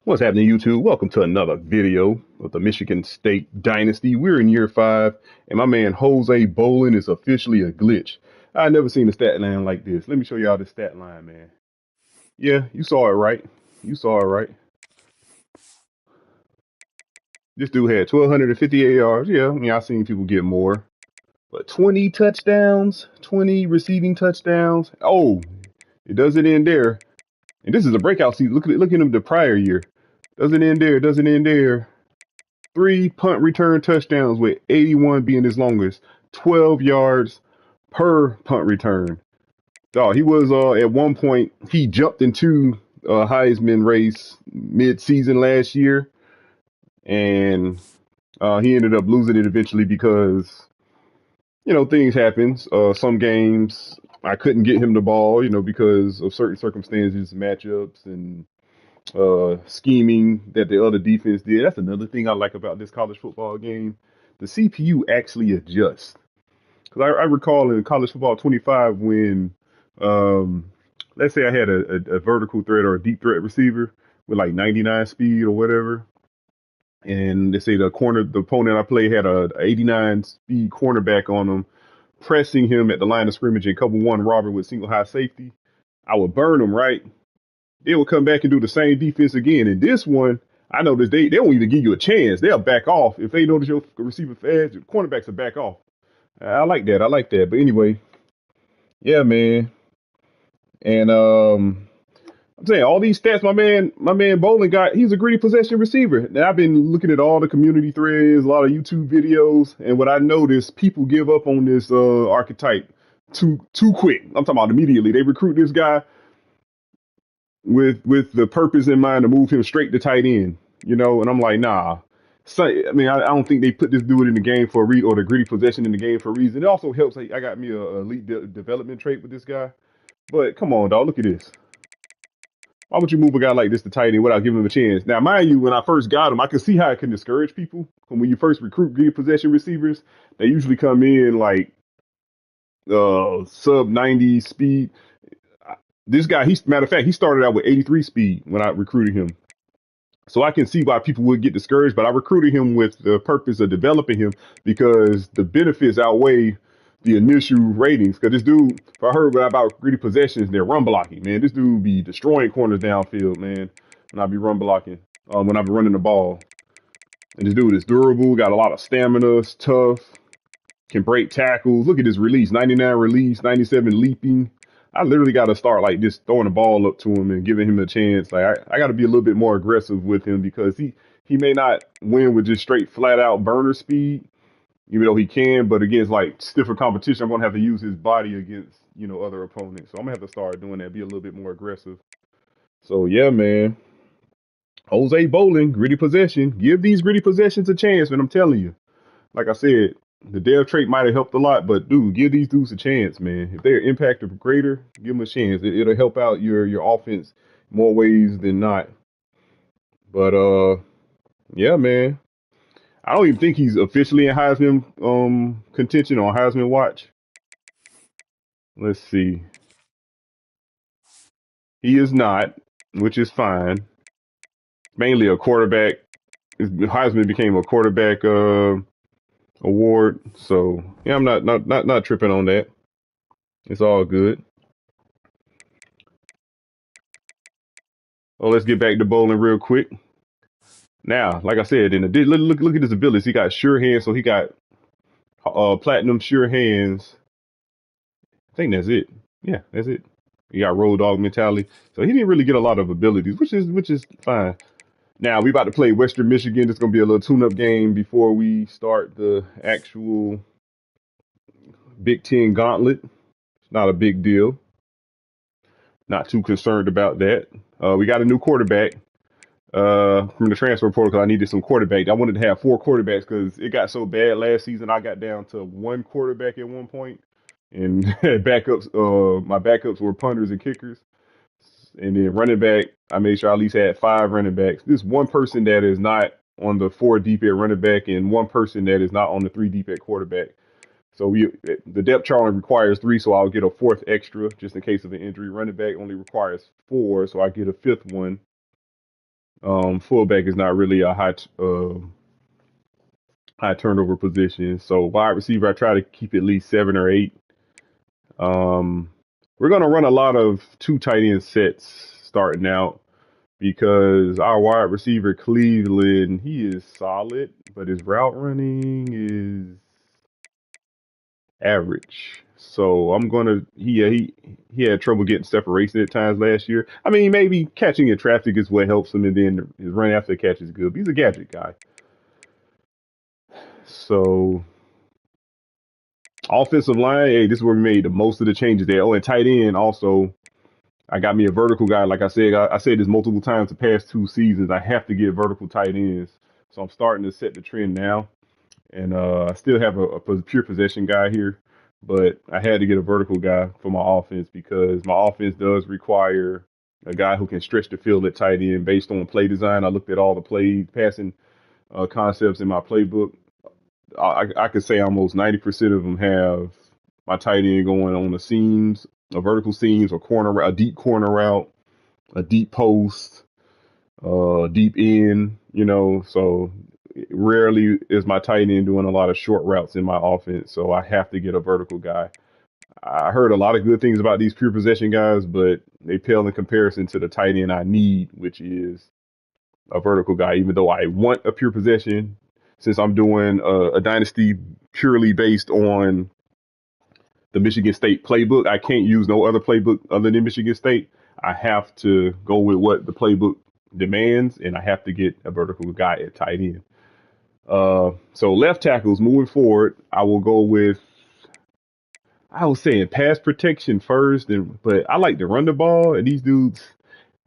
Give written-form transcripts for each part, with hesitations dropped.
What's happening, YouTube? Welcome to another video of the Michigan State Dynasty. We're in year 5, and my man Jose Bolin is officially a glitch. I never seen a stat line like this. Let me show y'all the stat line, man. Yeah, you saw it right. You saw it right. This dude had 1,258 yards. Yeah, I mean, I've seen people get more. But 20 touchdowns, 20 receiving touchdowns. Oh, it doesn't end there. And this is a breakout season. Look at him the prior year. Doesn't end there. Doesn't end there. 3 punt return touchdowns with 81 being his longest, 12 yards per punt return. Oh, he was at one point he jumped into a Heisman race mid-season last year, and he ended up losing it eventually because things happen. Some games I couldn't get him the ball, because of certain circumstances, matchups, and scheming that the other defense did. That's another thing I like about this college football game. The CPU actually adjusts. Because I recall in college football 25 when, let's say I had a vertical threat or a deep threat receiver with like 99 speed or whatever. And they say the opponent I play had a 89 speed cornerback on him, pressing him at the line of scrimmage and cover one robber with single high safety. I would burn him, right? They will come back and do the same defense again. And this one, I noticed they don't even give you a chance. They'll back off. If they notice your receiver fast, the cornerbacks will back off. I like that. I like that. But anyway, yeah, man. And I'm saying all these stats, my man Bolin he's a greedy possession receiver. Now I've been looking at all the community threads, a lot of YouTube videos, and what I noticed, people give up on this archetype too quick. I'm talking about immediately. They recruit this guy with the purpose in mind to move him straight to tight end, and I'm like, nah. So, I mean, I don't think they put this dude in the game for a reason, or the greedy possession in the game for a reason. It also helps. I got me a elite development trait with this guy. But come on, dog, look at this. Why would you move a guy like this to tight end without giving him a chance? Now, mind you, when I first got him, I could see how it can discourage people. When you first recruit greedy possession receivers, they usually come in like sub 90 speed. This guy, matter of fact, he started out with 83 speed when I recruited him. So I can see why people would get discouraged, but I recruited him with the purpose of developing him because the benefits outweigh the initial ratings. Because this dude, if I heard about greedy possessions, they're run blocking, man. This dude be destroying corners downfield, man, when I be run blocking, when I be running the ball. And this dude is durable, got a lot of stamina, tough, can break tackles. Look at his release, 99 release, 97 leaping. I literally got to start like just throwing the ball up to him and giving him a chance. Like I got to be a little bit more aggressive with him because he may not win with just straight flat out burner speed, even though he can. But against like stiffer competition, I'm gonna have to use his body against other opponents. So I'm gonna have to start doing that, be a little bit more aggressive. So yeah, man. Jose Bolin, greedy possession. Give these greedy possessions a chance, man. I'm telling you. Like I said, the dev trait might have helped a lot, but dude, give these dudes a chance, man. If they're impact greater, give them a chance. It'll help out your offense more ways than not. But yeah, man. I don't even think he's officially in Heisman contention on Heisman watch. Let's see. He is not, which is fine. Mainly a quarterback. Heisman became a quarterback award, so yeah, I'm not tripping on that. It's all good. Oh, let's get back to Bolin real quick. Now, like I said, look at his abilities. He got sure hands, so he got platinum sure hands. I think that's it. Yeah, that's it. He got road dog mentality, so he didn't really get a lot of abilities, which is fine. Now we about to play Western Michigan. It's gonna be a little tune-up game before we start the actual Big Ten gauntlet. It's not a big deal. Not too concerned about that. We got a new quarterback from the transfer portal because I needed some quarterback. I wanted to have 4 quarterbacks because it got so bad last season. I got down to 1 quarterback at one point, and backups. My backups were punters and kickers, and then running back. I made sure I at least had 5 running backs. This one person that is not on the 4 deep at running back, and one person that is not on the 3 deep at quarterback. So the depth chart only requires 3, so I'll get a 4th extra just in case of an injury. Running back only requires 4, so I get a 5th one. Fullback is not really a high turnover position. So wide receiver, I try to keep at least 7 or 8. Um, we're gonna run a lot of two tight end sets starting out because our wide receiver Cleveland, he is solid, but his route running is average. So I'm gonna he had trouble getting separation at times last year. I mean, maybe catching in traffic is what helps him, and then his run after the catch is good. But he's a gadget guy. So offensive line, hey, this is where we made the most of the changes there. Oh, and tight end also. I got me a vertical guy. Like I said this multiple times the past 2 seasons. I have to get vertical tight ends. So I'm starting to set the trend now. And I still have a pure possession guy here, but I had to get a vertical guy for my offense because my offense does require a guy who can stretch the field at tight end based on play design. I looked at all the passing concepts in my playbook. I could say almost 90% of them have my tight end going on the seams, a vertical seams, or corner, a deep corner route, a deep post, deep end. So rarely is my tight end doing a lot of short routes in my offense. So I have to get a vertical guy. I heard a lot of good things about these pure possession guys, but they pale in comparison to the tight end I need, which is a vertical guy. Even though I want a pure possession, since I'm doing a dynasty purely based on the Michigan State playbook, I can't use no other playbook other than Michigan State. I have to go with what the playbook demands, and I have to get a vertical guy at tight end. So left tackles moving forward, I will go with, I was saying pass protection first, but I like to run the ball, and these dudes,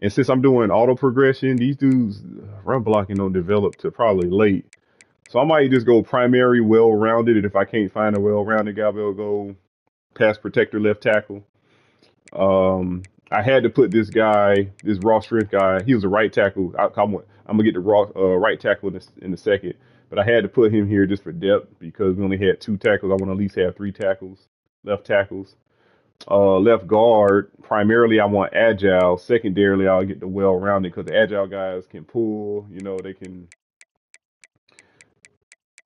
and since I'm doing auto progression, these dudes run blocking don't develop to probably late. So I might just go primary, well-rounded, and if I can't find a well-rounded guy, I'll go pass protector left tackle. I had to put this raw strength guy. He was a right tackle. I'm gonna get the raw right tackle in a second, but I had to put him here just for depth because we only had 2 tackles. I want to at least have 3 tackles, left tackles. Left guard, primarily I want agile. Secondarily, I'll get the well-rounded because the agile guys can pull. They can.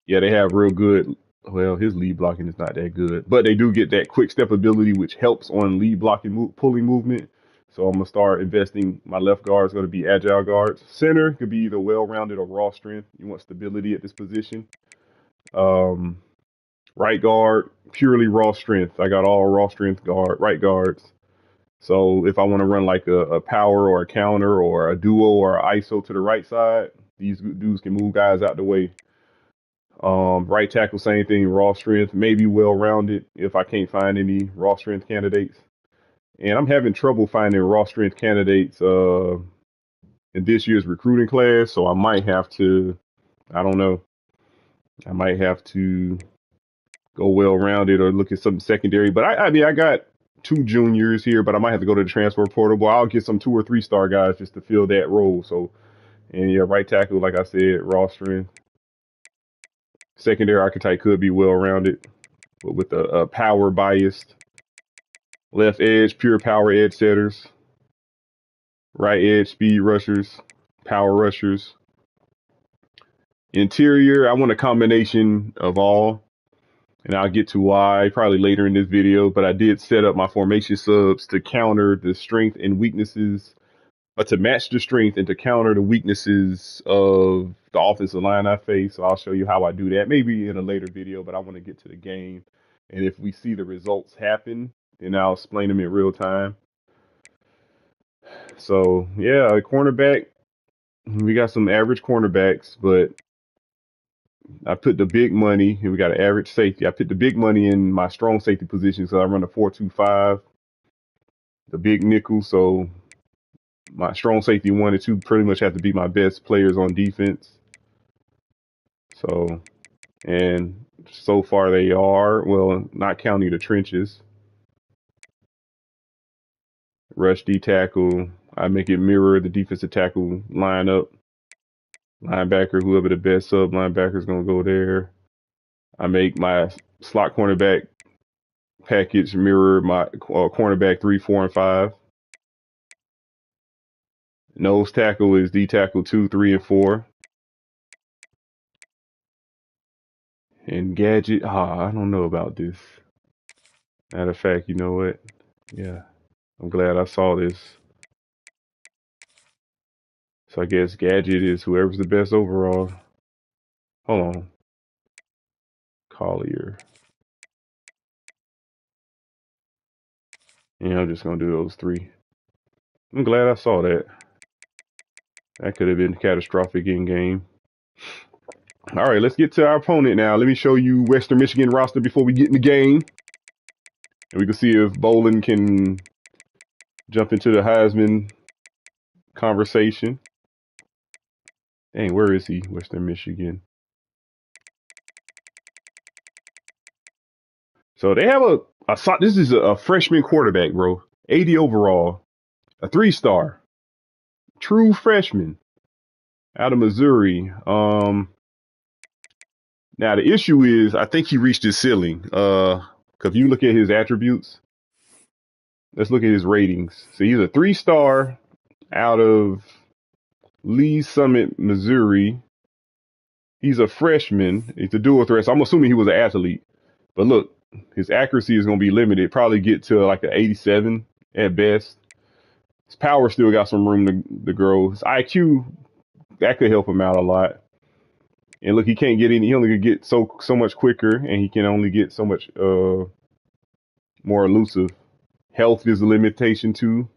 Yeah, they have real good. Well, his lead blocking is not that good, but they do get that quick step ability, which helps on lead blocking, pulling movement. So I'm gonna start investing. My left guard is gonna be agile guards. Center could be either well-rounded or raw strength. You want stability at this position. Um, right guard, purely raw strength. I got all raw strength right guards. So if I want to run like a power or a counter or a duo or an ISO to the right side, these dudes can move guys out the way. Right tackle, same thing, raw strength, maybe well rounded if I can't find any raw strength candidates. And I'm having trouble finding raw strength candidates in this year's recruiting class, so I might have to, I don't know, I might have to go well rounded or look at something secondary. But I mean, I got 2 juniors here, but I might have to go to the transfer portal. But I'll get some 2 or 3 star guys just to fill that role. So, and yeah, right tackle, like I said, raw strength. Secondary archetype could be well rounded, but with a power biased. Left edge, pure power edge setters. Right edge, speed rushers, power rushers. Interior, I want a combination of all, and I'll get to why probably later in this video, but I did set up my formation subs to counter the strength and weaknesses, or to match the strength and to counter the weaknesses of the offensive line I face. So I'll show you how I do that maybe in a later video, but I want to get to the game. And if we see the results happen, then I'll explain them in real time. So yeah, a cornerback. We got some average cornerbacks, but I put the big money, and we got an average safety. I put the big money in my strong safety position, so I run a 4-2-5, the big nickel. So my strong safety 1 and 2 pretty much have to be my best players on defense. So, and so far they are, well, not counting the trenches. Rush D tackle, I make it mirror the defensive tackle lineup. Linebacker, whoever the best sub linebacker is going to go there. I make my slot cornerback package mirror my cornerback 3, 4, and 5. Nose tackle is D tackle 2, 3, and 4. And gadget, I don't know about this. Matter of fact, you know what? Yeah, I'm glad I saw this. So I guess gadget is whoever's the best overall. Hold on. Collier. Yeah, I'm just gonna do those 3. I'm glad I saw that. That could have been catastrophic in game. All right, let's get to our opponent now. Let me show you Western Michigan roster before we get in the game. And we can see if Bolin can jump into the Heisman conversation. Dang, where is he? Western Michigan. So they have this is a freshman quarterback, bro. 80 overall, a 3-star, true freshman out of Missouri. Now the issue is I think he reached his ceiling. Cause if you look at his attributes, let's look at his ratings. So he's a 3-star out of Lee Summit, Missouri. He's a freshman. He's a dual threat. So I'm assuming he was an athlete. But look, his accuracy is going to be limited. Probably get to like an 87 at best. His power still got some room to grow. His IQ, that could help him out a lot. And look, he can't get any. He only could get so much quicker, and he can only get so much more elusive. Health is a limitation too,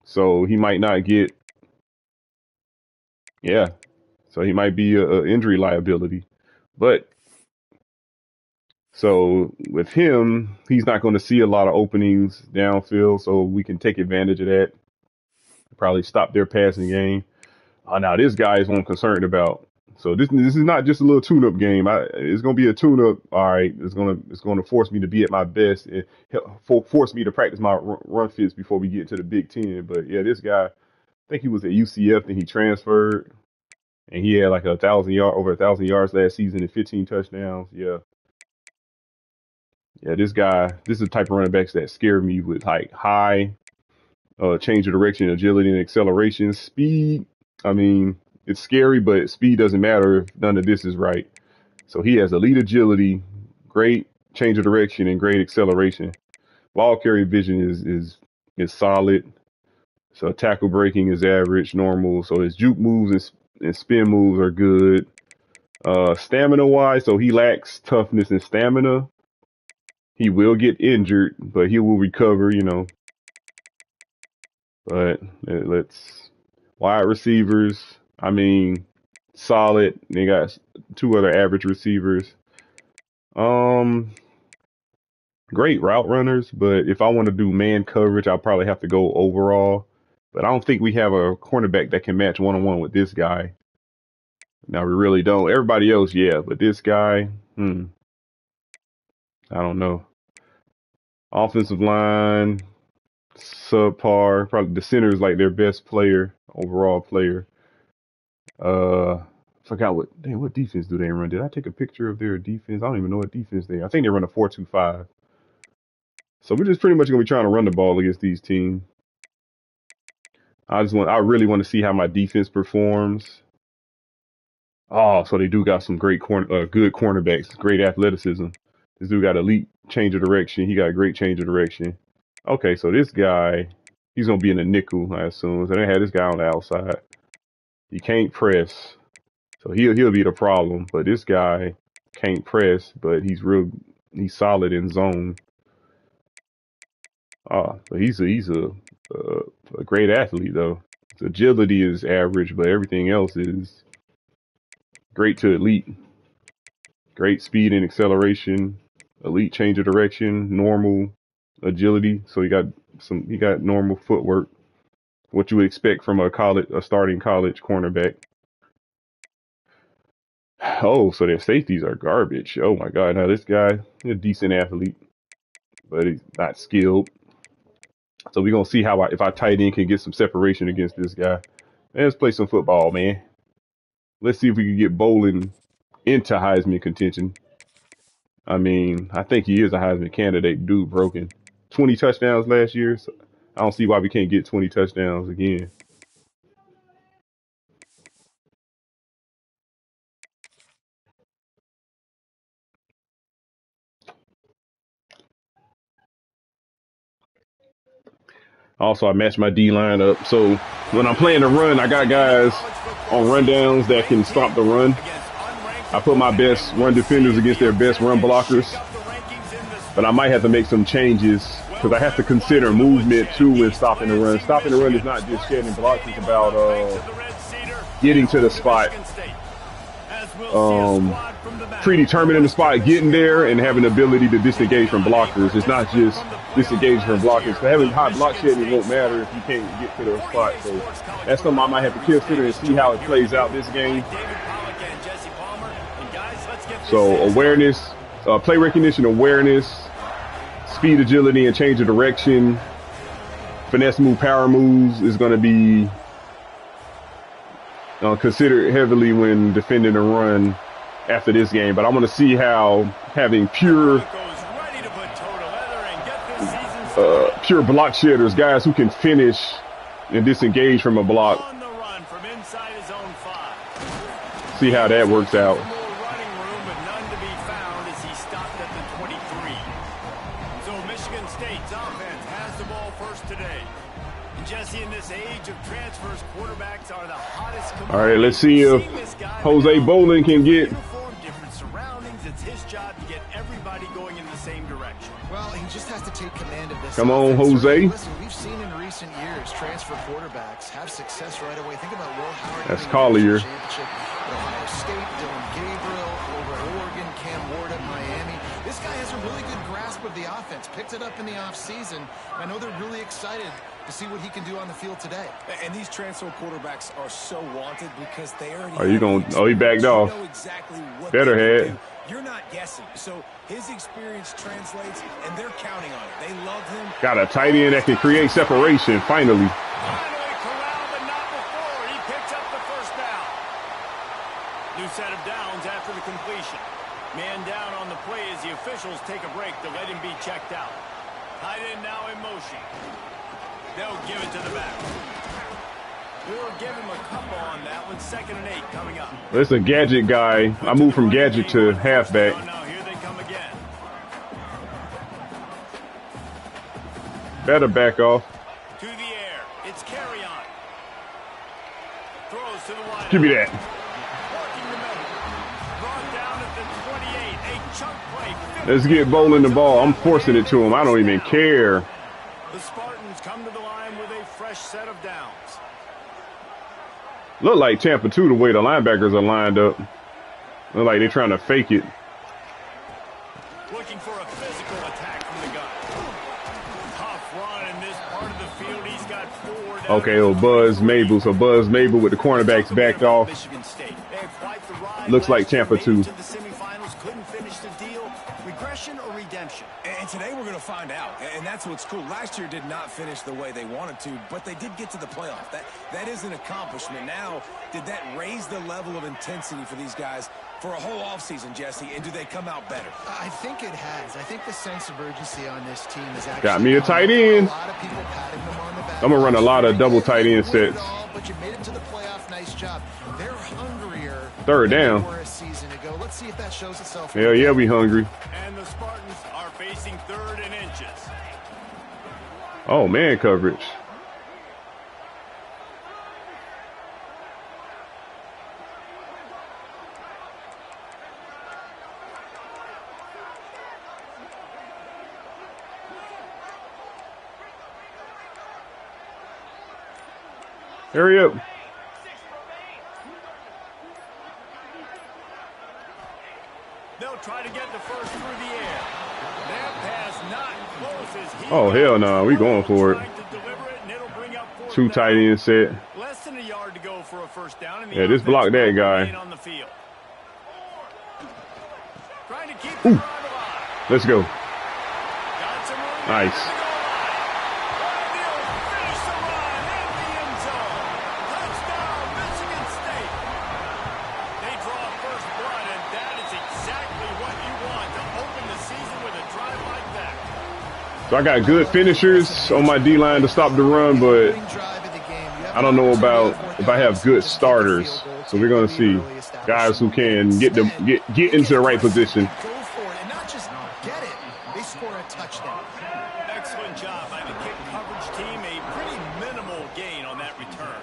so he might not get. Yeah, so he might be a injury liability. But so with him, he's not going to see a lot of openings downfield, so we can take advantage of that. Probably stop their passing game. Now this guy is what I'm concerned about. So this is not just a little tune-up game. It's gonna be a tune-up. All right, it's gonna force me to be at my best and force me to practice my run fits before we get to the Big Ten. But yeah, this guy, I think he was at UCF and he transferred, and he had like over 1,000 yards last season and 15 touchdowns. Yeah, this guy, this is the type of running backs that scare me with like high change of direction, agility, and acceleration, speed. I mean, it's scary, but speed doesn't matter if none of this is right. So he has elite agility, great change of direction, and great acceleration. Ball carry vision is solid. So tackle breaking is average, normal. So his juke moves and spin moves are good. Stamina wise, so he lacks toughness and stamina. He will get injured, but he will recover, But let's wide receivers. I mean, solid. They got 2 other average receivers. Great route runners, but if I want to do man coverage, I'll probably have to go overall. But I don't think we have a cornerback that can match 1-on-1 with this guy. Now we really don't. Everybody else, yeah, but this guy, I don't know. Offensive line, subpar. Probably the center is like their best player, overall player. Forgot what defense do they run? Did I take a picture of their defense? I don't even know what defense they. I think they run a 4-2-5. So we're just pretty much gonna be trying to run the ball against these teams. I really want to see how my defense performs. Oh, so they do got some good cornerbacks, great athleticism. This dude got elite change of direction. He got a great change of direction. Okay, so this guy, he's gonna be in the nickel, I assume. So they had this guy on the outside. He can't press, so he'll be the problem. But this guy can't press, but he's solid in zone. But he's a great athlete though. His agility is average, but everything else is great to elite. Great speed and acceleration, elite change of direction, normal agility. So he got normal footwork. What you would expect from a starting college cornerback. Oh, so their safeties are garbage. Oh my God. Now this guy, he's a decent athlete, but he's not skilled. So we're gonna see if our tight end can get some separation against this guy. Man, let's play some football, man. Let's see if we can get Bolin into Heisman contention. I mean, I think he is a Heisman candidate. Dude broken 20 touchdowns last year. So I don't see why we can't get 20 touchdowns again. Also, I match my D line up. So when I'm playing the run, I got guys on rundowns that can stop the run. I put my best run defenders against their best run blockers. But I might have to make some changes because I have to consider movement too when stopping the run. Stopping the run is not just shedding blocks. It's about getting to the spot, predetermining the spot, getting there, and having the ability to disengage from blockers. It's not just disengage from blockers. So having high block shedding won't matter if you can't get to the spot. So that's something I might have to consider and see how it plays out this game. So awareness, play recognition, awareness, speed, agility, and change of direction. Finesse move, power moves is going to be considered heavily when defending a run after this game. But I want to see how having pure block shedders, guys who can finish and disengage from a block, see how that works out. All right, let's see if Jose Bolin can get. It's his job to get everybody going in the same direction. Well, he just has to take command of this. Come on, Jose. Listen, we've seen in recent years transfer quarterbacks have success right away. Think about Will Howard. That's Collier. Ohio State, Dylan Gabriel over at Oregon, Cam Ward at Miami. This guy has a really good grasp of the offense. Picked it up in the offseason. I know they're really excited to see what he can do on the field today. And these transfer quarterbacks are so wanted because they already. Are you going? Oh, he backed off. Exactly what better head. You're not guessing. So his experience translates, and they're counting on it. They love him. Got a tight end that can create separation. Finally. Finally corralled, but not before. He picks up the first down. New set of downs after the completion. Man down on the play as the officials take a break to let him be checked out. Tight end now in motion. They'll give it to the back. We'll give him a couple on that one. 2nd and 8 coming up. That's a gadget guy. I moved from gadget to halfback. Now here they come again. Better back off. To the air. It's carry on. Throws to the wide. Give me that. Working the middle. Brought down at the 28. A chunk play. Let's get Bolin the ball. I'm forcing it to him. I don't even care. The Spartans come to the line with a fresh set of downs. Look like Tampa too, the way the linebackers are lined up. Look like they're trying to fake it. Looking for a physical attack from the gun. Tough run in this part of the field. He's got 4 down. Okay, well, Buzz Mabel. So Buzz Mabel with the cornerbacks backed off. Looks like Tampa too. Couldn't finish the deal. Regression or redemption? And today we're going to find out. And that's what's cool. Last year did not finish the way they wanted to, but they did get to the playoff. That is an accomplishment. Now, did that raise the level of intensity for these guys for a whole offseason, Jesse? And do they come out better? I think it has. I think the sense of urgency on this team is actually got me a tight end. A lot of people patting them on the back. I'm gonna run a lot of double tight end sets. But you made it to the playoff. Nice job. They're hungrier. 3rd down. A season ago. Let's see if that shows itself. Hell yeah, we hungry. And the Spartans are facing 3rd and inches. Oh, man coverage. Hurry up. They'll try to get the first through the air. That pass not close as he. Oh, hell no. We going for it. 2 tight end set. Less than a yard to go for a first down. Yeah, just block that guy. On the field. Trying to keep Ooh. Let's go. Nice. So I got good finishers on my D-line to stop the run, but I don't know about if I have good starters. So we're going to see guys who can get into the right position. Go for it, and not just get it. They score a touchdown. Excellent job by the kick team a pretty minimal gain on that return.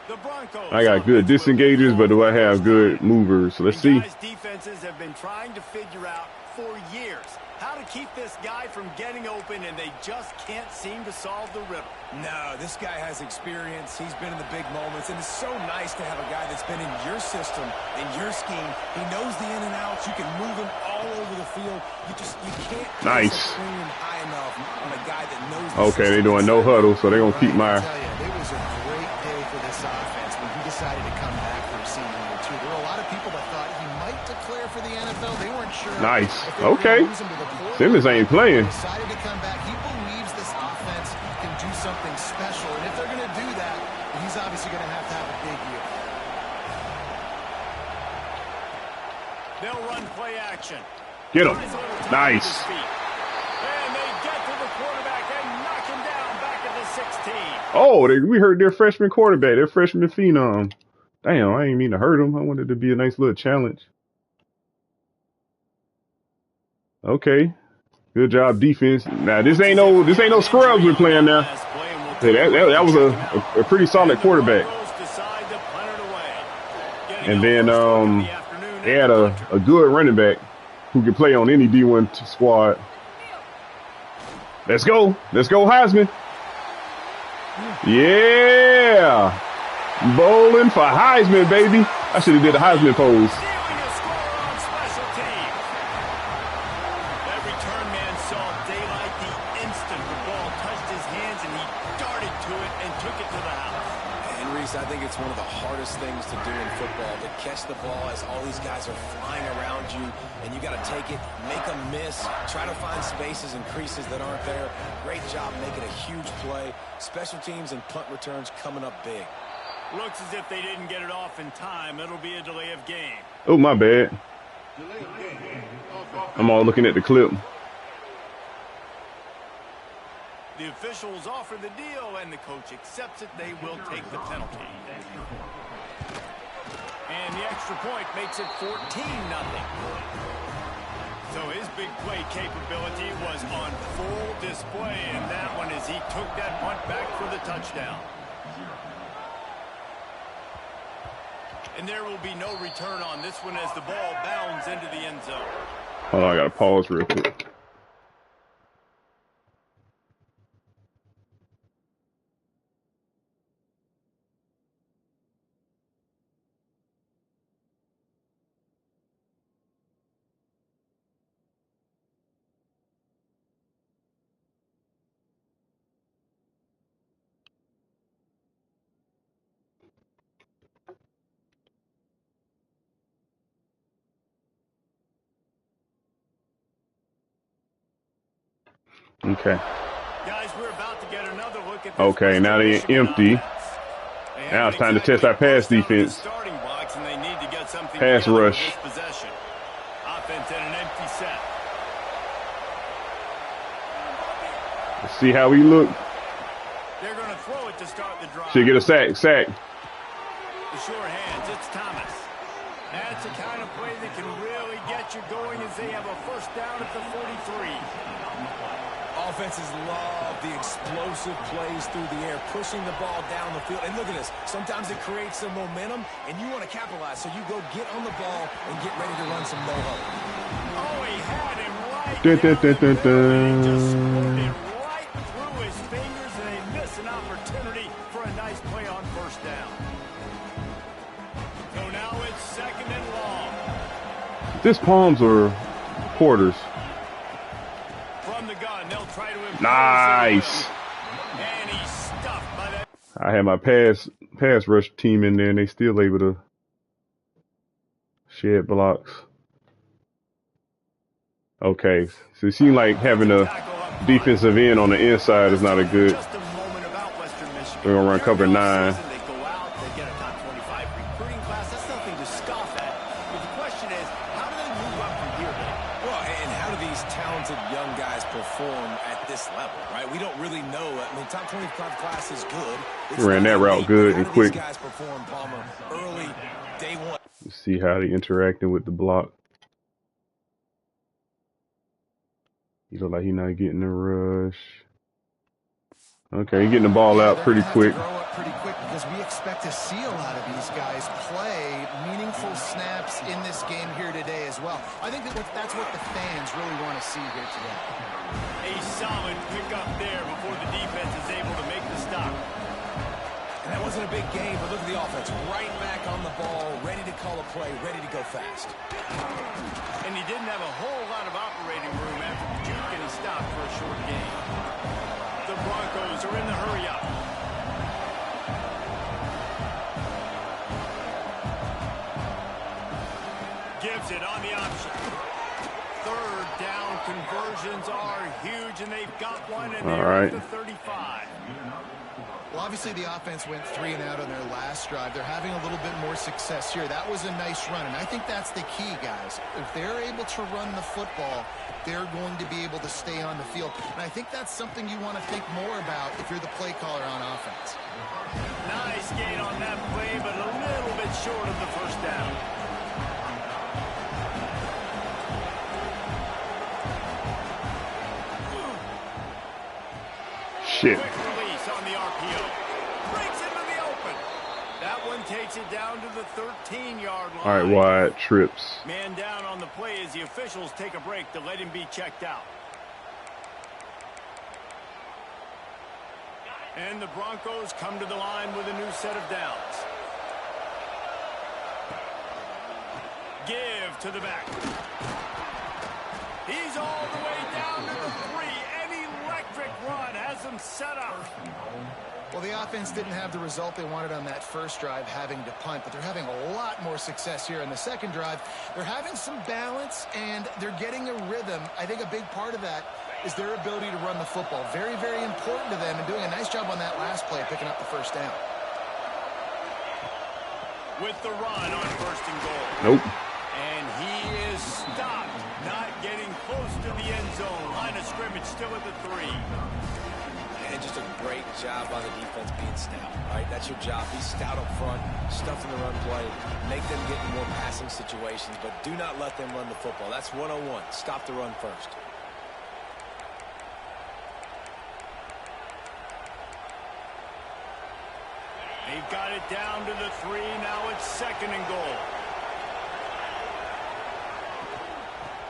The Broncos I got good disengagers, but do I have good movers? Let's see. Guys' defenses have been trying to figure out for years how to keep this guy from getting open, and they just can't seem to solve the riddle. No, this guy has experience. He's been in the big moments, and it's so nice to have a guy that's been in your system, in your scheme. He knows the in and outs. You can move him all over the field. You can't nice. High enough on a guy that knows the okay, they're doing no huddle, so they're going to keep my... It was a great day for this offense when he decided to come back for season year 2. There were a lot of people that thought he might declare for the NFL. They weren't sure. Nice. Okay. Simmons ain't playing. Decided to come back. He believes this offense can do something special, and if they're going to do that, he's obviously going to have a big year. They'll run play action. Get him. Nice. And they get to the quarterback and knock him down back at the 16. Oh, we heard their freshman quarterback, their freshman phenom. Damn, I didn't mean to hurt him. I wanted it to be a nice little challenge. Okay. Good job, defense. Now this ain't no scrubs we're playing now. That was a pretty solid quarterback. And then they had a good running back who can play on any D1 squad. Let's go Heisman. Yeah, Bolin for Heisman, baby. I should have did the Heisman pose. I think it's one of the hardest things to do in football, to catch the ball as all these guys are flying around you, and you got to take it, make them miss, try to find spaces and creases that aren't there. Great job making a huge play. Special teams and punt returns coming up big. Looks as if they didn't get it off in time. It'll be a delay of game. Oh, my bad. I'm all looking at the clip. The officials offer the deal, and the coach accepts it. They will take the penalty. And the extra point makes it 14-0. So his big play capability was on full display in that one as he took that punt back for the touchdown. And there will be no return on this one as the ball bounds into the end zone. Hold on, I got to pause real quick. Okay. Guys, we're about to get another look at okay, now they're empty. Now it's time to test our pass defense. Pass rush. Offense at an empty set. Let's see how we look. They're going to throw it to start the drive. Should get a sack. The sure hands, it's Thomas. That's the kind of play that can really get you going as they have a first down at the 43. Offenses love the explosive plays through the air, pushing the ball down the field. And look at this. Sometimes it creates some momentum, and you want to capitalize. So you go get on the ball and get ready to run some no-huddle. Oh, he had him right there. He just scored it right through his fingers, and they miss an opportunity for a nice play on first down. So now it's second and long. This palms or quarters? Nice. And he's stuffed by that. I had my pass rush team in there, and they still able to shed blocks. Okay, so it seems like having a defensive end on the inside is not a good. We're gonna run cover 9. Top 25 class is good. He ran that route good and quick. Guys perform, Palmer, early, day one. Let's see how they interacting with the block. He look like he's not getting the rush. Okay, getting the ball out pretty quick. Grow up pretty quick because we expect to see a lot of these guys play meaningful snaps in this game here today as well. I think that's what the fans really want to see here today. A solid pickup there before the defense is able to make the stop. And that wasn't a big gain, but look at the offense. Right back on the ball, ready to call a play, ready to go fast. And he didn't have a whole lot of operating room after the juke and he stopped for a short gain. The Broncos are in the hurry-up. Gives it on the option. Third down conversions are huge, and they've got one, and they're at the 35. Well, obviously the offense went 3 and out on their last drive. They're having a little bit more success here. That was a nice run, and I think that's the key, guys. If they're able to run the football, they're going to be able to stay on the field. And I think that's something you want to think more about if you're the play caller on offense. Nice gain on that play, but a little bit short of the first down. Shit. Quick release on the RPO. Breaks into the open. That one takes it down to the 13-yard line. All right, wide trips. Man down on the play as the officials take a break to let him be checked out. And the Broncos come to the line with a new set of downs. Give to the back. He's all the way down to the 3. An electric run has him set up. Well, the offense didn't have the result they wanted on that first drive, having to punt, but they're having a lot more success here in the second drive. They're having some balance, and they're getting a rhythm. I think a big part of that is their ability to run the football. Very, very important to them, and doing a nice job on that last play, picking up the first down. With the run on first and goal. Nope. And he is stopped, not getting close to the end zone. Line of scrimmage still at the 3. And just a great job by the defense being stout, right? That's your job. Be stout up front, stuff in the run play, make them get in more passing situations, but do not let them run the football. That's 101. Stop the run first. They've got it down to the 3. Now it's second and goal.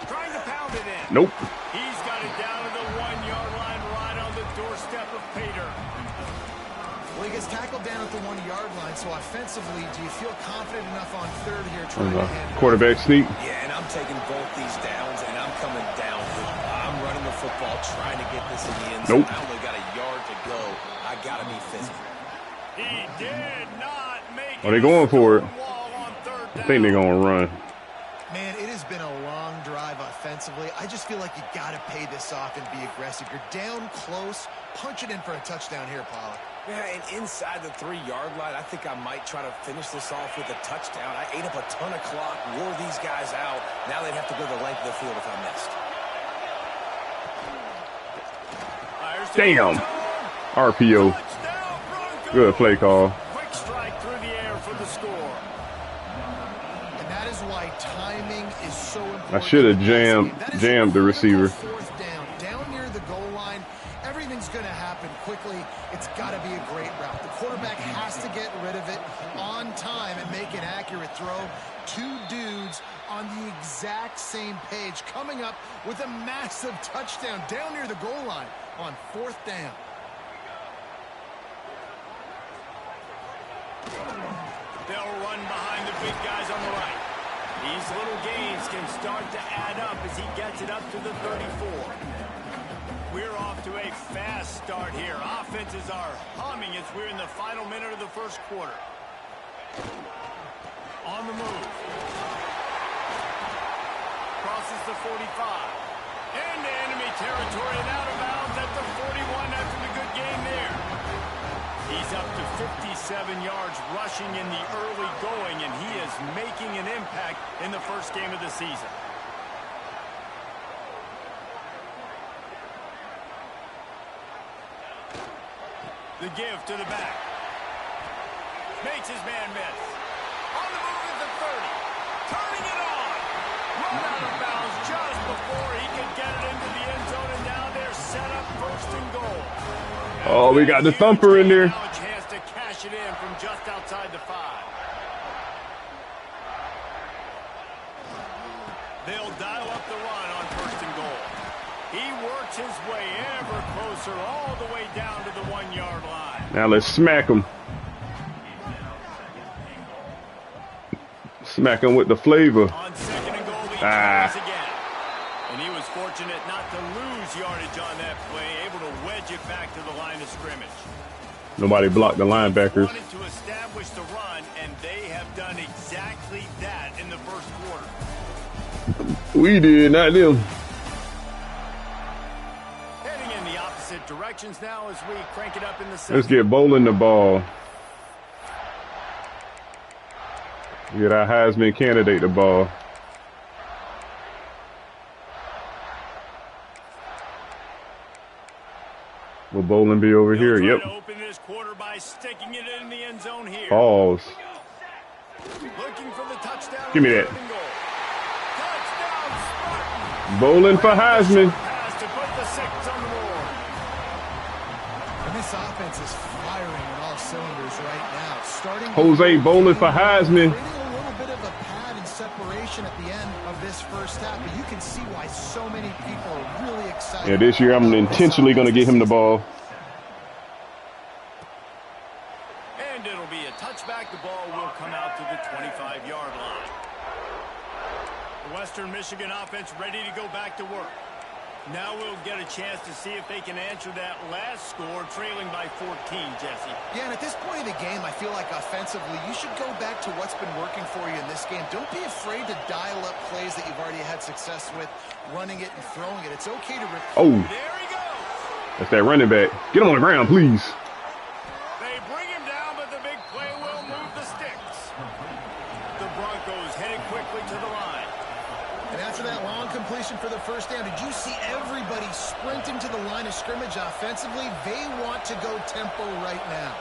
Trying to pound it in. Nope. He's got it down to the 1-yard line, right on the doorstep of Pater. Well, he gets tackled down at the 1-yard line, so offensively, do you feel confident enough on third here trying to handle quarterback sneak? Yeah, and I'm taking both these downs, and I'm coming down. I'm running the football, trying to get this in the end zone. Nope. I only got a yard to go. I got to be physical. He did not make it. Are they going for it? I think they're going to run. Man, it has been a long drive offensively. I just feel like you got to pay this off and be aggressive. You're down close. Punch it in for a touchdown here, Paula. Yeah, and inside the 3-yard line, I think I might try to finish this off with a touchdown. I ate up a ton of clock, wore these guys out. Now they'd have to go the length of the field if I missed. Damn. RPO. Good play call. Quick strike through the air for the score. And that is why timing is so important. I should have jammed the receiver. Fourth down near the goal line. Everything's going to happen quickly. It's got to be a great route. The quarterback has to get rid of it on time and make an accurate throw. 2 dudes on the exact same page, coming up with a massive touchdown down near the goal line on 4th down. They'll run behind the big guys on the right. These little gains can start to add up as he gets it up to the 34. We're off to a fast start here. Offenses are humming as we're in the final minute of the first quarter. On the move. Crosses the 45. Into enemy territory and out of bounds at the 41 after the good gain there. He's up to 57 yards rushing in the early going, and he is making an impact in the first game of the season. The give to the back. Makes his man miss. On the move at the 30. Turning it on. Run out of bounds just before he could get it into the end zone, and now they're set up first and goal. Oh, we got the thumper in there. Now a chance to cash it in from just outside the 5. They'll dial up the run on 1st and goal. He works his way ever closer all the way down to the 1-yard line. Now let's smack him. Smack him with the flavor. On 2nd and goal, he tries again. And he was fortunate not to lose yardage on that play, able to wedge it back to the line of scrimmage. Nobody blocked the linebackers. Wanted to establish the run, and they have done exactly that in the 1st quarter. We did, not them. Heading in the opposite directions now as we crank it up in the 2nd. Let's get Bolin the ball. Get our Heisman candidate the ball. Will Bolin be over here? Yep. Open this quarter by sticking it in the end zone here. Pause. Looking for the touchdown. Give me that. Touchdown, Spartans. Bolin for Heisman. Pass to put the 6 on the board. And this offense is firing on all cylinders right now. Starting Jose Bolin for Heisman. creating a little bit of a pad and separation at the end of this 1st half, but you can see why so many people are really excited. Yeah, this year I'm intentionally going to get him the ball. And it'll be a touchback. The ball will come out to the 25-yard line. The Western Michigan offense ready to go back to work. Now we'll get a chance to see if they can answer that last score, trailing by 14, Jesse. Yeah, and at this point of the game, I feel like offensively, you should go back to what's been working for you in this game. Don't be afraid to dial up plays that you've already had success with, running it and throwing it. It's okay to repeat. Oh, There he goes. that's that running back. Get him on the ground, please. They bring him down, but the big play will move the sticks. The Broncos headed quickly to the line. And after that long completion for the 1st down, did you see everybody sprinting to the line of scrimmage offensively? They want to go tempo right now.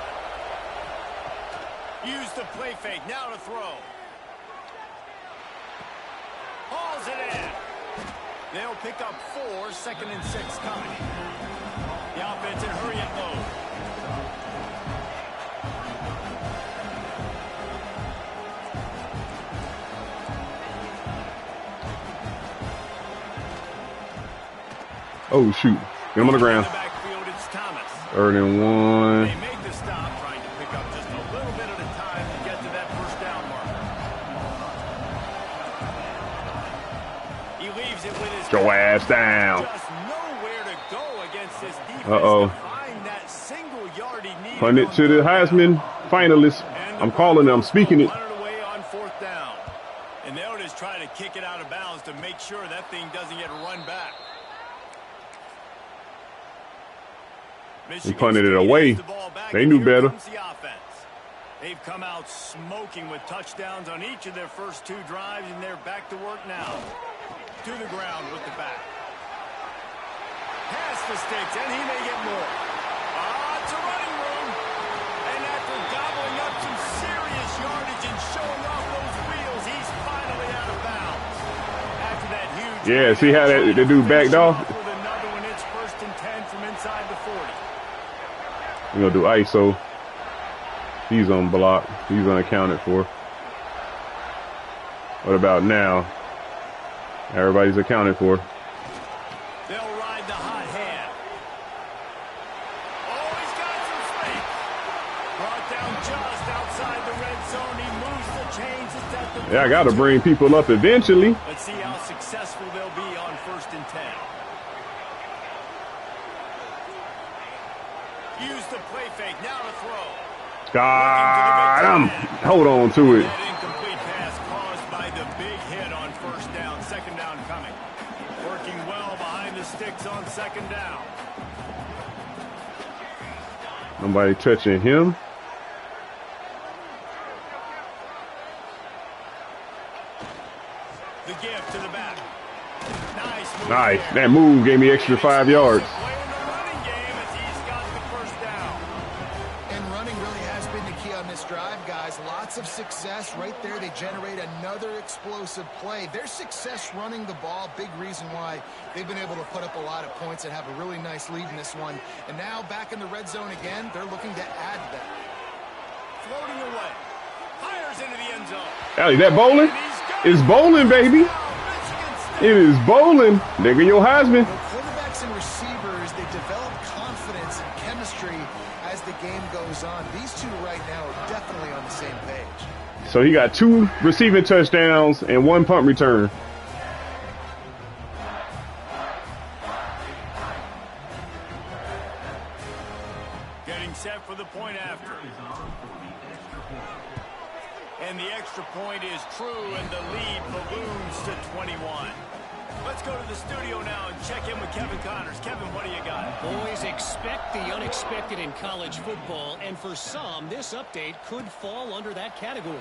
Use the play fake, now to throw. Hauls it in. They'll pick up 4, 2nd and 6 coming. The offense in hurry and low. Oh, shoot. Get him on the ground. In the backfield, it's Thomas. 3rd and 1. They make the stop, trying to pick up just a little bit at a time to get to that 1st down marker. He leaves it with his Get your ass down. just nowhere to go against this defense. Uh-oh. To find that single yard he needed. Punt it to the Heisman finalists. I'm calling it. I'm speaking it. Punt it away on 4th down. And they'll just try to kick it out of bounds to make sure that thing doesn't get run back. He punted it away. They knew better. They've come out smoking with touchdowns on each of their first 2 drives, and they're back to work now. To the ground with the back. Pass the sticks, and he may get more. It's a running room. And after gobbling up some serious yardage and showing off those wheels, he's finally out of bounds. After that huge... Yeah, see how that dude backed off? With another one, it's 1st and 10 from inside the 40. We're going to do ISO. He's unblocked. He's unaccounted for. What about now? Everybody's accounted for. They'll ride the hot hand. Oh, he's got some space. Brought down just outside the red zone. He moves the chains. It's at the Yeah, I got to bring people up eventually. Let's see how successful they'll be on 1st and 10. Use the play fake. Now to throw. Got him. Hold on to it. That incomplete pass caused by the big hit on 1st down. 2nd down coming. Working well behind the sticks on 2nd down. Nobody touching him. The give to the back. Nice move. Nice. There. That move gave me extra 5 yards. Playing the running game as he's got the 1st down. And running really has been the key on this drive, guys. Lots of success right there. They generate another explosive play. Their success running the ball, big reason why they've been able to put up a lot of points and have a really nice lead in this one. And now back in the red zone again, they're looking to add that. Floating away. Fires into the end zone. Allie, that Bolin? It's Bolin, baby. It is Bolin. Nigga, your Heisman. Quarterbacks and receivers, they develop confidence and chemistry as the game goes on. These two right now are definitely on the same page. So he got 2 receiving touchdowns and 1 punt return. Getting set for the point after. And the extra point is true, and the lead balloons to 21. Let's go to the studio now and check in with Kevin Connors. Kevin, what do you got? Boys, expect the unexpected in college football, and for some, this update could fall under that category.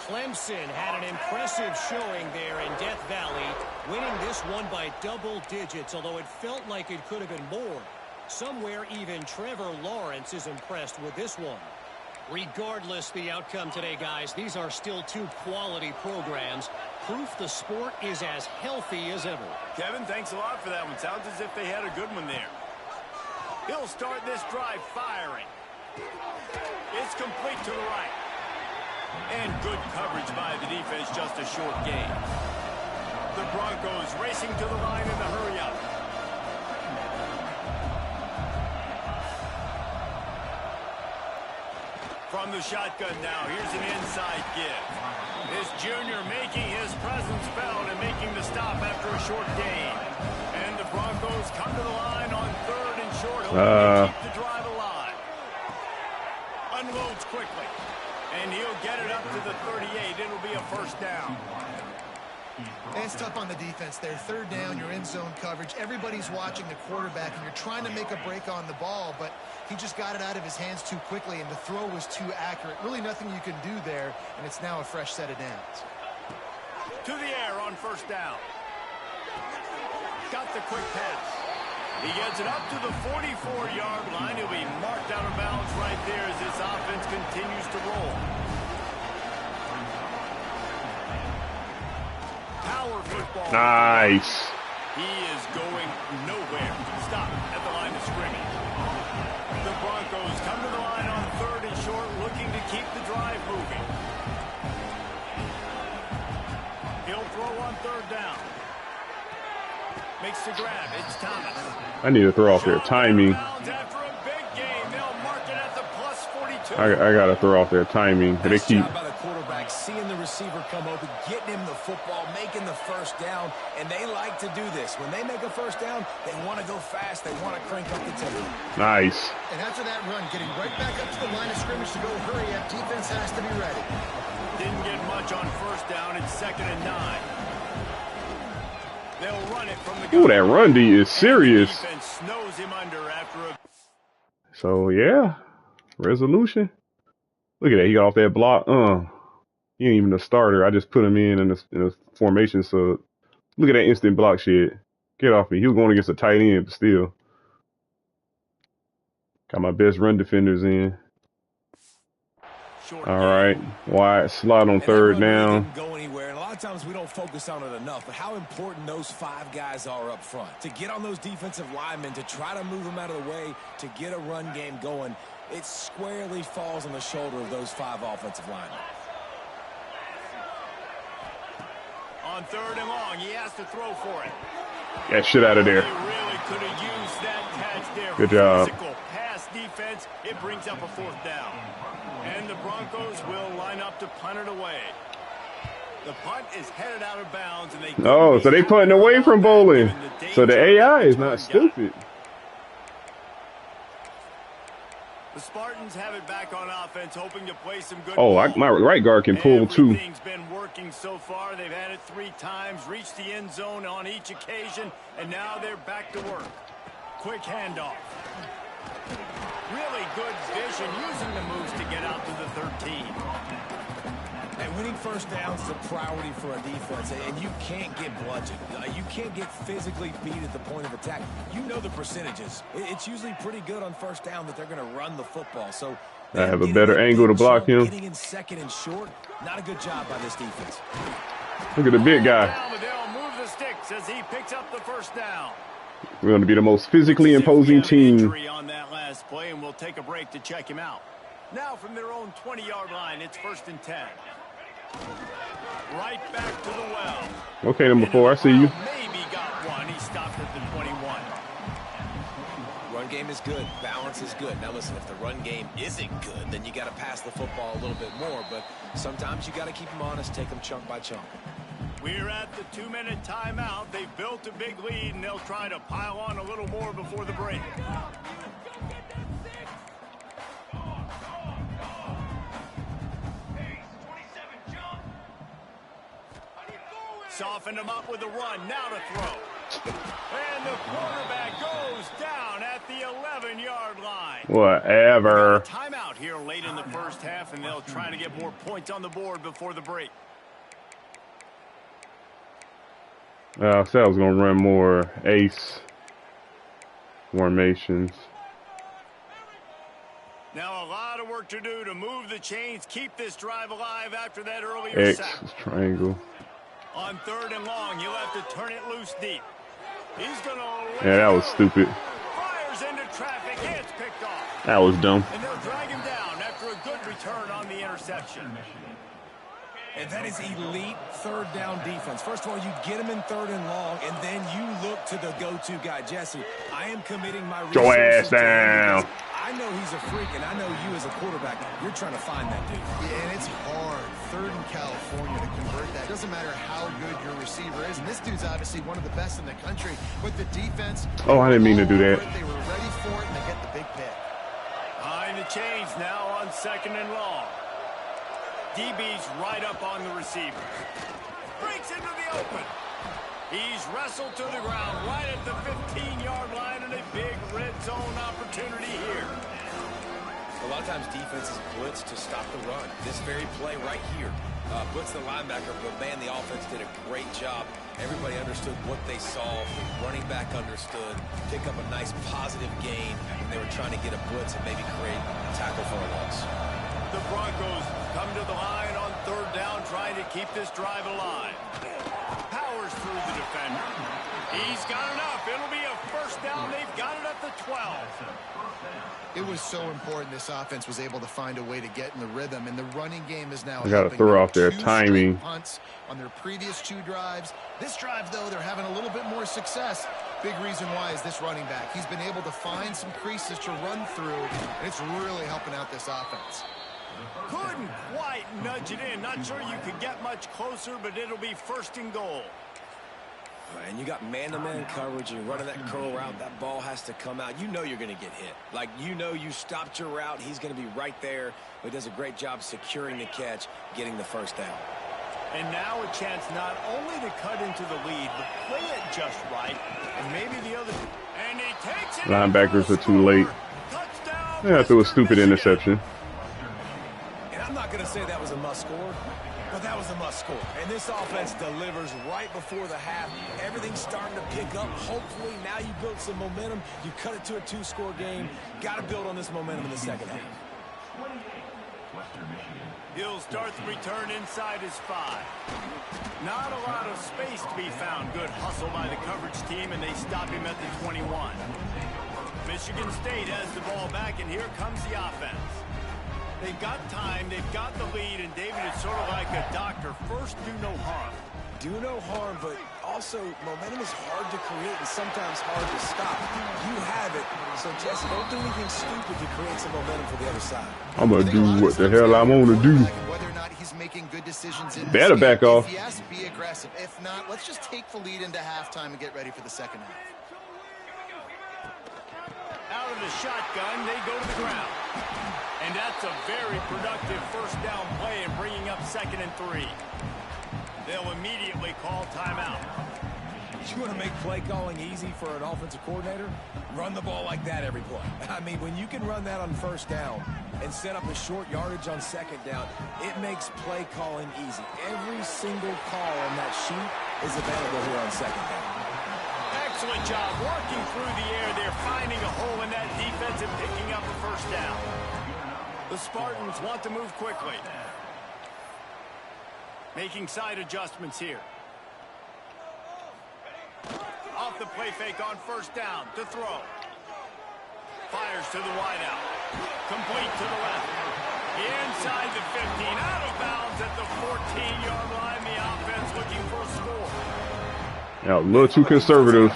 Clemson had an impressive showing there in Death Valley, winning this one by double digits, although it felt like it could have been more. Somewhere even Trevor Lawrence is impressed with this one. Regardless the outcome today, guys, these are still 2 quality programs. Proof the sport is as healthy as ever. Kevin, thanks a lot for that one. Sounds as if they had a good one there. He'll start this drive firing. It's complete to the right. And good coverage by the defense, just a short gain. The Broncos racing to the line in the hurry-up. From the shotgun now, here's an inside give. This junior making his presence felt and making the stop after a short gain. And the Broncos come to the line on 3rd and short, hoping to keep the drive alive. Unloads quickly. And he'll get it up to the 38. It'll be a first down. It's tough on the defense there. 3rd down, you're in zone coverage. Everybody's watching the quarterback, and you're trying to make a break on the ball, but he just got it out of his hands too quickly, and the throw was too accurate. Really nothing you can do there, and it's now a fresh set of downs. To the air on first down. Got the quick pass. He gets it up to the 44-yard line. He'll be marked out of bounds right there as this offense continues to roll. Power football. Nice. He is going nowhere. Stop at the line of scrimmage. The Broncos come to the line on 3rd and short, looking to keep the drive moving. He'll throw on 3rd down. Makes the grab. It's Thomas. I need to throw off their timing. After a big game, they'll mark it at the plus 42. I got to throw off their timing. They Nice keep. job by the quarterback, seeing the receiver come open, getting him the football, making the first down, and they like to do this. When they make a first down, they want to go fast. They want to crank up the tempo. Nice. And after that run, getting right back up to the line of scrimmage to go hurry up, defense has to be ready. Didn't get much on first down. It's 2nd and 9. They'll run it from the Ooh, that run D is serious. defense snows him under after a... So yeah, resolution. Look at that. He got off that block. He ain't even a starter. I just put him in a formation. So look at that instant block shit. Get off me. He was going against a tight end, but still. Got my best run defenders in. Short All right. Wide slot on 3rd down. Didn't go anywhere, and a lot of times we don't focus on it enough, but how important those 5 guys are up front. To get on those defensive linemen, to try to move them out of the way, to get a run game going, it squarely falls on the shoulder of those 5 offensive linemen. On 3rd and long, he has to throw for it. Get shit out of there. They really could have used that catch there. Good job. Physical pass defense. It brings up a 4th down. And the Broncos will line up to punt it away. The punt is headed out of bounds, and they... Oh, so they punting away from Bolin. So the AI is not stupid. The Spartans have it back on offense, hoping to play some good Oh, ball. my right guard can pull too. Everything's been working so far. They've had it 3 times, reached the end zone on each occasion, and now they're back to work. Quick handoff. Really good vision, using the moves to get out to the 13. And winning first downs is a priority for a defense, and you can't get bludgeoned. You can't get physically beat at the point of attack. You know the percentages. It's usually pretty good on first down that they're going to run the football. So I have a better angle to block him. Getting in second and short, not a good job by this defense. Look at the big guy. They'll move the sticks as he picks up the first down. We're going to be the most physically imposing team. On that last play, and we'll take a break to check him out. Now from their own 20-yard line, it's 1st and 10. Right back to the well. Okay, number 4, I see you. Maybe got one. He stopped at the 21. Run game is good. Balance is good. Now listen, if the run game isn't good, then you got to pass the football a little bit more. But sometimes you got to keep them honest, take them chunk by chunk. We're at the 2-minute timeout. They've built a big lead, and they'll try to pile on a little more before the break. Soften them up with a run. Now to throw. And the quarterback goes down at the 11-yard line. Whatever. Timeout here late in the first half, and they'll try to get more points on the board before the break. I said I was going to run more ace formations. Now a lot of work to do to move the chains, keep this drive alive after that earlier X sack. is triangle. On 3rd and long, you'll have to turn it loose deep. He's going to... Yeah, that was stupid. Fires into traffic. It's picked off. That was dumb. And they'll drag him down after a good return on the interception. And that is elite 3rd down defense. First of all, you get him in 3rd and long, and then you look to the go-to guy. Jesse, I am committing my resources. Your ass down. I know he's a freak, and I know you as a quarterback, you're trying to find that dude. Yeah, and it's hard, 3rd in California, to convert that. Doesn't matter how good your receiver is, and this dude's obviously one of the best in the country. But the defense... Oh, I didn't mean to do that. They were ready for it, and they get the big pick. Behind the chains now on 2nd and long. DB's right up on the receiver. Breaks into the open. He's wrestled to the ground right at the 15-yard line, and a big red zone opportunity here. A lot of times defenses blitz to stop the run. This very play right here, blitz the linebacker, but man, the offense did a great job. Everybody understood what they saw. Running back understood. Pick up a nice positive gain when they were trying to get a blitz and maybe create a tackle for a loss. The Broncos come to the line on 3rd down, trying to keep this drive alive. Powers through the defender. He's got enough. It'll be a 1st down. They've got it at the 12. It was so important this offense was able to find a way to get in the rhythm, and the running game is now I got to throw off their timing. Punts on their previous 2 drives. This drive, though, they're having a little bit more success. Big reason why is this running back. He's been able to find some creases to run through, and it's really helping out this offense. Couldn't quite nudge it in. Not sure you could get much closer, but it'll be 1st and goal. And you got man-to-man coverage, and you're running that curl route. That ball has to come out. You know you're going to get hit. Like, you know you stopped your route. He's going to be right there. But he does a great job securing the catch, getting the 1st down. And now a chance not only to cut into the lead, but play it just right. And maybe the other... And he takes it. Linebackers are too late. Touchdown. Yeah, threw a stupid interception. And I'm not going to say that was a must-score, but that was a must-score. And this offense delivers right before the half. Everything's starting to pick up. Hopefully, now you build some momentum. You cut it to a 2-score game. Got to build on this momentum in the second half. He'll start the return inside his 5. Not a lot of space to be found. Good hustle by the coverage team, and they stop him at the 21. Michigan State has the ball back, and here comes the offense. They've got time, they've got the lead, and David is sort of like a doctor. First, do no harm. Do no harm, but also momentum is hard to create and sometimes hard to stop. You have it, so Jesse, don't do anything stupid to create some momentum for the other side. I'm going to do what the hell I'm going to do. Whether or not he's making good decisions in Better back off. If he has to be aggressive. If not, let's just take the lead into halftime and get ready for the second half. Out of the shotgun, they go to the ground. And that's a very productive 1st down play and bringing up 2nd and 3. They'll immediately call timeout. You want to make play calling easy for an offensive coordinator? Run the ball like that every play. I mean, when you can run that on first down and set up a short yardage on second down, it makes play calling easy. Every single call on that sheet is available here on second down. Excellent job working through the air there, finding a hole in that defense and picking up a first down. The Spartans want to move quickly. Making side adjustments here. Off the play fake on first down to throw. Fires to the wideout. Complete to the left. Inside the 15. Out of bounds at the 14-yard line. The offense looking for a score. Yeah, a little too conservative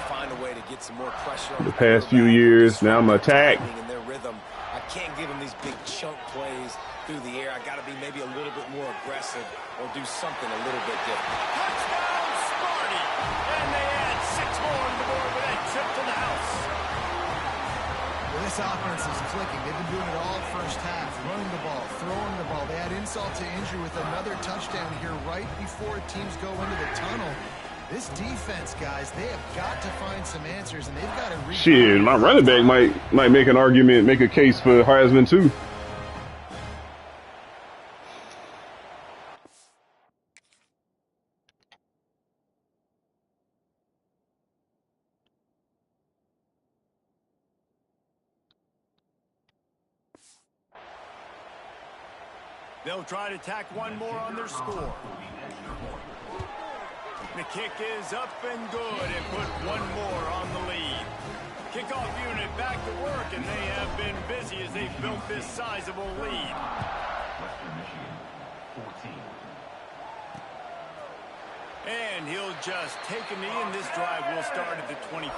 the past few years. Now I'm attacked. I can't give him these big chunk plays through the air. I got to be maybe a little bit more aggressive or do something a little bit different. Touchdown, Sparty! And they add 6 more on the board with that trip to the house. Well, this offense is clicking. They've been doing it all first half, running the ball, throwing the ball. They had insult to injury with another touchdown here right before teams go into the tunnel. This defense, guys, they have got to find some answers, and they've got to reach. Shit, my running back might make an argument, make a case for Heisman too. They'll try to tack one more on their score. The kick is up and good and put one more on the lead. Kickoff unit back to work, and they have been busy as they've built this sizable lead. And he'll just take a knee, and this drive will start at the 25.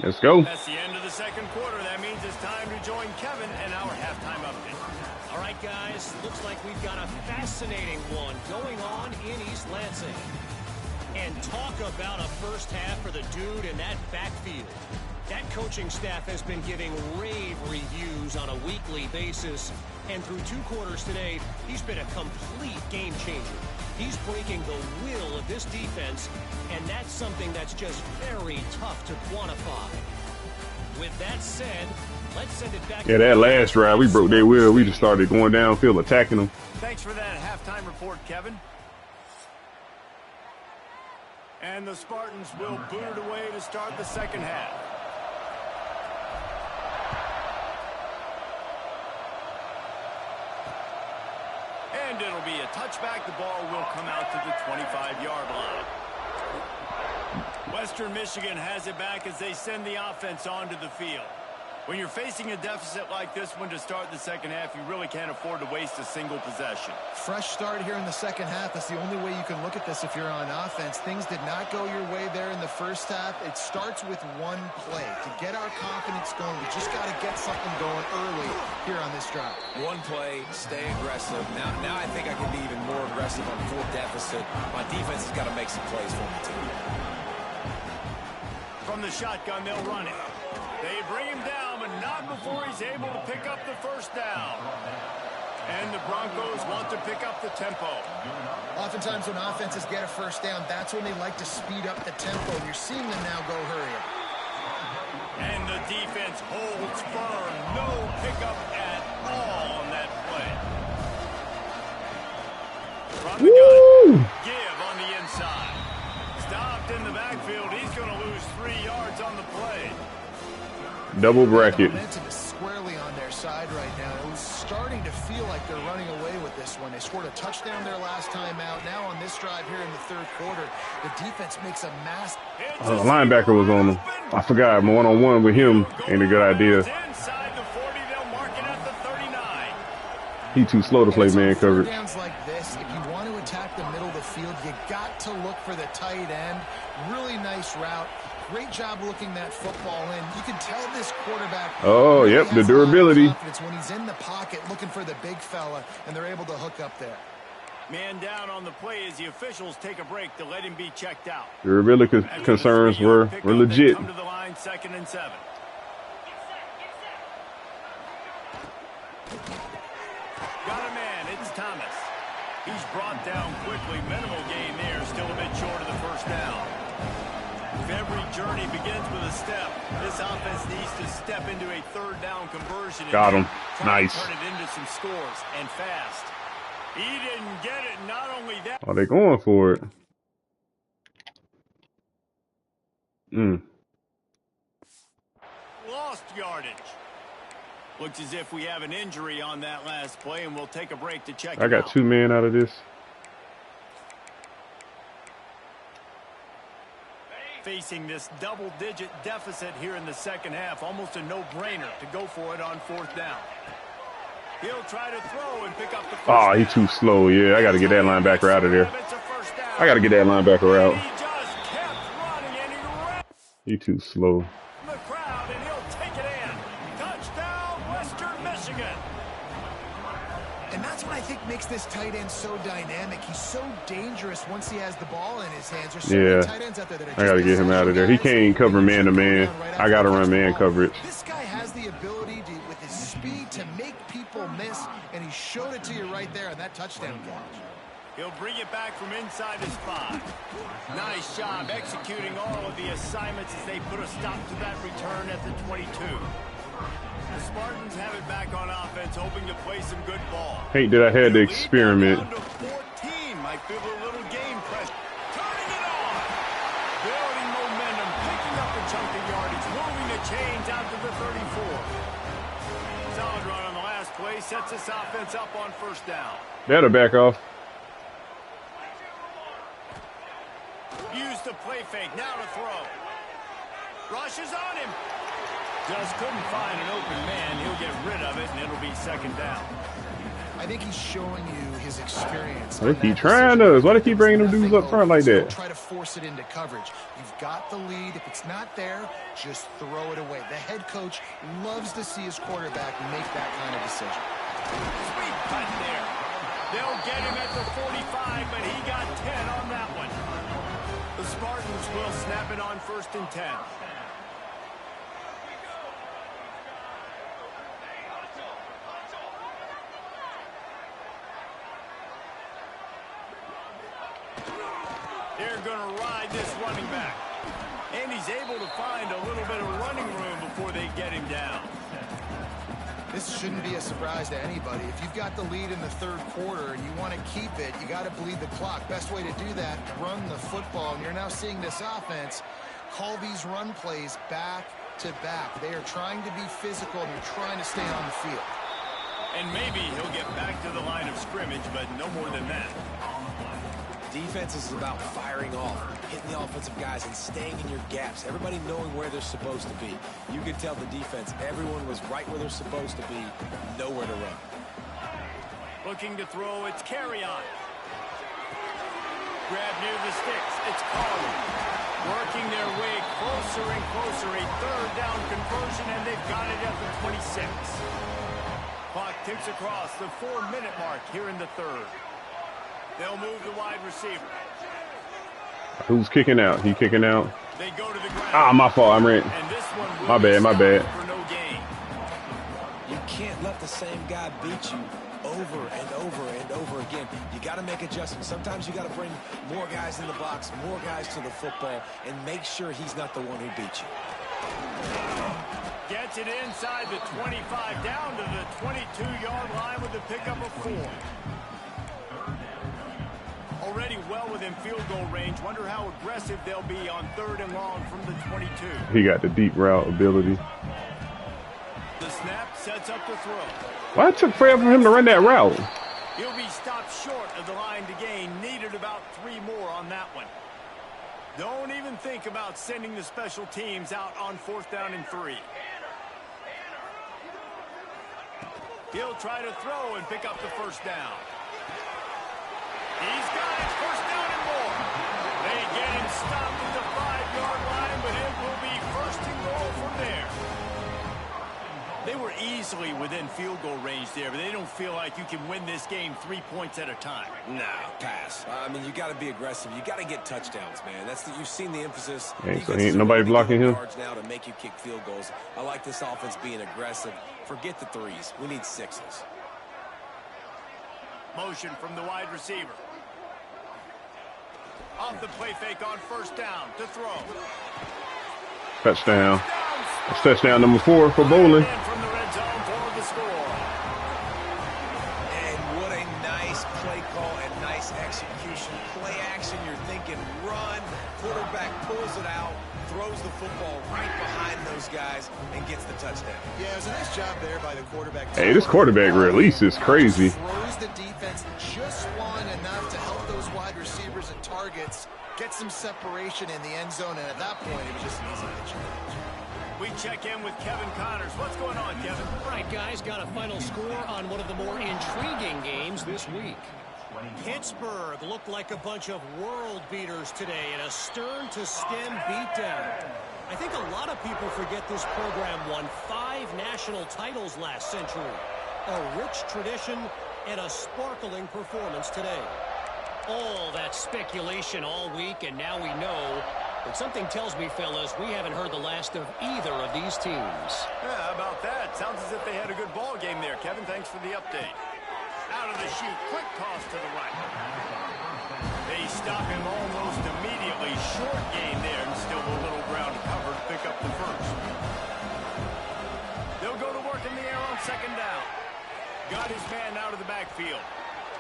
Let's go. That's the end of the second quarter. That means it's time to join Kevin and our halftime update. All right, guys, looks like we've got a fascinating one going on in East Lansing. And talk about a first half for the dude in that backfield. That coaching staff has been giving rave reviews on a weekly basis. And through 2 quarters today, he's been a complete game changer. He's breaking the will of this defense, and that's something that's just very tough to quantify. With that said, let's send it back. Yeah, that last drive, we broke their will. We just started going downfield, attacking them. Thanks for that halftime report, Kevin. And the Spartans will boot it away to start the second half. And it'll be a touchback. The ball will come out to the 25-yard line. Western Michigan has it back as they send the offense onto the field. When you're facing a deficit like this one to start the second half, you really can't afford to waste a single possession. Fresh start here in the second half. That's the only way you can look at this if you're on offense. Things did not go your way there in the first half. It starts with one play. To get our confidence going, we just got to get something going early here on this drive. One play, stay aggressive. Now I think I can be even more aggressive on full deficit. My defense has got to make some plays for me, too. From the shotgun, they'll run it. They bring him down, but not before he's able to pick up the first down. And the Broncos want to pick up the tempo. Oftentimes when offenses get a first down, that's when they like to speed up the tempo. You're seeing them now go hurry up. And the defense holds firm. No pickup at all on that play. From the gun, give on the inside. Stopped in the backfield. He's going to lose 3 yards on the play. Double bracket. Momentum is squarely on their side right now. It was starting to feel like they're running away with this one. They scored a touchdown their last time out. Now on this drive here in the third quarter, the defense makes a mass. The linebacker was on him. I forgot. My one-on-one with him ain't a good idea. Inside the 40, they'll mark it at the 39. He too slow to play man coverage. Downs like this, if you want to attack the middle of the field, you got to look for the tight end. Really nice route. Great job looking that football in. You can tell this quarterback. Oh, yep, the durability. When he's in the pocket looking for the big fella, and they're able to hook up there. Man down on the play as the officials take a break to let him be checked out. Durability concerns were legit. Come to the line, 2nd and 7. He's brought down quickly. Minimal gain there. Still a bit short of the first down. If every journey begins with a step, this offense needs to step into a third down conversion. Got him. Nice. Turn it into some scores and fast. He didn't get it. Not only that. Are they going for it? Lost yardage. Looks as if we have an injury on that last play, and we'll take a break to check it out. I got 2 men out of this. Facing this double-digit deficit here in the second half, almost a no-brainer to go for it on fourth down. He'll try to throw and pick up the first down. He's too slow. Yeah, I got to get that linebacker out of there. I got to get that linebacker out. He just kept running, and he ran He's too slow. the crowd, and he'll take it in. Touchdown, Western Michigan. And that's what I think makes this tight end so dynamic. He's so dangerous once he has the ball in his hands. There's so many tight ends out there that are I got to get him out of there. He can't cover man-to-man. I got to run man coverage. This guy has the ability to, with his speed, to make people miss, and he showed it to you right there on that touchdown catch. He'll bring it back from inside his 5. Nice job executing all of the assignments as they put a stop to that return at the 22. The Spartans have it back on offense, hoping to play some good ball. Hate that I had to experiment. Down to 14. Might feel a little game pressure. Turning it on. Building momentum, picking up a chunk of yardage, moving the chains out to the 34. Solid run on the last play, sets this offense up on first down. That'll back off. Use the play fake, now to throw. Rushes on him. Just couldn't find an open man. He'll get rid of it, and it'll be second down. I think he's showing you his experience. They keep trying us. Why they keep bringing them dudes up front like that? Try to force it into coverage. You've got the lead. If it's not there, just throw it away. The head coach loves to see his quarterback make that kind of decision. Sweet punt there. They'll get him at the 45, but he got 10 on that one. The Spartans will snap it on 1st and 10. They're going to ride this running back. And he's able to find a little bit of running room before they get him down. This shouldn't be a surprise to anybody. If you've got the lead in the third quarter and you want to keep it, you got to bleed the clock. Best way to do that, run the football. And you're now seeing this offense call these run plays back to back. They are trying to be physical and they're trying to stay on the field. And maybe he'll get back to the line of scrimmage, but no more than that. Defense is about firing off, hitting the offensive guys, and staying in your gaps. Everybody knowing where they're supposed to be. You could tell the defense, everyone was right where they're supposed to be, nowhere to run. Looking to throw, it's carry on. Grab near the sticks, it's Colin. Working their way closer and closer, a third down conversion, and they've got it at the 26. Clock ticks across the 4-minute mark here in the third. They'll move the wide receiver. Who's kicking out? He kicking out. They go to the ground. My fault. I'm right. And this one My bad. For no gain. You can't let the same guy beat you over and over and over again. You got to make adjustments. Sometimes you got to bring more guys in the box, more guys to the football, and make sure he's not the one who beat you. Gets it inside the 25, down to the 22-yard line with the pickup of 4. Already well within field goal range. Wonder how aggressive they'll be on 3rd and long from the 22. He got the deep route ability. The snap sets up the throw. Why it took forever for him to run that route? He'll be stopped short of the line to gain. Needed about 3 more on that one. Don't even think about sending the special teams out on 4th down and 3. He'll try to throw and pick up the first down. He's got it, 1st down and more. They get him stopped at the 5-yard line, but it will be 1st and goal from there. They were easily within field goal range there, but they don't feel like you can win this game 3 points at a time. No, pass. I mean, you got to be aggressive. You got to get touchdowns, man. You've seen the emphasis. So ain't nobody blocking him. Now to make you kick field goals. I like this offense being aggressive. Forget the 3s. We need 6s. Motion from the wide receiver. Off the play fake on first down to throw. Touchdown. That's touchdown number 4 for Bolin. From the red zone for the score. And what a nice play call and nice execution. Play action, you're thinking run. Quarterback pulls it out, throws the football right behind those guys, and gets the touchdown. Yeah, it was a nice job there by the quarterback. Hey, this quarterback release is crazy. Throws the defense just long enough to help those wide receivers and targets get some separation in the end zone, and at that point, it was just an easy pitch. We check in with Kevin Connors. What's going on, Kevin? All right, guys, got a final score on one of the more intriguing games this week. Pittsburgh looked like a bunch of world beaters today in a stern-to-stem beatdown. I think a lot of people forget this program won 5 national titles last century. A rich tradition and a sparkling performance today. All that speculation all week, and now we know. But something tells me, fellas, we haven't heard the last of either of these teams. Yeah, how about that? Sounds as if they had a good ball game there, Kevin. Thanks for the update. Out of the chute, quick toss to the right. They stop him almost immediately. Short gain there, and still a little ground to cover to pick up the first. They'll go to work in the air on second down. Got his man out of the backfield.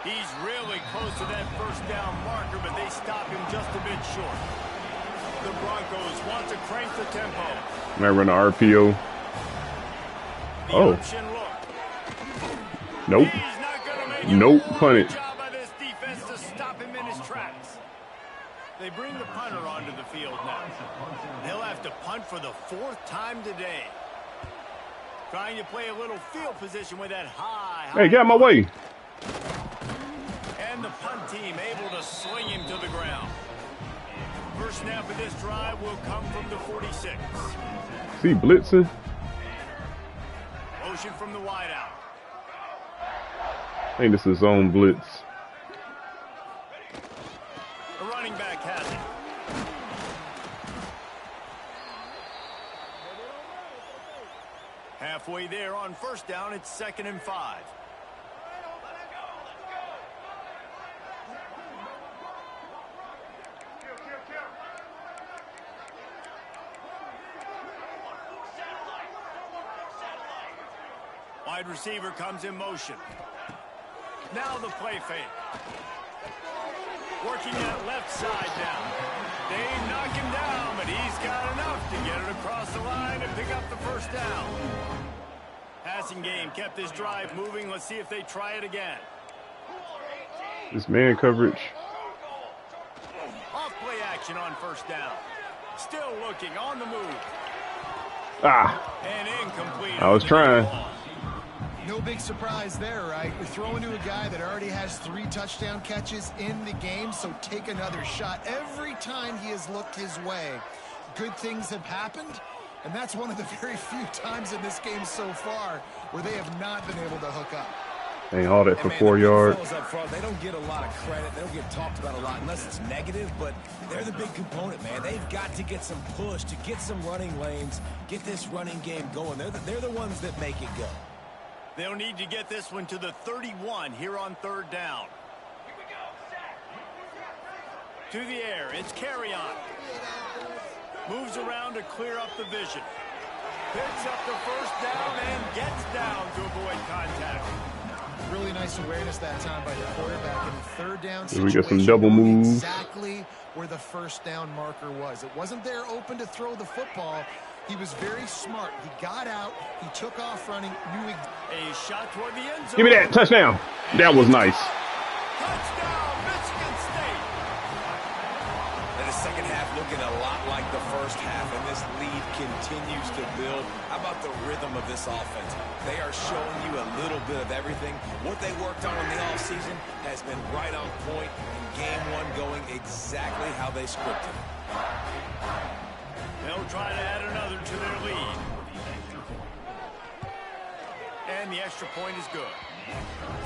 He's really close to that first down marker, but they stop him just a bit short. The Broncos want to crank the tempo. Might run an RPO. The Oh. option look. Nope. He's not gonna make it. Nope, punt it. Good job by this defense to stop him in his tracks. They bring the punter onto the field now. He'll have to punt for the 4th time today. Trying to play a little field position with that high. Hey, get out my way. And the punt team able to sling him to the ground. First snap of this drive will come from the 46. See, blitzing. Motion from the wideout. I think this is zone blitz. The running back has it. Halfway there on first down, it's 2nd and 5. Wide receiver comes in motion. Now the play fake. Working that left side down. They knock him down, but he's got enough to get it across the line and pick up the first down. Passing game kept this drive moving. Let's see if they try it again. This man coverage. Off play action on first down. Still looking on the move. Ah, And incomplete. I was trying. No big surprise there, right? You're throwing to a guy that already has 3 touchdown catches in the game, so take another shot. Every time he has looked his way, good things have happened, and that's one of the very few times in this game so far where they have not been able to hook up. Ain't all that for And, man, 4 the big yards. fellas up front, they don't get a lot of credit. They don't get talked about a lot unless it's negative, but they're the big component, man. They've got to get some push, to get some running lanes, get this running game going. They're the ones that make it go. They'll need to get this one to the 31 here on 3rd down. To the air, it's carry on. Moves around to clear up the vision. Picks up the first down and gets down to avoid contact. Really nice awareness that time by the quarterback in the 3rd down Here we situation. got some double knowing moves. Exactly where the first down marker was. It wasn't there open to throw the football. He was very smart. He got out. He took off running. A shot toward the end zone. Give me that touchdown. That was nice. Touchdown, Michigan State. And the second half looking a lot like the first half, and this lead continues to build. How about the rhythm of this offense? They are showing you a little bit of everything. What they worked on in the offseason has been right on point, and game 1 going exactly how they scripted. They'll try to add another to their lead. And the extra point is good.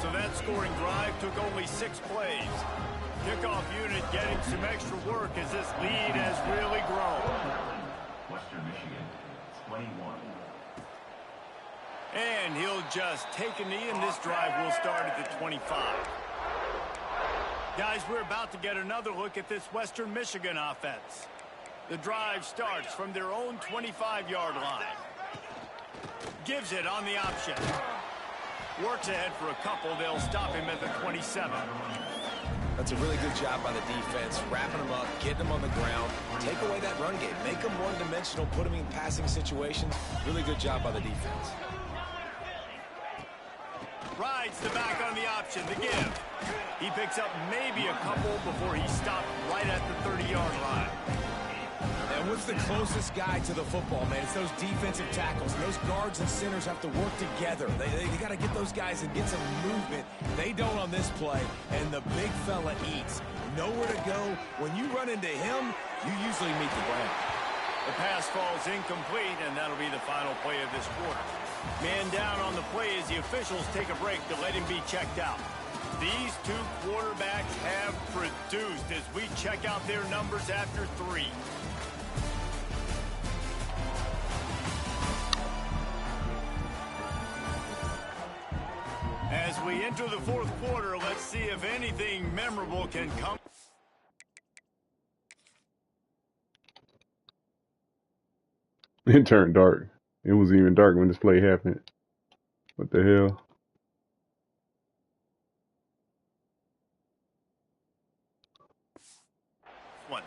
So that scoring drive took only 6 plays. Kickoff unit getting some extra work as this lead has really grown. Western Michigan, 21. And he'll just take a knee, and this drive will start at the 25. Guys, we're about to get another look at this Western Michigan offense. The drive starts from their own 25-yard line. Gives it on the option. Works ahead for a couple. They'll stop him at the 27. That's a really good job by the defense, wrapping them up, getting them on the ground, take away that run game, make them one-dimensional, put them in passing situations. Really good job by the defense. Rides the back on the option, the give. He picks up maybe a couple before he stopped right at the 30-yard line. And what's the closest guy to the football, man? It's those defensive tackles. Those guards and centers have to work together. They got to get those guys and get some movement. They don't on this play, and the big fella eats. Nowhere to go. When you run into him, you usually meet the ground. The pass falls incomplete, and that'll be the final play of this quarter. Man down on the play as the officials take a break to let him be checked out. These two quarterbacks have produced as we check out their numbers after 3. As we enter the fourth quarter, let's see if anything memorable can come. It turned dark. It was even dark when this play happened. What the hell? One.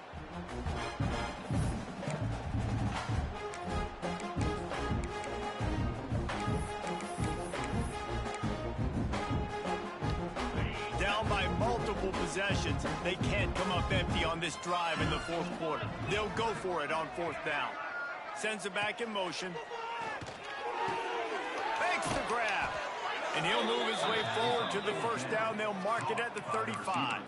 Down by multiple possessions. They can't come up empty on this drive in the fourth quarter. They'll go for it on fourth down. Sends it back in motion. Makes the grab. And he'll move his way forward to the first down. They'll mark it at the 35.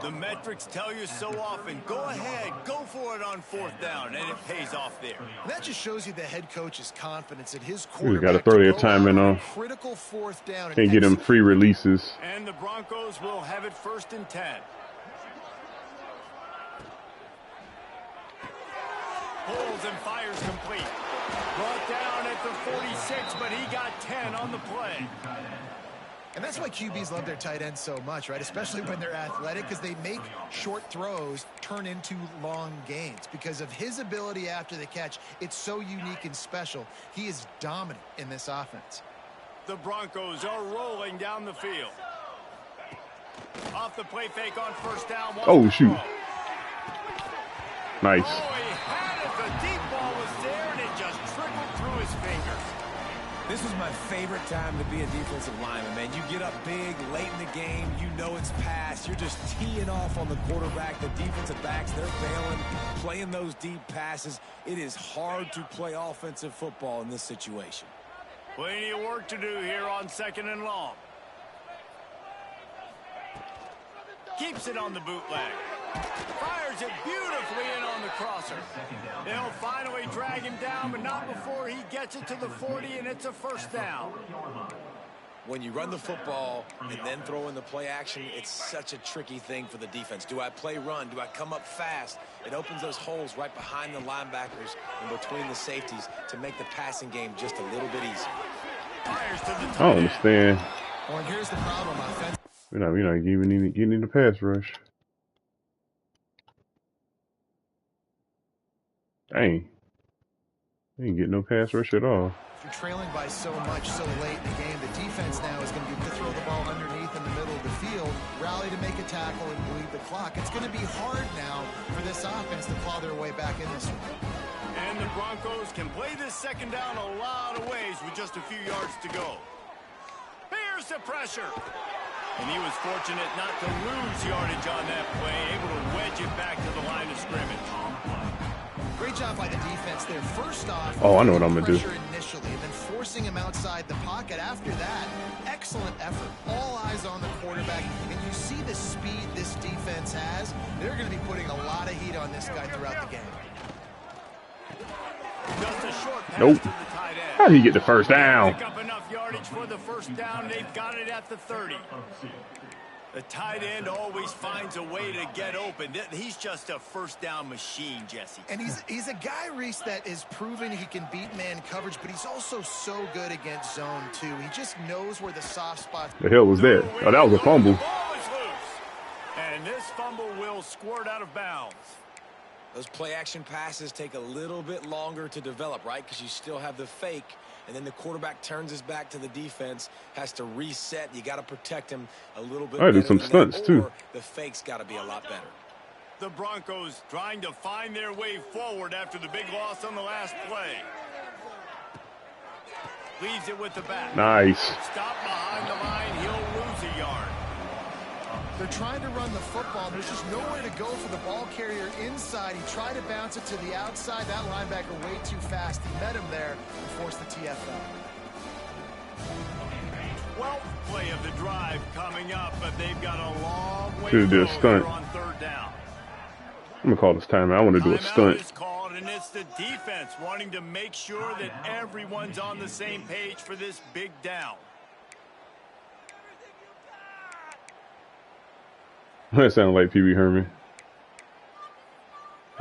The metrics tell you so often, go ahead, go for it on fourth down, and it pays off there. That just shows you the head coach's confidence in his You quarterback. got to throw their timing on. Critical fourth down. Can't get them free releases. And the Broncos will have it 1st and 10. Pulls and fires complete. Brought down at the 46, but he got 10 on the play. And that's why QBs love their tight ends so much, right? Especially when they're athletic, because they make short throws turn into long gains. Because of his ability after the catch, it's so unique and special. He is dominant in this offense. The Broncos are rolling down the field. Off the play fake on first down. Oh, shoot. Nice. Oh, he had it. The deep ball was there, and it just trickled through his fingers. This was my favorite time to be a defensive lineman, man. You get up big, late in the game, you know it's past. You're just teeing off on the quarterback. The defensive backs, they're bailing, playing those deep passes. It is hard to play offensive football in this situation. Plenty of work to do here on 2nd and long. Keeps it on the bootleg. Fires it beautifully in on the crosser. They'll finally drag him down, but not before he gets it to the 40, and it's a first down. When you run the football and then throw in the play action, it's such a tricky thing for the defense. Do I play run? Do I come up fast? It opens those holes right behind the linebackers and between the safeties to make the passing game just a little bit easier. Fires to the I don't understand. Well, here's the problem, offense. We're not even getting in the pass rush. Dang. They ain't getting no pass rush at all. If you're trailing by so much so late in the game, the defense now is going to be to throw the ball underneath in the middle of the field, rally to make a tackle, and bleed the clock. It's going to be hard now for this offense to claw their way back in this one. And the Broncos can play this second down a lot of ways with just a few yards to go. Here's the pressure. And he was fortunate not to lose yardage on that play, able to wedge it back to the line of scrimmage. Great job by the defense there. First off, Oh, I know what I'm going to do. pressure initially, and then forcing him outside the pocket. After that, excellent effort. All eyes on the quarterback. And you see the speed this defense has. They're going to be putting a lot of heat on this guy throughout the game. Just a short pass Nope. to the tight end. How did he get the first down? Pick up enough yardage for the first down. They've got it at the 30. The tight end always finds a way to get open. He's just a first down machine, Jesse. And he's a guy, Reese, that is proven he can beat man coverage, but he's also so good against zone, too. He just knows where the soft spots. The hell was that? Oh, that was a fumble. The ball is loose. And this fumble will squirt out of bounds. Those play-action passes take a little bit longer to develop, right? Because you still have the fake, and then the quarterback turns his back to the defense, has to reset. You got to protect him a little bit better do some than stunts, that, too. or the fake's got to be a lot better. The Broncos trying to find their way forward after the big loss on the last play. Leaves it with the back. Nice. Stop behind the line. He'll lose a yard. They're trying to run the football. There's just nowhere to go for the ball carrier inside. He tried to bounce it to the outside. That linebacker way too fast. He met him there and forced the TFL. 12th play of the drive coming up, but they've got a long way Should've to did go a stunt. here on third down. I'm gonna call this timeout. I want to do a Timeout stunt. is called, and it's the defense wanting to make sure that everyone's on the same page for this big down. That sounded like Pee Wee Herman.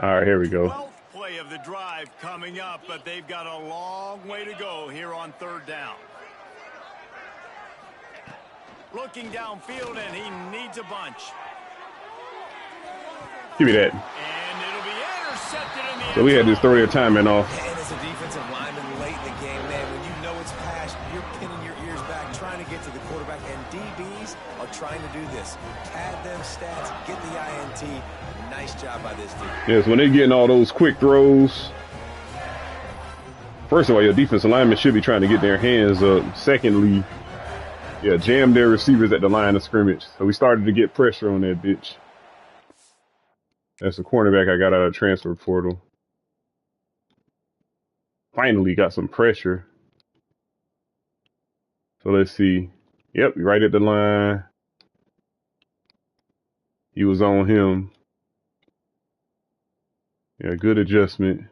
All right, here we go. 12th play of the drive coming up, but they've got a long way to go here on third down. Looking downfield, and he needs a bunch. Give me that. And it'll be intercepted in the So we had end this 30 timing off. And as a defensive lineman late in the game, man, when you know it's past, you're pinning your ears back, trying to get to the quarterback, and DBs are trying to do this. Pad them stats, get the INT. Nice job by this team. Yes, when they're getting all those quick throws. First of all, your defensive linemen should be trying to get their hands up. Secondly, yeah, jam their receivers at the line of scrimmage. So we started to get pressure on that bitch. That's the cornerback I got out of transfer portal. Finally got some pressure. So let's see. Yep, right at the line. He was on him. Yeah, good adjustment.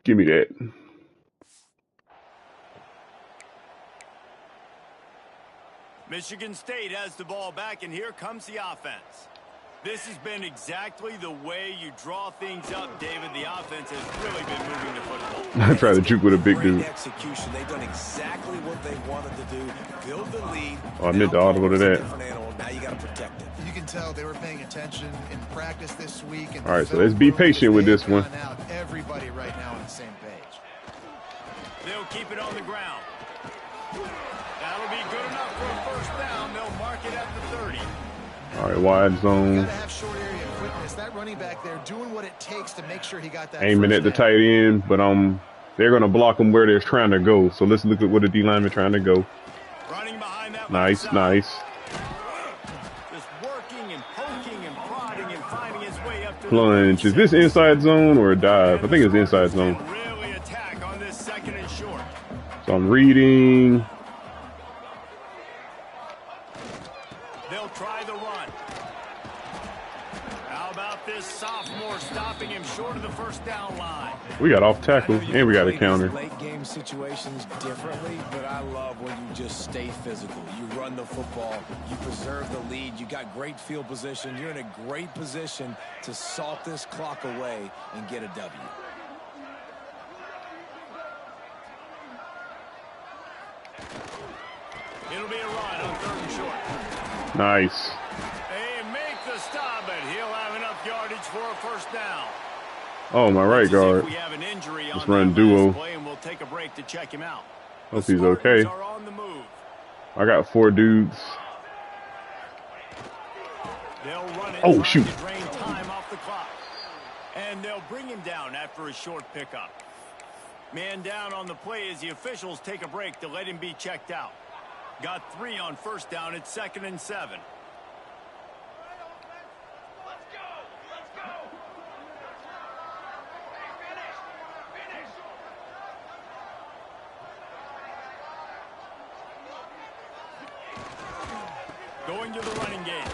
Give me that. Michigan State has the ball back, and here comes the offense. This has been exactly the way you draw things up, David. The offense has really been moving the football. I tried to juke with a big Great dude. execution. They've done exactly what they wanted to do. Build the lead. Oh, I meant to audible to that. Now you got to protect it. You can tell they were paying attention in practice this week. And All right, so let's be patient with this one. Everybody right now on the same page. They'll keep it on the ground. That'll be good enough for a first down. They'll mark it at the 30. All right, wide You zone. got to have short area quickness. That running back there doing what it takes to make sure he got that. Aiming first at the down. tight end, but they're going to block them where they're trying to go. So let's look at where the D lineman trying to go. Running behind that Nice, left side. nice. Just working and poking and prodding and finding his way up to Plunge. Is this inside zone or a dive? I think it's inside zone. Really attack on this second and short. So I'm reading. They'll try the run. How about this sophomore stopping him short of the first down line? We got off tackle I know you and we got a play these counter. late game situations differently, but I love when you just stay physical. You run the football, you preserve the lead, you got great field position. You're in a great position to salt this clock away and get a W. It'll be a run on third and short. Nice. They make the stop, but he'll have enough yardage for a first down. Oh, my right It's as if guard. we have an injury Let's on run that last duo. play, and we'll take a break to check him out. Hope The he's okay. Spartans are on the move. I got 4 dudes. They'll run it, Oh, trying shoot. to drain time off the clock. And they'll bring him down after a short pickup. Man down on the play as the officials take a break to let him be checked out. Got 3 on first down. It's 2nd and 7. Going to the running game.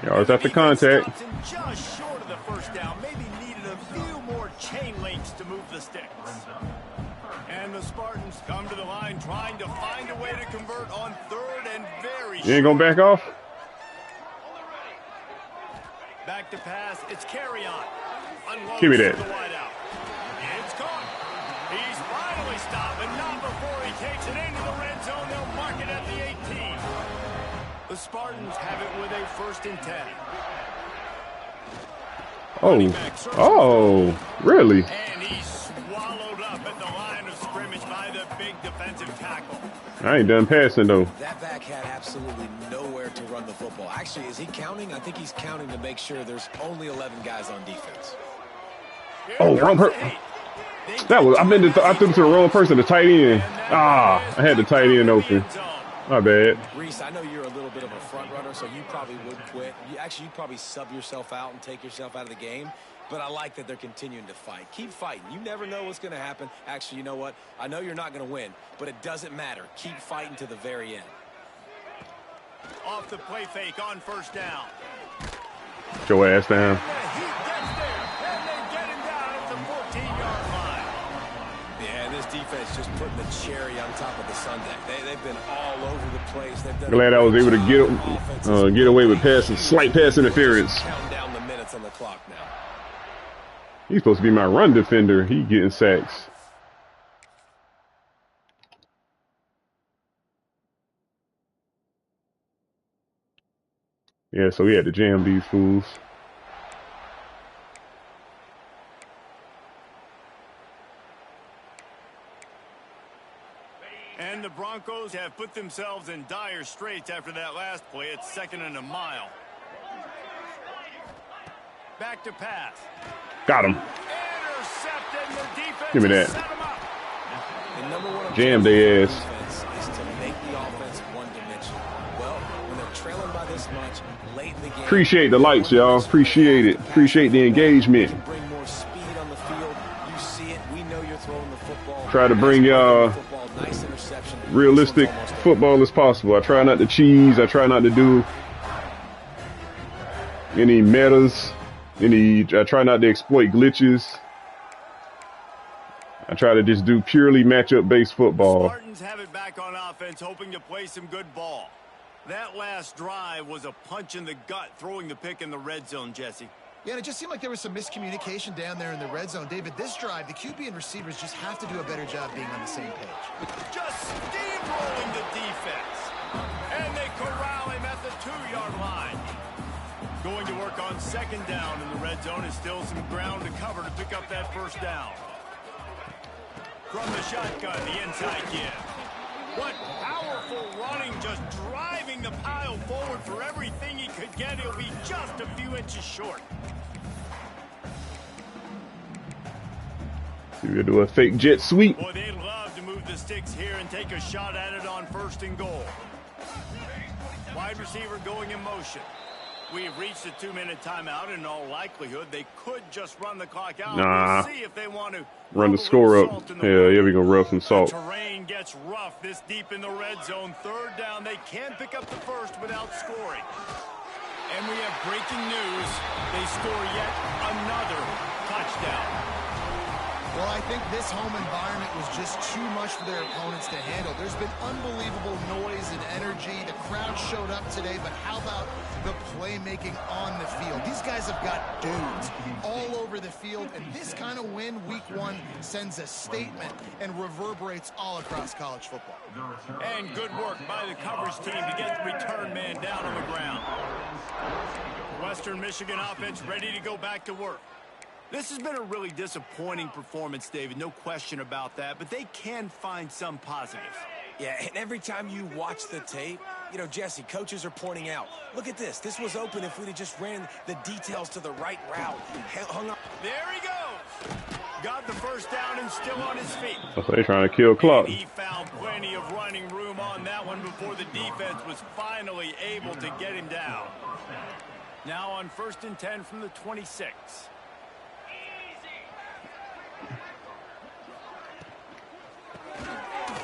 Yards after contact. Stops him just short of the first down. Maybe needed a few more chain links to move the sticks. And the Spartans come to the line trying to find a way to convert on third and very You ain't gonna back off? Back to pass. It's carry on. Unloads Give me to that. the wideout. It's caught. He's finally stopped, but not before he takes it into the red zone. They'll mark it at the 18. The Spartans have it with a 1st and 10. Oh, really? And he's swallowed up at the line of scrimmage by the big defensive tackle. I ain't done passing, though. That back had absolutely nowhere to run the football. Actually, is he counting? I think he's counting to make sure there's only 11 guys on defense. Oh, wrong person. That was, I threw to the wrong person, the tight end. I had the tight end open. My bad. Reese, I know you're a little bit of a front runner, so you probably would quit. You'd probably sub yourself out and take yourself out of the game. But I like that they're continuing to fight. Keep fighting. You never know what's going to happen. Actually, you know what? I know you're not going to win, but it doesn't matter. Keep fighting to the very end. Off the play fake on 1st down. Get your ass down. He gets there, and they get him down at the 14-yard line. Yeah, this defense just putting the cherry on top of the sundae. They've been all over the place. They've done Glad I was able to get away with slight pass interference. Counting down the minutes on the clock now. He's supposed to be my run defender. He getting sacks. Yeah, so we had to jam these fools. And the Broncos have put themselves in dire straits after that last play. It's 2nd and a mile. Back to pass. Got him. Intercepted. The defense Give me that. set him up. The number one Jam their ass. Is to make the offense one-dimensional. Well, when they're trailing by this much late in the game. Appreciate the likes, y'all. Appreciate it. Appreciate the engagement. Bring more speed on the field. You see it. We know you're throwing the football. Try to bring y'all nice interception. realistic football as possible. I try not to cheese. I try not to do any metas. I try not to exploit glitches. I try to just do purely matchup-based football. Spartans have it back on offense, hoping to play some good ball. That last drive was a punch in the gut, throwing the pick in the red zone, Jesse. Yeah, and it just seemed like there was some miscommunication down there in the red zone. David, this drive, the QB and receivers just have to do a better job being on the same page. Just steamrolling the defense. And they corral him at the 2-yard line. Going to work on 2nd down in the red zone is still some ground to cover to pick up that 1st down. From the shotgun, the inside give. What powerful running, just driving the pile forward for everything he could get. He'll be just a few inches short. So we're gonna do a fake jet sweep. Boy, they'd love to move the sticks here and take a shot at it on 1st and goal. Wide receiver going in motion. We've reached a 2-minute timeout, and in all likelihood, they could just run the clock out. Nah. We'll see if they want to Run the score up. Hell yeah, we gonna rough some salt. The terrain gets rough this deep in the red zone. 3rd down. They can pick up the 1st without scoring. And we have breaking news. They score yet another touchdown. Well, I think this home environment was just too much for their opponents to handle. There's been unbelievable noise and energy. The crowd showed up today, but how about the playmaking on the field? These guys have got dudes all over the field, and this kind of win week 1 sends a statement and reverberates all across college football. And good work by the coverage team to get the return man down on the ground. Western Michigan offense ready to go back to work. This has been a really disappointing performance, David, no question about that, but they can find some positives. Yeah, and every time you watch the tape, you know, Jesse, coaches are pointing out, look at this. This was open if we'd have just ran the details to the right route. Hung up. There he goes. Got the 1st down and still on his feet. So they're trying to kill clock. And he found plenty of running room on that one before the defense was finally able to get him down. Now on 1st and 10 from the 26.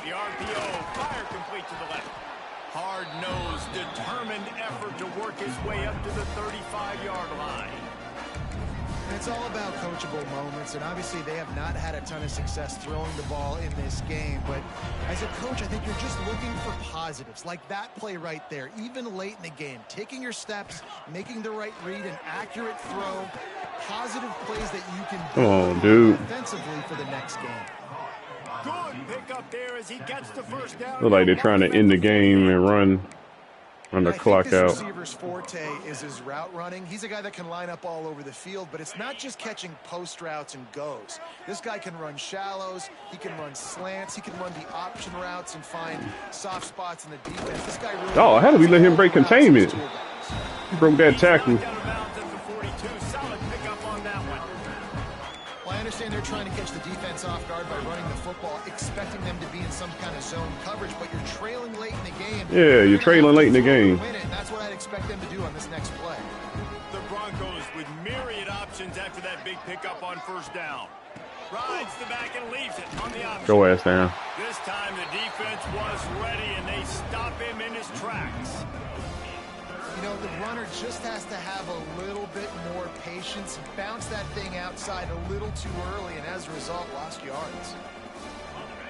The RPO, fire complete to the left. Hard-nosed, determined effort to work his way up to the 35-yard line. And it's all about coachable moments, and obviously they have not had a ton of success throwing the ball in this game. But as a coach, I think you're just looking for positives, like that play right there, even late in the game. Taking your steps, making the right read, an accurate throw, positive plays that you can do offensively for the next game. Good pick up there as he gets the 1st down. Look like they're trying to end the game and run On the I think clock this out. receiver's forte is his route running. He's a guy that can line up all over the field, but it's not just catching post routes and goes. This guy can run shallows, he can run slants, he can run the option routes and find soft spots in the defense. This guy really Oh, how did we let him break containment? toolbox. He broke that tackle. Out of bounds at the 42. Solid pickup on that one. Well, I understand they're trying to catch the defense off guard by running the football, expecting them to be in some kind of zone coverage, but you're trailing late in the game. Yeah, you're trailing late in the game. Win it, and that's what I'd expect them to do on this next play. The Broncos with myriad options after that big pickup on first down. Rides the back and leaves it on the option. Go ass down. This time the defense was ready and they stop him in his tracks. You know, the runner just has to have a little bit more patience and bounce that thing outside a little too early, and as a result, lost yards.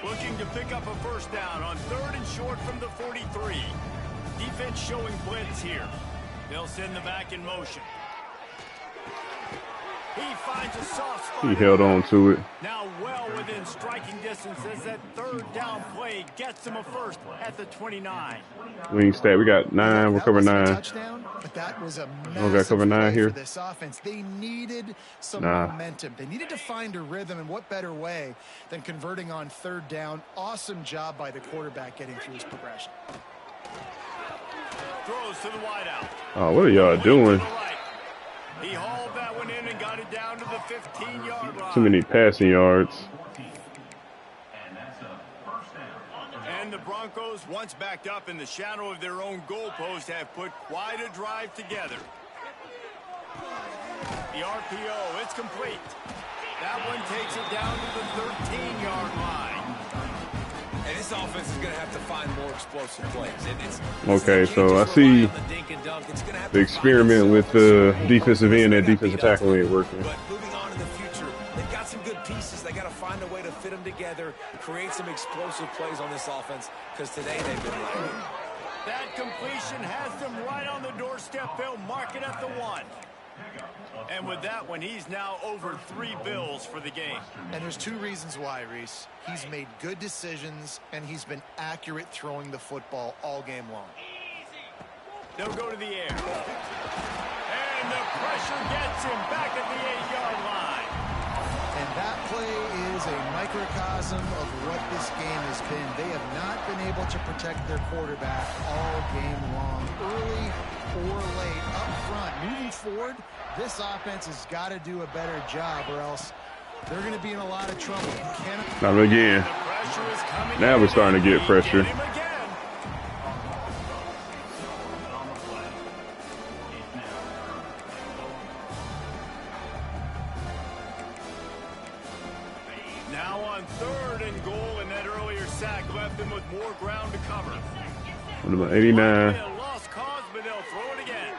Looking to pick up a first down on 3rd and short from the 43. Defense showing blitz here. They'll send the back in motion. He finds a soft spot. He held on to it. Now well within striking distance as that 3rd down play gets him a first at the 29. Wing stat. We got 9. We're covering 9. Touchdown, but that was a got massive cover 9 play here. for this offense. They needed some Nah. momentum. They needed to find a rhythm, and what better way than converting on 3rd down? Awesome job by the quarterback getting through his progression. Throws to the wideout. Oh, what are y'all doing? He hauled that one in and got it down to the 15-yard line. Too many passing yards. And the Broncos, once backed up in the shadow of their own goalpost, have put quite a drive together. The RPO, it's complete. That one takes it down to the 13-yard line. And this offense is going to have to find more explosive plays. Okay, so I see the experiment with the defensive end and defensive tackle ain't working. But moving on in the future, they've got some good pieces. They got to find a way to fit them together, create some explosive plays on this offense, because today they've been lacking. That completion has them right on the doorstep. They'll mark it at the 1. And with that one, he's now over 3 bills for the game. And there's 2 reasons why, Reese. He's made good decisions, and he's been accurate throwing the football all game long. They'll go to the air. And the pressure gets him back at the 8-yard line. And that play is a microcosm of what this game has been. They have not been able to protect their quarterback all game long, early or late, up front. Moving forward, this offense has got to do a better job, or else they're going to be in a lot of trouble. Not again. The pressure is coming. Now we're starting to get pressure. Hit him again. Now on 3rd and goal, and that earlier sack left them with more ground to cover. What about 89? A lost cause, but they'll throw it again.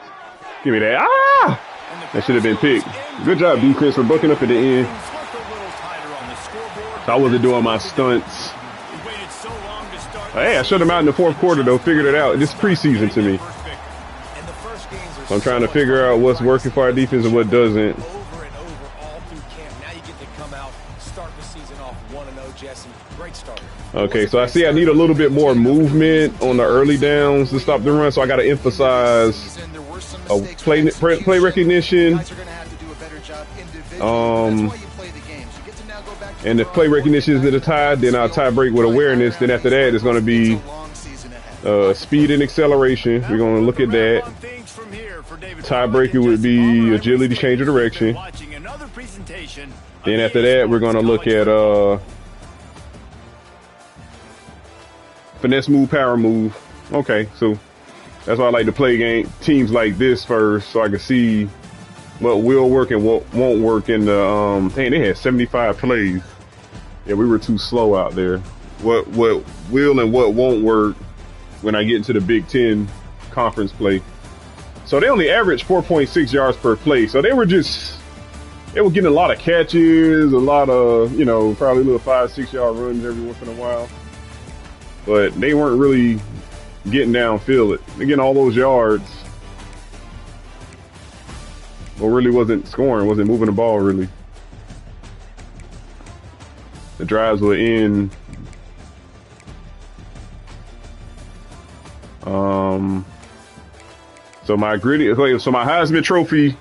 Give me that. Ah! That should have been picked. Good job, defense, for bucking up at the end. So I wasn't doing my stunts. Hey, I shut them out in the 4th quarter, though. Figured it out. This is preseason to me. So I'm trying to figure out what's working for our defense and what doesn't. Over and over all through camp. Now you get to come out, start the season off 1-0, Jesse. Great start. Okay, so I see I need a little bit more movement on the early downs to stop the run, so I got to emphasize play recognition. And if play recognition is at a tie, then I'll tie break with awareness. Then after that, it's going to be speed and acceleration. We're going to look at that. Tiebreaker would be agility, change of direction. Then after that, we're going to look at finesse move, power move. Okay, so that's why I like to play teams like this first, so I can see what will work and what won't work in the dang, they had 75 plays. Yeah, we were too slow out there. What will and what won't work when I get into the Big Ten conference play. So they only averaged 4.6 yards per play. So they were getting a lot of catches, a lot of, probably little 5-6 yard runs every once in a while. But they weren't really getting downfield. They're getting all those yards. Well, really wasn't scoring, wasn't moving the ball really. The drives were in. So my so my Heisman Trophy,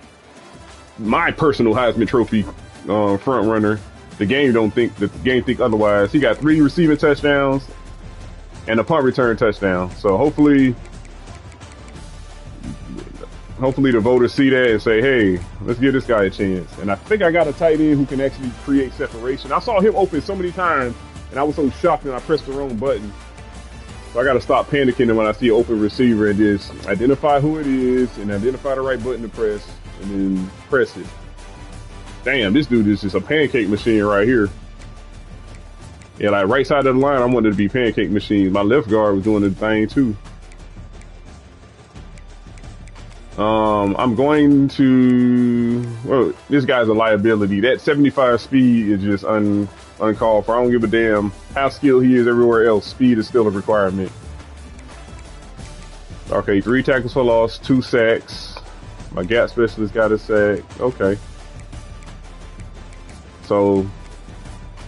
my personal Heisman Trophy front runner. The game think otherwise. He got 3 receiving touchdowns and a punt return touchdown. So hopefully the voters see that and say, hey, let's give this guy a chance. And I think I got a tight end who can actually create separation. I saw him open so many times, and I was so shocked when I pressed the wrong button. So I got to stop panicking when I see an open receiver and just identify who it is and identify the right button to press and then press it. Damn, this dude is just a pancake machine right here. Yeah, like right side of the line, I wanted to be pancake machine. My left guard was doing the thing too. I'm going to. Well, this guy's a liability. That 75 speed is just uncalled for. I don't give a damn how skilled he is everywhere else. Speed is still a requirement. Okay, 3 tackles for loss, 2 sacks. My gap specialist got a sack. Okay. So,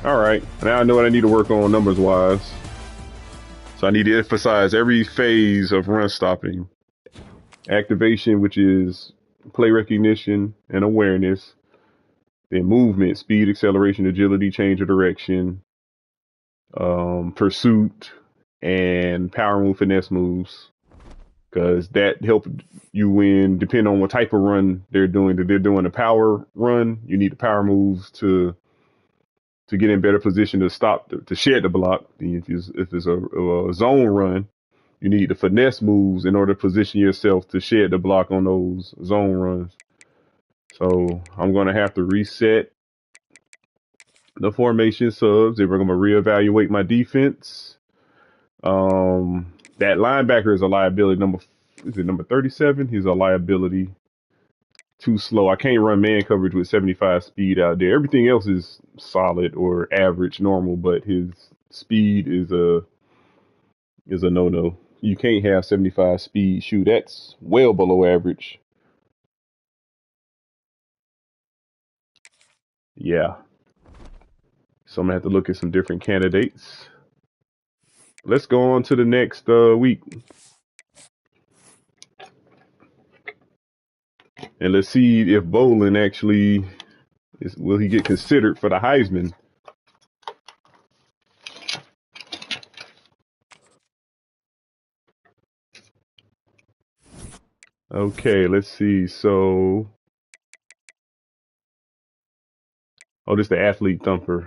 all right. Now I know what I need to work on numbers-wise. So I need to emphasize every phase of run stopping. Activation, which is play recognition and awareness. Then movement, speed, acceleration, agility, change of direction, pursuit, and power move, finesse moves. Because that helps you win, depending on what type of run they're doing. If they're doing a power run, you need the power moves to get in better position to stop, to shed the block. If it's a zone run, you need the finesse moves in order to position yourself to shed the block on those zone runs. So I'm going to have to reset the formation subs. If we're going to reevaluate my defense. That linebacker is a liability. Number 37? He's a liability. Too slow. I can't run man coverage with 75 speed out there. Everything else is solid or average, normal, but his speed is a no-no. You can't have 75 speed. Shoot, that's well below average. Yeah. So I'm gonna have to look at some different candidates. Let's go on to the next week. And let's see if Bolin actually will he get considered for the Heisman. Okay, let's see. So, this is the athlete thumper.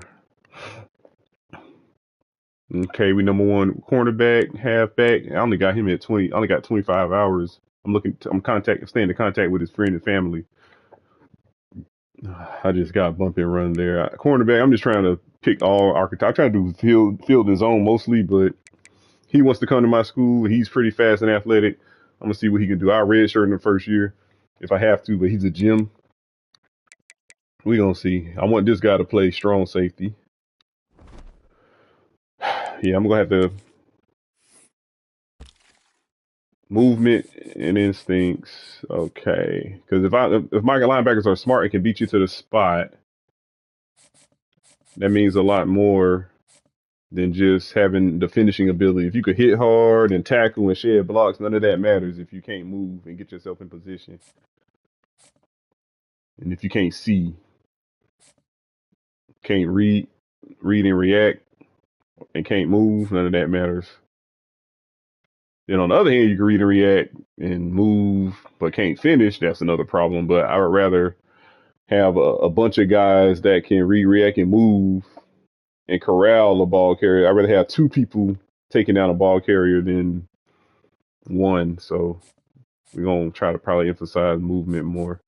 Okay, we number 1 cornerback, halfback. I only got him at 20. I only got 25 hours. I'm staying in contact with his friend and family. I just got bump and run there. Cornerback, I'm just trying to pick all archetypes. I'm trying to do field and zone mostly, but he wants to come to my school. He's pretty fast and athletic. I'm gonna see what he can do. I redshirt in the first year if I have to, but he's a gym. We gonna see. I want this guy to play strong safety. Yeah, I'm gonna have to movement and instincts. Okay, because if my linebackers are smart and can beat you to the spot, that means a lot more than just having the finishing ability. If you could hit hard and tackle and shed blocks, none of that matters if you can't move and get yourself in position. And if you can't see, can't read and react, and can't move, none of that matters. Then on the other hand, you can read and react and move, but can't finish. That's another problem. But I would rather have a bunch of guys that can read, react, and move and corral a ball carrier. I'd rather have 2 people taking down a ball carrier than 1. So we're going to try to probably emphasize movement more.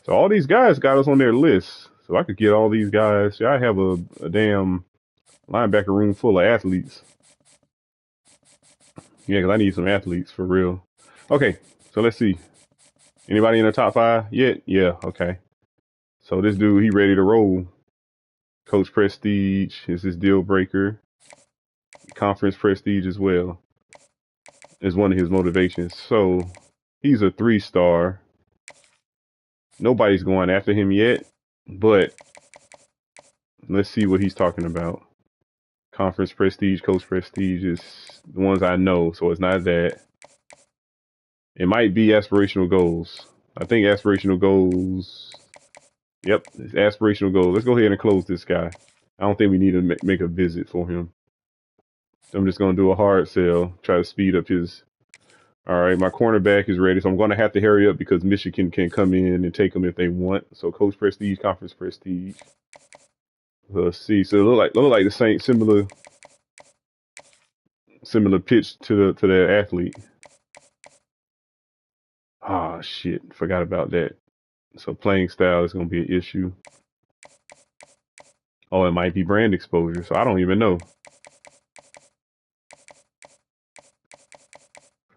So all these guys got us on their list. So I could get all these guys. I have a damn linebacker room full of athletes. Yeah, because I need some athletes for real. Okay, so let's see. Anybody in the top 5 yet? Yeah, okay. So this dude, he ready to roll. Coach prestige is his deal breaker. Conference prestige as well is one of his motivations. So he's a 3-star. Nobody's going after him yet, but let's see what he's talking about. Conference prestige, coach prestige is the ones I know, so it's not that. It might be aspirational goals. I think aspirational goals. Yep, it's aspirational goals. Let's go ahead and close this guy. I don't think we need to make a visit for him. I'm just going to do a hard sell, try to speed up his. All right, my cornerback is ready, so I'm going to have to hurry up because Michigan can come in and take him if they want. So coach prestige, conference prestige. Let's see. So it look like the same similar pitch to the athlete. Ah, shit, forgot about that. So playing style is going to be an issue. Oh, it might be brand exposure, so I don't even know.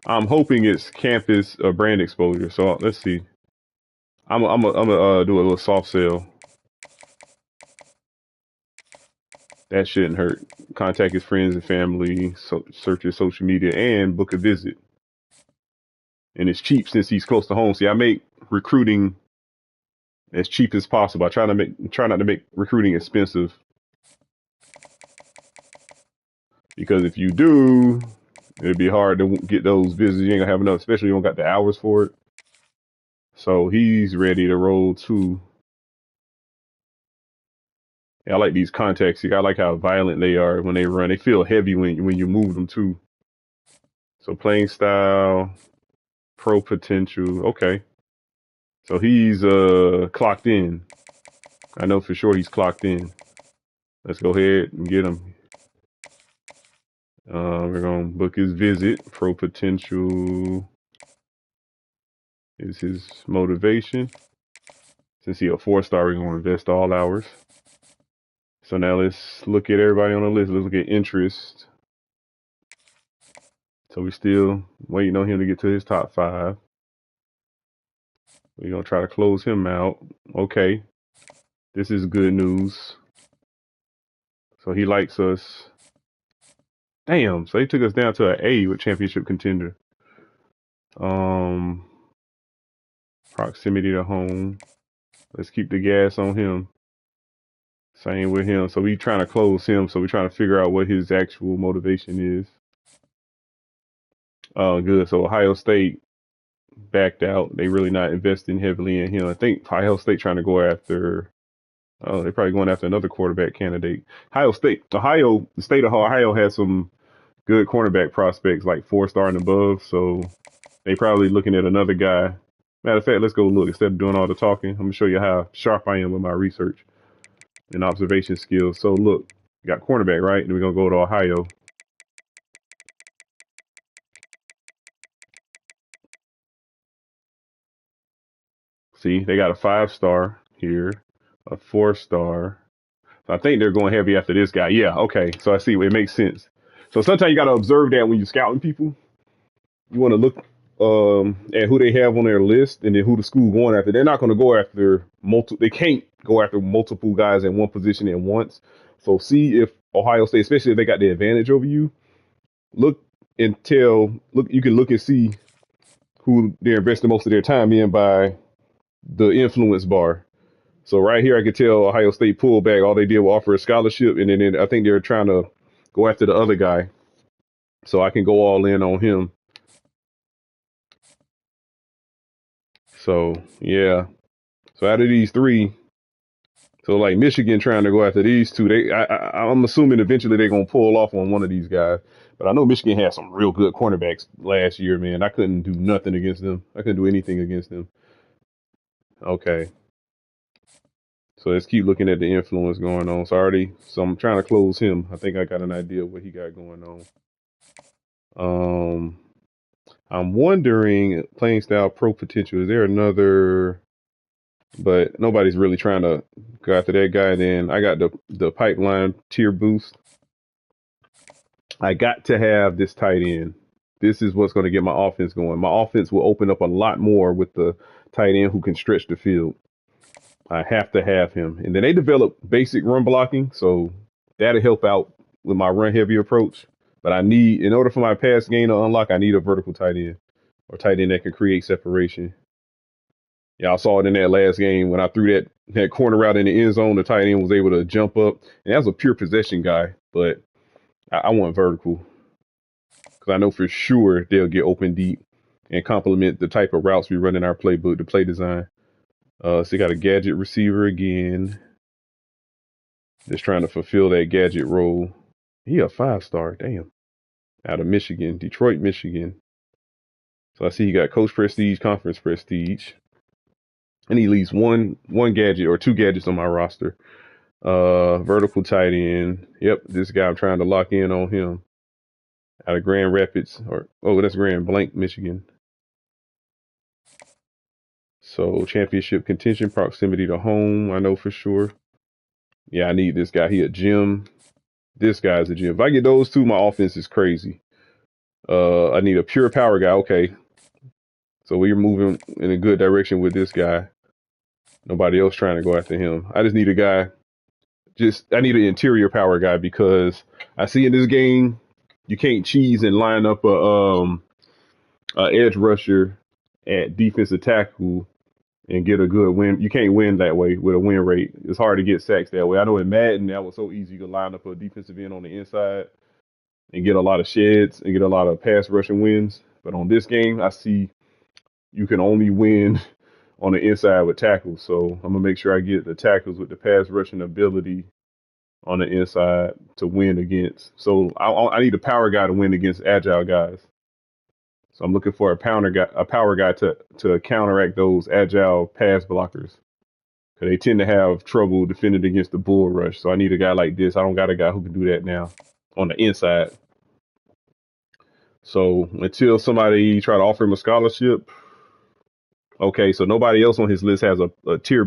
I'm hoping it's campus brand exposure. So let's see. I'm gonna do a little soft sell. That shouldn't hurt. Contact his friends and family, search his social media, and book a visit. And it's cheap since he's close to home. See, I make recruiting as cheap as possible. I try not to make recruiting expensive. Because if you do, it'd be hard to get those visits. You ain't gonna have enough, especially if you don't got the hours for it. So he's ready to roll too. Yeah, I like these contacts. I like how violent they are when they run. They feel heavy when you move them too. So playing style, pro potential. Okay. So he's clocked in. I know for sure he's clocked in. Let's go ahead and get him. We're gonna book his visit. Pro potential is his motivation. Since he's a 4-star, we're gonna invest all hours. So now let's look at everybody on the list. Let's look at interest. So we're still waiting on him to get to his top 5. We're going to try to close him out. Okay. This is good news. So he likes us. Damn. So he took us down to an A with championship contender. Proximity to home. Let's keep the gas on him. Same with him. So we trying to close him. So we're trying to figure out what his actual motivation is. Good. So Ohio State backed out. They really not investing heavily in him. I think Ohio State trying to go after. Oh, they're probably going after another quarterback candidate. The state of Ohio has some good cornerback prospects, like 4-star and above. So they probably looking at another guy. Matter of fact, let's go look. Instead of doing all the talking, I'm gonna show you how sharp I am with my research and observation skills. So look, we got cornerback, right? And we're gonna go to Ohio. See, they got a 5-star here, a 4-star. So I think they're going heavy after this guy. Yeah, okay. So I see it makes sense. So sometimes you got to observe that when you're scouting people. You want to look at who they have on their list and then who the school going after. They're not going to go after multiple. They can't go after multiple guys in one position at once. So see if Ohio State, especially if they got the advantage over you, look. You can look and see who they're investing most of their time in by the influence bar. So right here, I could tell Ohio State pulled back. All they did was offer a scholarship, and then I think they're trying to go after the other guy. So I can go all in on him. So yeah. So out of these 3, so like Michigan trying to go after these 2, I'm assuming eventually they're gonna pull off on one of these guys. But I know Michigan had some real good cornerbacks last year, man. I couldn't do nothing against them. I couldn't do anything against them. Okay. So let's keep looking at the influence going on. So I'm trying to close him. I think I got an idea of what he got going on. I'm wondering, playing style, pro potential. Is there another? But nobody's really trying to go after that guy. Then I got the pipeline tier boost. I got to have this tight end. This is what's going to get my offense going. My offense will open up a lot more with the tight end who can stretch the field. I have to have him. And then they develop basic run blocking, so that'll help out with my run heavy approach. But in order for my pass game to unlock, I need a vertical tight end or tight end that can create separation. Yeah, I saw it in that last game when I threw that corner route in the end zone. The tight end was able to jump up, and that was a pure possession guy. But I want vertical because I know for sure they'll get open deep. and complement the type of routes we run in our playbook, the play design. So you got a gadget receiver again. Just trying to fulfill that gadget role. He a 5-star, damn. Out of Michigan, Detroit, Michigan. So I see he got coach prestige, conference prestige. And he leaves one gadget or 2 gadgets on my roster. Vertical tight end. Yep, this guy I'm trying to lock in on him. Out of Grand Rapids, that's Grand Blanc, Michigan. So championship contention, proximity to home, I know for sure. Yeah, I need this guy. He a gem. This guy's a gem. If I get those 2, my offense is crazy. I need a pure power guy. Okay. So we're moving in a good direction with this guy. Nobody else trying to go after him. I just need a guy. I need an interior power guy because I see in this game, you can't cheese and line up a edge rusher at defensive tackle and get a good win. You can't win that way with a win rate. It's hard to get sacks that way. I know in Madden, that was so easy. You could line up a defensive end on the inside and get a lot of sheds and get a lot of pass rushing wins. But on this game, I see you can only win on the inside with tackles. So I'm going to make sure I get the tackles with the pass rushing ability on the inside to win against. So I need a power guy to win against agile guys. So I'm looking for a power guy to counteract those agile pass blockers. Because they tend to have trouble defending against the bull rush. So I need a guy like this. I don't got a guy who can do that now on the inside. So until somebody try to offer him a scholarship, okay, so nobody else on his list has a tier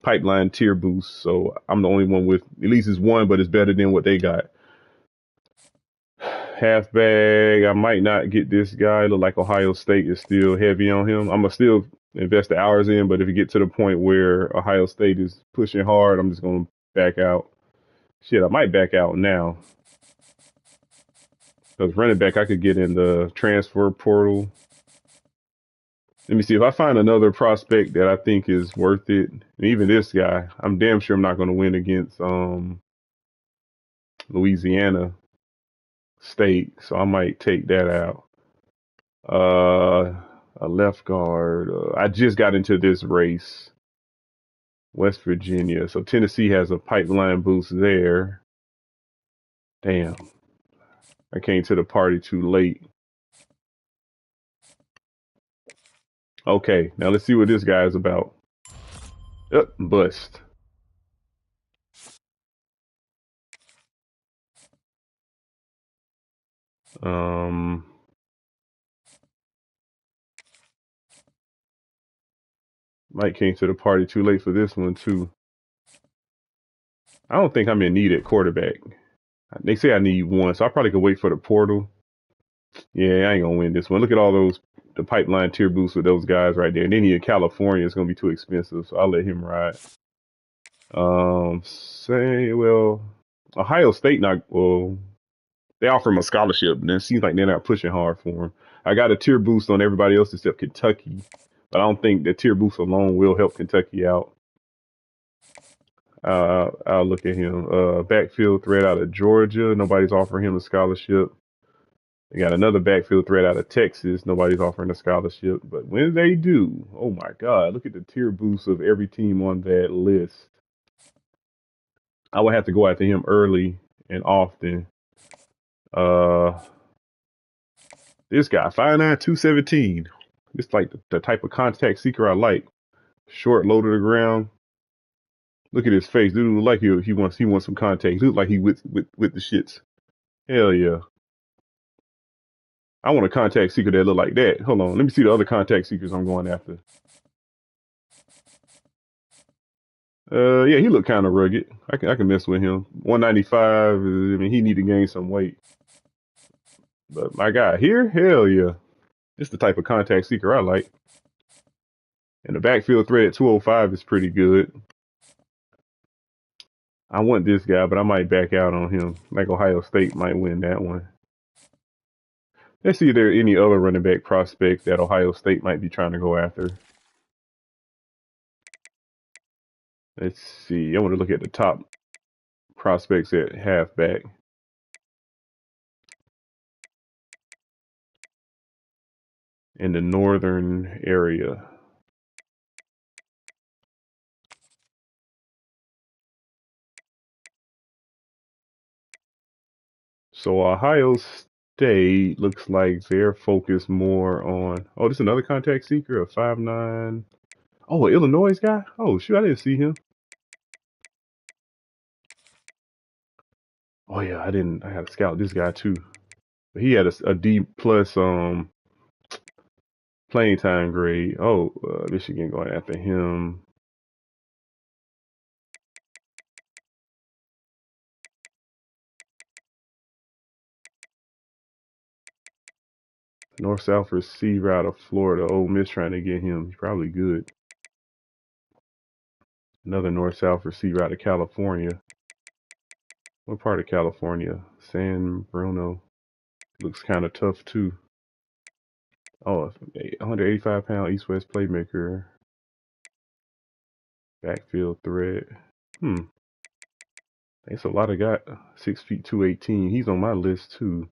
pipeline tier boost. So I'm the only one with at least it's one, but it's better than what they got. Halfback, I might not get this guy. Look like Ohio State is still heavy on him. I'm gonna still invest the hours in, but if you get to the point where Ohio State is pushing hard, I'm just gonna back out. Shit, I might back out now. Because running back, I could get in the transfer portal. Let me see if I find another prospect that I think is worth it. And even this guy, I'm damn sure I'm not going to win against Louisiana State, so I might take that out. A left guard. I just got into this race. West Virginia. So Tennessee has a pipeline boost there. Damn. I came to the party too late. Okay, now let's see what this guy is about. Yep, bust. Mike came to the party too late for this one too. I don't think I'm in need at quarterback. They say I need one, so I probably could wait for the portal. Yeah, I ain't gonna win this one. Look at all the pipeline tier boosts with those guys right there. And then in California, it's gonna be too expensive, so I'll let him ride. Ohio State they offer him a scholarship, and it seems like they're not pushing hard for him. I got a tier boost on everybody else except Kentucky, but I don't think the tier boost alone will help Kentucky out. I'll look at him. Backfield threat out of Georgia. Nobody's offering him a scholarship. They got another backfield threat out of Texas. Nobody's offering a scholarship. But when they do, oh my God, look at the tier boost of every team on that list. I would have to go after him early and often. This guy, 5'9", 217. It's like the type of contact seeker I like. Short, low to the ground. Look at his face. Dude look like he wants some contact. He look like he with the shits. Hell yeah. I want a contact seeker that look like that. Hold on, let me see the other contact seekers I'm going after. Yeah, he look kind of rugged. I can mess with him. 195. I mean, he need to gain some weight. But my guy here, hell yeah. It's the type of contact seeker I like. And the backfield threat at 205 is pretty good. I want this guy, but I might back out on him. Like Ohio State might win that one. Let's see if there are any other running back prospects that Ohio State might be trying to go after. Let's see. I want to look at the top prospects at halfback. in the northern area. So Ohio State looks like they're focused more on. Oh, this is another contact seeker, a 5'9". Oh, an Illinois guy. Oh shoot, I didn't see him. Oh yeah, I didn't. I had to scout this guy too. But he had a D plus playing time grade. Oh, Michigan going after him. North-South receiver out of Florida. Ole Miss trying to get him. He's probably good. Another North-South receiver out of California. What part of California? San Bruno. Looks kind of tough too. Oh, 185-pound East-West playmaker. Backfield threat. It's a lot of guys. 6 feet 218. He's on my list too.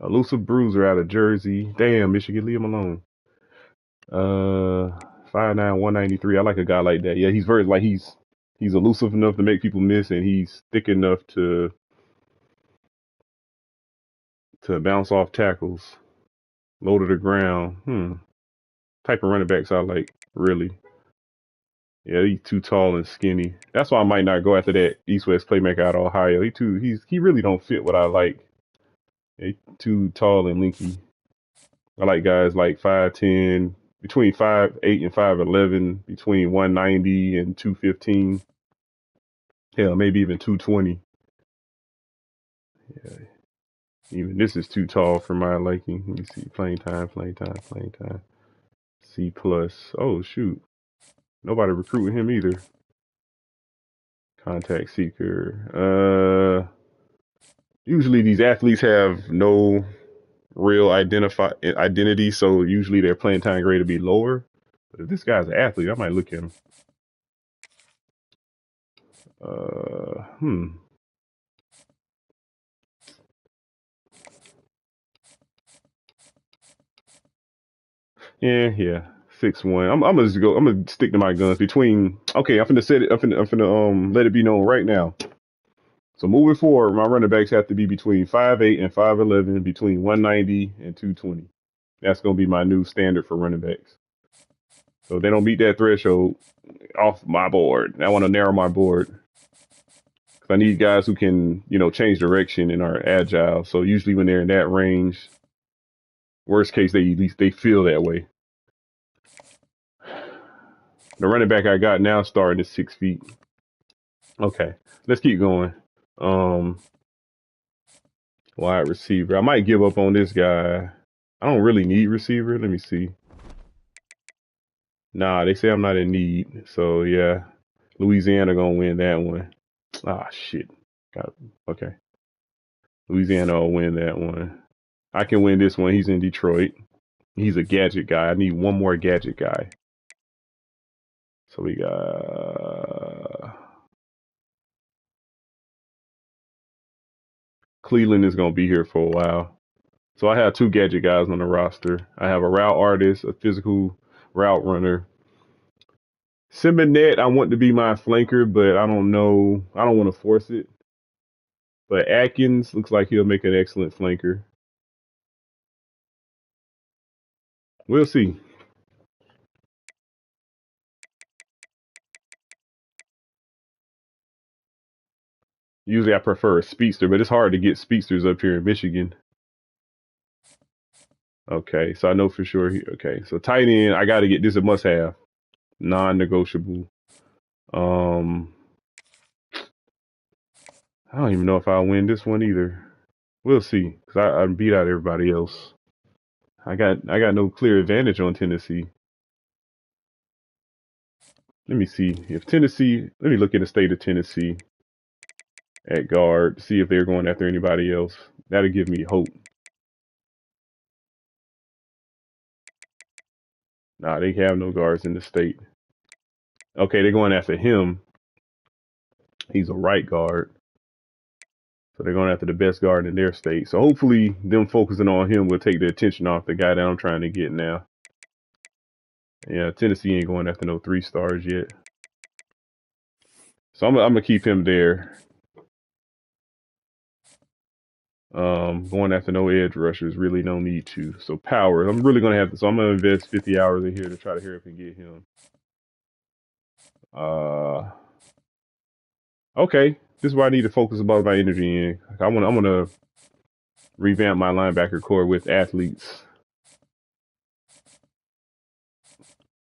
Elusive bruiser out of Jersey. Damn, Michigan, leave him alone. 5'9", 193. I like a guy like that. Yeah, he's very he's elusive enough to make people miss, and he's thick enough to bounce off tackles, low to the ground. Type of running backs I like, really. Yeah, he's too tall and skinny. That's why I might not go after that East-West playmaker out of Ohio. He really don't fit what I like. He's too tall and lanky. I like guys like 5'10", between 5'8" and 5'11", between 190 and 215. Hell, maybe even 220. Yeah, even this is too tall for my liking. Let me see. Playing time. C plus. Oh shoot. Nobody recruiting him either. Contact seeker. Usually these athletes have no real identity, so usually their playing time grade will be lower. But if this guy's an athlete, I might look at him. Yeah. 6'1". I'm gonna just go. I'm gonna stick to my guns. Okay, I'm finna set it. I'm finna let it be known right now. So moving forward, my running backs have to be between 5'8" and 5'11", between 190 and 220. That's gonna be my new standard for running backs. So if they don't meet that threshold, off my board. I want to narrow my board. Cause I need guys who can, change direction and are agile. So usually when they're in that range, worst case, at least they feel that way. The running back I got now starting is 6 feet. Okay, let's keep going. Wide receiver. I might give up on this guy. I don't really need receiver. Let me see. Nah, they say I'm not in need. So yeah, Louisiana gonna win that one. Ah shit. Okay. Louisiana will win that one. I can win this one. He's in Detroit. He's a gadget guy. I need one more gadget guy. So we got Cleveland is gonna be here for a while. So I have two gadget guys on the roster. I have a route artist, a physical route runner. Simonette, I want to be my flanker, but I don't know. I don't want to force it. But Atkins looks like he'll make an excellent flanker. We'll see. Usually I prefer a speedster, but it's hard to get speedsters up here in Michigan. Okay, so I know for sure. Okay, so tight end, I got to get this a must-have, non-negotiable. I don't even know if I'll win this one either. We'll see, cause I beat out everybody else. I got no clear advantage on Tennessee. Let me see if Tennessee. Let me look at the state of Tennessee at guard, see if they're going after anybody else. That'll give me hope. Nah, they have no guards in the state. Okay, they're going after him. He's a right guard. So they're going after the best guard in their state. So hopefully them focusing on him will take the attention off the guy that I'm trying to get now. Yeah, Tennessee ain't going after no 3 stars yet. So I'm gonna keep him there. Going after no edge rushers, really no need to. So power, I'm really gonna have to. So I'm gonna invest 50 hours in here to try to hurry up and get him. Okay, this is where I need to focus about my energy in. I'm gonna revamp my linebacker core with athletes.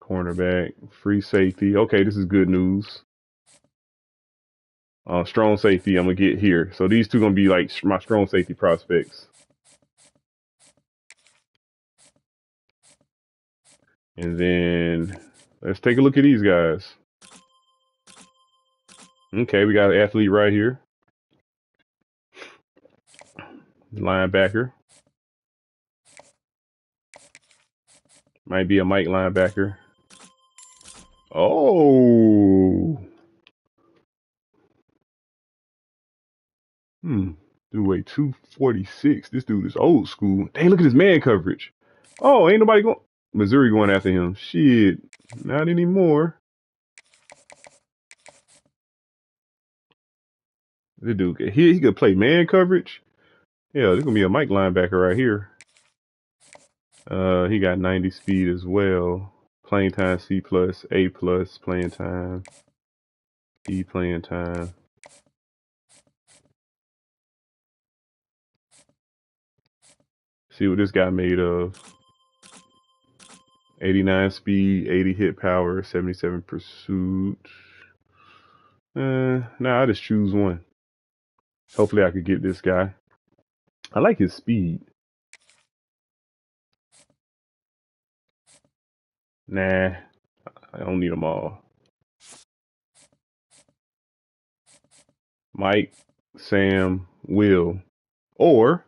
Cornerback, free safety. Okay, this is good news. Strong safety, I'm gonna get here. So these two gonna be like my strong safety prospects. And then let's take a look at these guys. Okay, we got an athlete right here. Linebacker. Might be a Mike linebacker. Oh. Dude weigh 246. This dude is old school. Dang, look at his man coverage. Oh, ain't nobody going. Missouri going after him. Shit. Not anymore. This dude, he could play man coverage. Yeah, there's gonna be a Mike linebacker right here. He got 90 speed as well. Playing time C plus, A plus, playing time. E playing time. See what this guy made of. 89 speed, 80 hit power, 77 pursuit. Nah, I just choose one. Hopefully I could get this guy. I like his speed. Nah, I don't need them all. Mike, Sam, Will. Or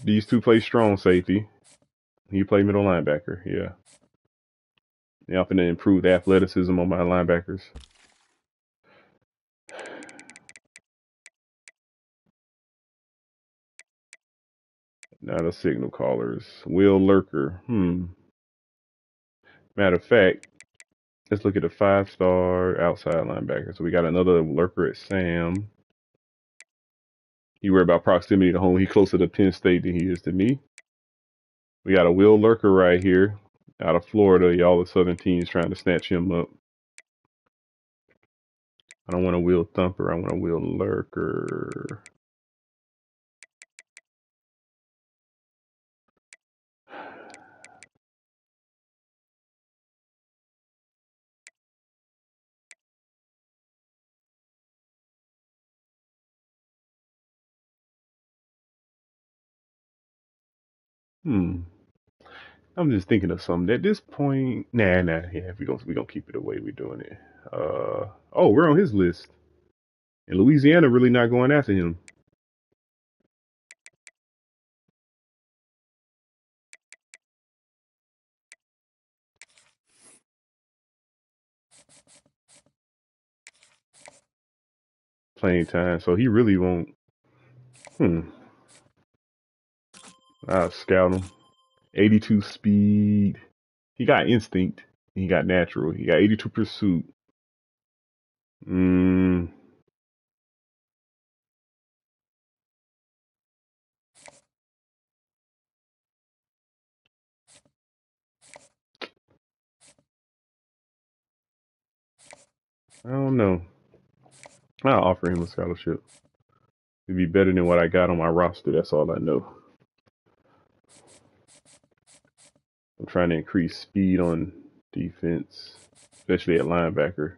these two play strong safety. He play middle linebacker. Yeah. Yeah, I'm finna improve the athleticism on my linebackers. Now the signal callers. Will Lurker. Matter of fact, let's look at a 5-star outside linebacker. So we got another Lurker at Sam. You worry about proximity to home. He closer to Penn State than he is to me. We got a Will Lurker right here out of Florida. Y'all the Southern teams trying to snatch him up. I don't want a Will Thumper. I want a Will Lurker. I'm just thinking of something. At this point, nah. Yeah, we gonna keep it the way we're doing it. Oh, we're on his list. And Louisiana really not going after him. Playing time, so he really won't. I'll scout him. 82 speed. He got instinct. He got natural. He got 82 pursuit. I don't know. I'll offer him a scholarship. It'd be better than what I got on my roster. That's all I know. I'm trying to increase speed on defense, especially at linebacker.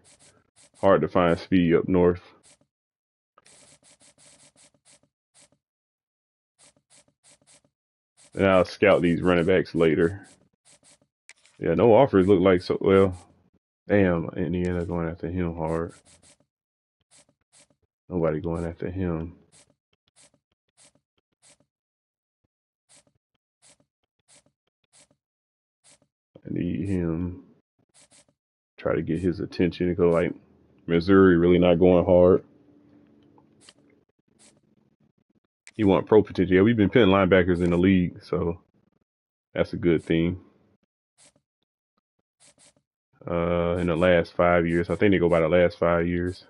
Hard to find speed up north. And I'll scout these running backs later. Yeah, no offers look like so. Well, damn, Indiana going after him hard. Nobody going after him. I need him. Try to get his attention because like Missouri really not going hard. He want pro potential. Yeah, we've been putting linebackers in the league, so that's a good thing. In the last 5 years, I think they go by the last 5 years.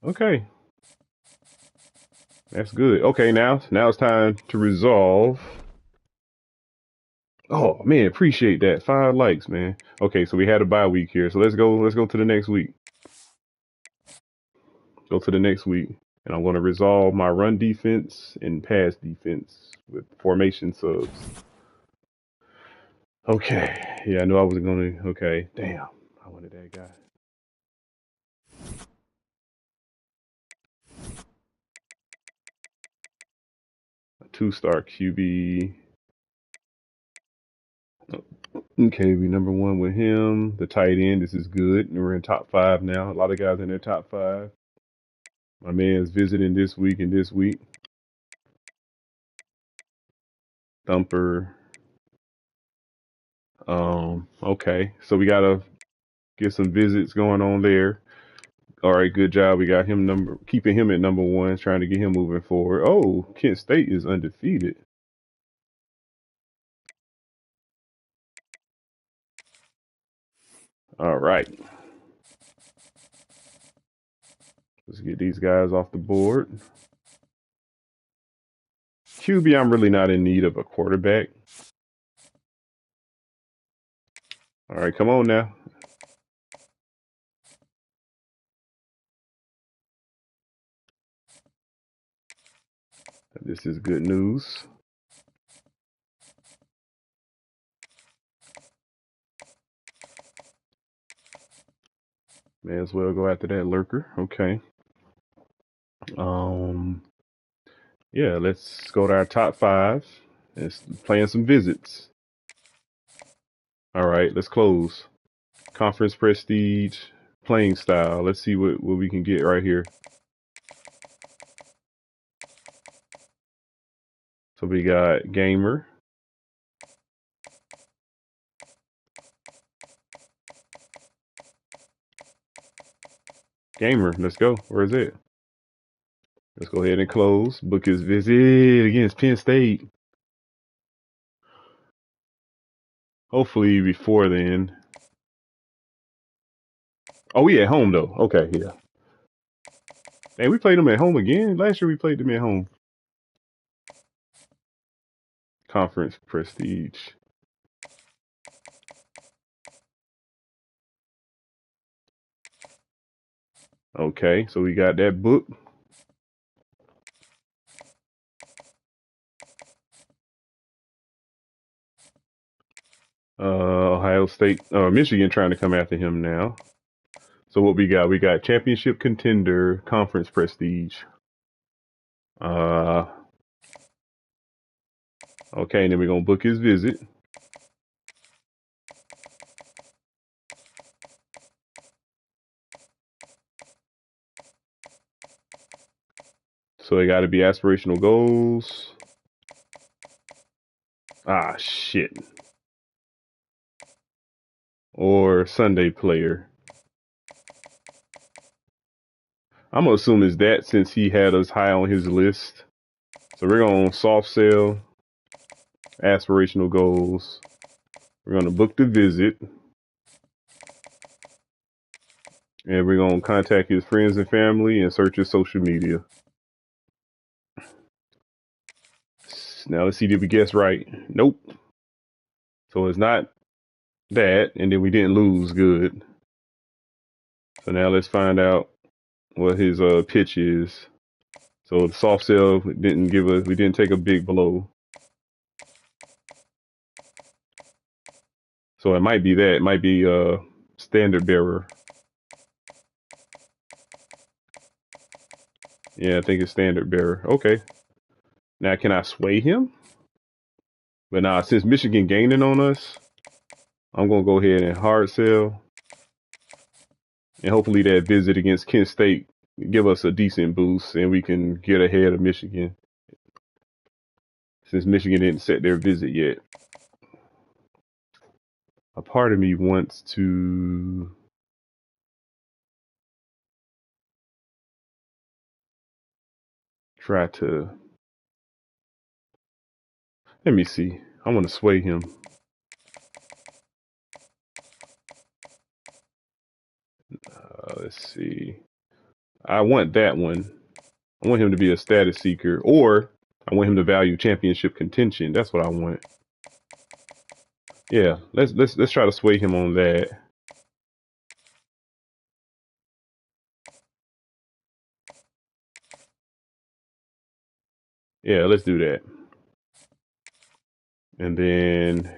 Okay, that's good. Okay, now it's time to resolve. Oh man, appreciate that. 5 likes, man. Okay, so we had a bye week here, so let's go to the next week. Go to the next week, and I'm going to resolve my run defense and pass defense with formation subs. Okay, yeah, I knew I was going to. Okay, damn, I wanted that guy. A 2-star QB. Okay, we number 1 with him. The tight end, this is good. We're in top 5 now. A lot of guys in their top 5. My man's visiting this week and this week. Thumper. Okay, so we gotta get some visits going on there. All right, good job. We got him keeping him at number 1, trying to get him moving forward. Oh, Kent State is undefeated. All right. Let's get these guys off the board. QB, I'm really not in need of a quarterback. All right, come on now. This is good news. May as well go after that lurker. Okay. Yeah, let's go to our top 5. Let's plan some visits. All right, let's close. Conference prestige, playing style. Let's see what we can get right here. So we got gamer. Gamer, let's go. Where is it? Let's go ahead and close. Book his visit against Penn State. Hopefully before then. Oh, we at home though. Okay, yeah. Hey, we played them at home again. Last year we played them at home. Conference prestige. Okay, so we got that book. Ohio State, Michigan trying to come after him now. So what we got? We got championship contender, conference prestige. Okay, and then we're gonna book his visit. So it got to be aspirational goals. Ah, shit. Or Sunday player. I'm gonna assume it's that since he had us high on his list. So we're gonna soft sell aspirational goals. We're gonna book the visit. And we're gonna contact his friends and family and search his social media. Now let's see, did we guess right? Nope. So it's not that, and then we didn't lose. Good. So now let's find out what his pitch is. So the soft sell didn't give us, we didn't take a big blow. So it might be that. It might be standard bearer. Yeah, I think it's standard bearer. Okay. Now can I sway him? But now since Michigan gaining on us, I'm gonna go ahead and hard sell. And hopefully that visit against Kent State give us a decent boost and we can get ahead of Michigan. Since Michigan didn't set their visit yet. A part of me wants to try to Let me see. I want to sway him. Let's see. I want that one. I want him to be a status seeker, or I want him to value championship contention. That's what I want. Yeah, let's try to sway him on that. Yeah, let's do that. And then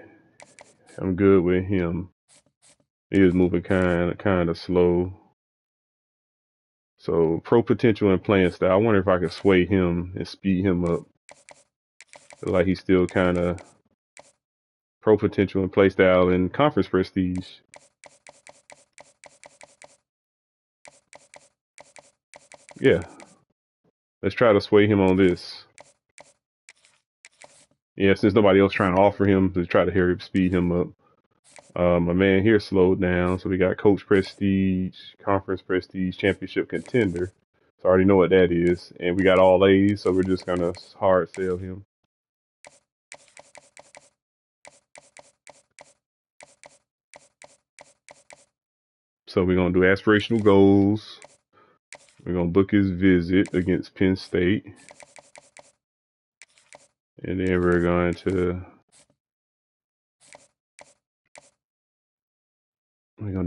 I'm good with him. He is moving kind of slow. So pro potential and playing style. I wonder if I could sway him and speed him up. Feel like he's still kind of pro potential and play style and conference prestige. Yeah. Let's try to sway him on this. Yeah, since nobody else trying to offer him, to try to hurry up, speed him up. My man here slowed down, so we got coach prestige, conference prestige, championship contender. So I already know what that is, and we got all A's, so we're just gonna hard sell him. So we're gonna do aspirational goals. We're gonna book his visit against Penn State, and then we're going to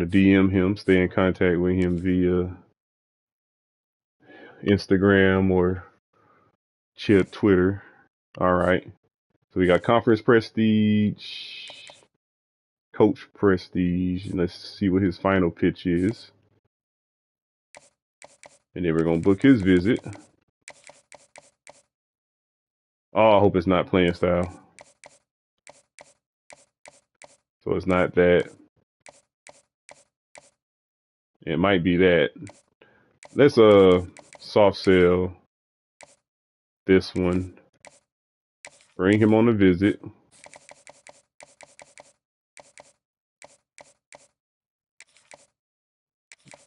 DM him, stay in contact with him via Instagram or Twitter. All right. So we got conference prestige, coach prestige, and let's see what his final pitch is. And then we're gonna book his visit. Oh, I hope it's not playing style. So it's not that. It might be that. Let's soft sell this one. Bring him on a visit.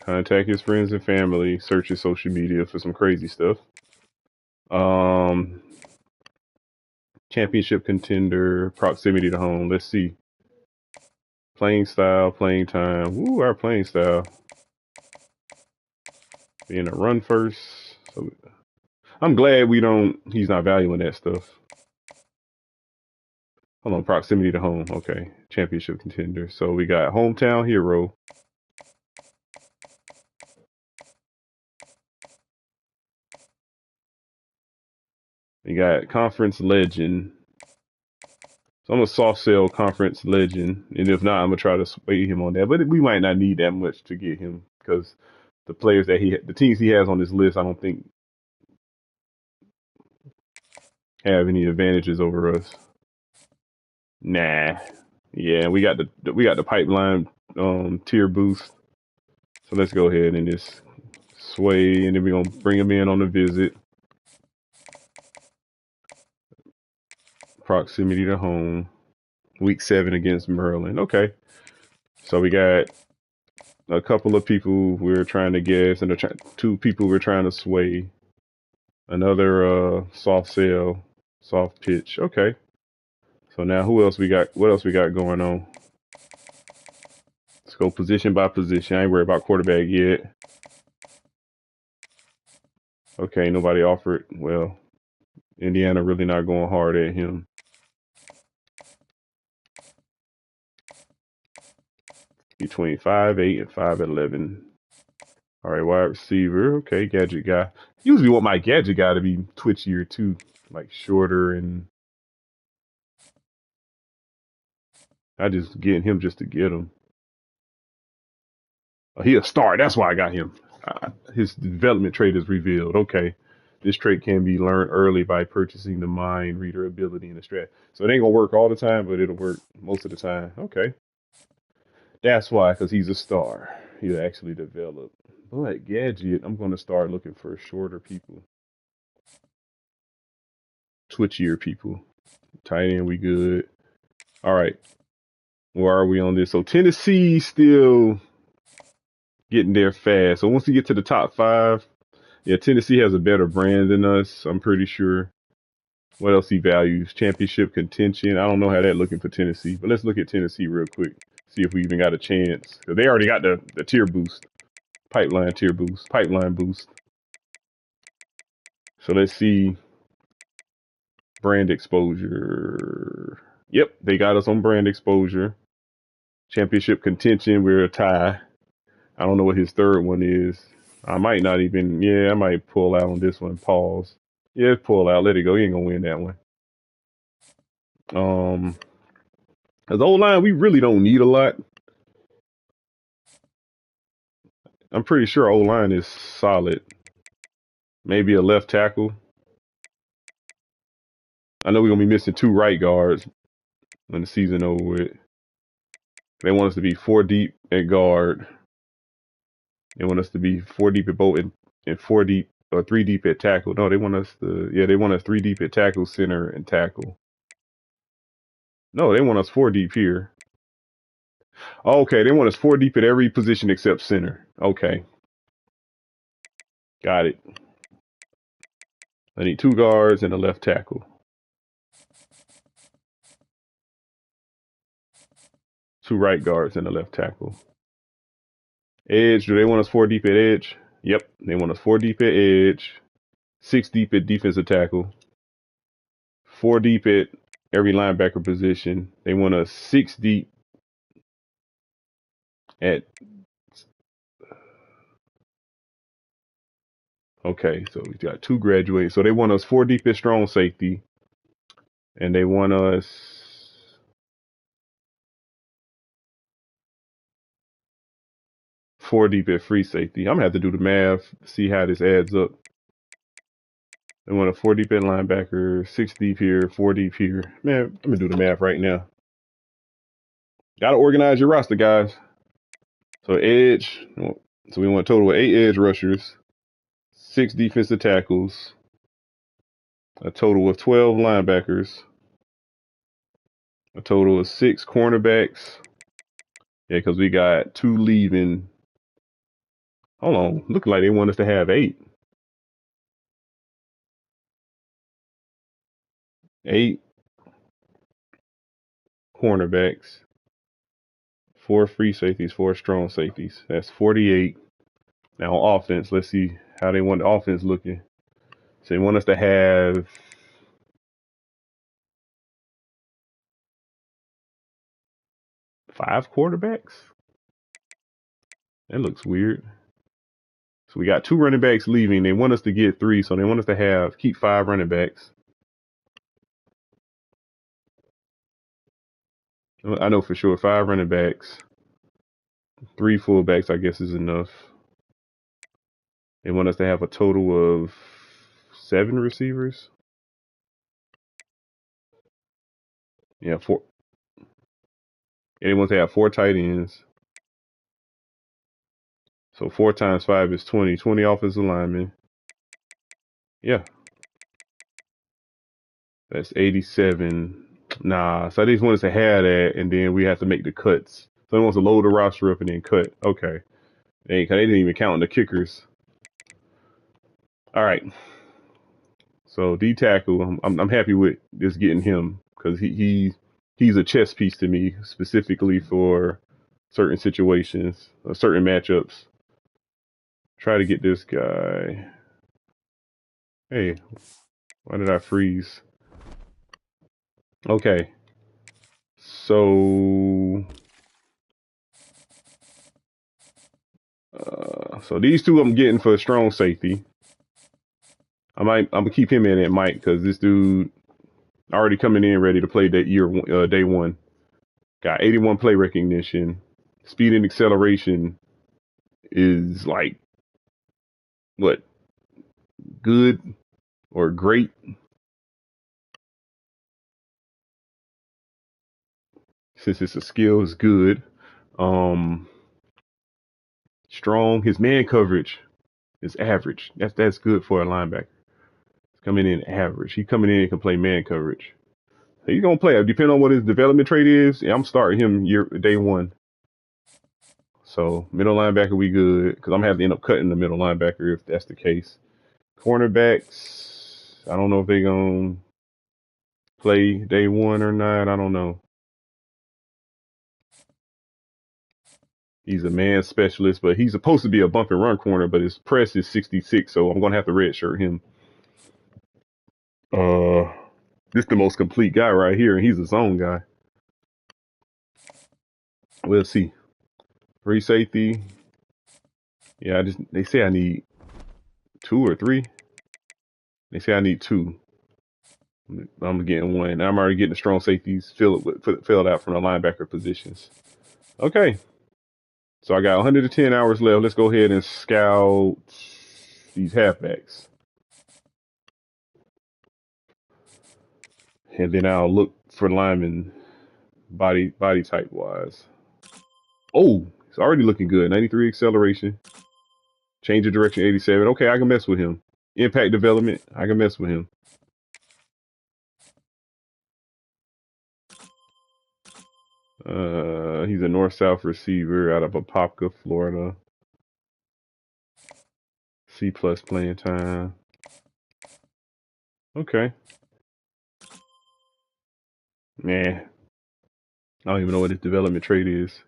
Contact his friends and family. Search his social media for some crazy stuff. Championship contender, proximity to home. Let's see. Playing style, playing time. Ooh, our playing style. Being a run first. So I'm glad he's not valuing that stuff. Hold on, proximity to home. Okay, championship contender. So we got hometown hero. We got conference legend. So I'm gonna soft sell conference legend, and if not, I'm gonna try to sway him on that. But we might not need that much to get him because the players the teams he has on this list, I don't think have any advantages over us. Nah. Yeah, we got the pipeline tier boost. So let's go ahead and just sway, and then we're gonna bring him in on a visit. Proximity to home. Week 7 against Maryland. Okay. So we got a couple of people we're trying to guess, and 2 people we're trying to sway. Another soft sell, soft pitch. Okay. So now who else we got? What else we got going on? Let's go position by position. I ain't worried about quarterback yet. Okay, nobody offered. Well, Indiana really not going hard at him. Between 5'8" and 5'11". All right, wide receiver. Okay, gadget guy. Usually want my gadget guy to be twitchier too, like shorter, and I just get him just to get him. Oh, he a star. That's why I got him. His development trait is revealed. Okay. This trait can be learned early by purchasing the mind reader ability in the strat. So it ain't gonna work all the time, but it'll work most of the time. Okay. That's why, because he's a star. He'll actually develop. But gadget, I'm gonna start looking for shorter people. Twitchier people. Tight end, we good. All right. Where are we on this? So Tennessee still getting there fast. So once we get to the top 5, yeah, Tennessee has a better brand than us, I'm pretty sure. What else he values? Championship contention. I don't know how that looking for Tennessee, but let's look at Tennessee real quick. See if we even got a chance. Cause they already got the tier boost, pipeline tier boost, pipeline boost. So let's see brand exposure. Yep, they got us on brand exposure. Championship contention, we're a tie. I don't know what his third one is. I might not even, I might pull out on this one. Pause. Yeah, pull out. Let it go. He ain't gonna win that one. As O-line, we really don't need a lot. I'm pretty sure O-line is solid. Maybe a left tackle. I know we're gonna be missing 2 right guards when the season over with. They want us to be 4 deep at guard. They want us to be 4 deep at both and 4 deep or 3 deep at tackle. No, they want us 3 deep at tackle, center, and tackle. No, they want us 4 deep here. Okay, they want us 4 deep at every position except center. Okay. Got it. I need 2 guards and a left tackle. 2 right guards and a left tackle. Edge, do they want us 4 deep at edge? Yep, they want us 4 deep at edge, 6 deep at defensive tackle, 4 deep at every linebacker position. They want us 6 deep at... Okay, so we got 2 graduates. So they want us 4 deep at strong safety, and they want us... four deep at free safety. I'm gonna have to do the math, see how this adds up. They want a 4 deep at linebacker, 6 deep here, 4 deep here. Man, I'm gonna do the math right now. Gotta organize your roster, guys. So edge. So we want a total of 8 edge rushers, 6 defensive tackles, a total of 12 linebackers, a total of 6 cornerbacks. Yeah, because we got 2 leaving. Hold on, look like they want us to have 8. 8 cornerbacks, 4 free safeties, 4 strong safeties. That's 48. Now on offense, let's see how they want the offense looking. So they want us to have 5 quarterbacks? That looks weird. So we got 2 running backs leaving. They want us to get 3, so they want us to keep 5 running backs. I know for sure 5 running backs, 3 fullbacks, I guess is enough. They want us to have a total of 7 receivers. Yeah, 4. And they want to have 4 tight ends. So 4 times 5 is 20. 20 offensive linemen. Yeah. That's 87. Nah, so they just want us to have that, and then we have to make the cuts. So they want us to load the roster up and then cut. Okay. They didn't even count the kickers. All right. So D tackle, I'm happy with just getting him because he's a chess piece to me, specifically for certain situations, certain matchups. Try to get this guy. Hey, why did I freeze? Okay. So these 2 I'm getting for a strong safety. I'm gonna keep him in at Mike because this dude already coming in ready to play that day 1. Got 81 play recognition. Speed and acceleration is like what? Good or great? Since it's a skill, is good. Strong. His man coverage is average. That's good for a linebacker. He's coming in average. He coming in and can play man coverage. So he's gonna play. Depending on what his development trait is, I'm starting him day 1. So middle linebacker, we good because I'm gonna have to end up cutting the middle linebacker if that's the case. Cornerbacks, I don't know if they're gonna play day one or not. I don't know. He's a man specialist, but he's supposed to be a bump and run corner, but his press is 66, so I'm gonna have to redshirt him. This is the most complete guy right here, and he's a zone guy. We'll see. Free safety. Yeah, they say I need 2 or 3. They say I need 2. I'm getting 1. I'm already getting the strong safeties filled out from the linebacker positions. Okay. So I got 110 hours left. Let's go ahead and scout these halfbacks. And then I'll look for linemen body type wise. Oh, it's already looking good. 93 acceleration. Change of direction 87. Okay, I can mess with him. Impact development, I can mess with him. He's a north-south receiver out of Apopka, Florida. C+ playing time. Okay. Nah. I don't even know what his development trait is.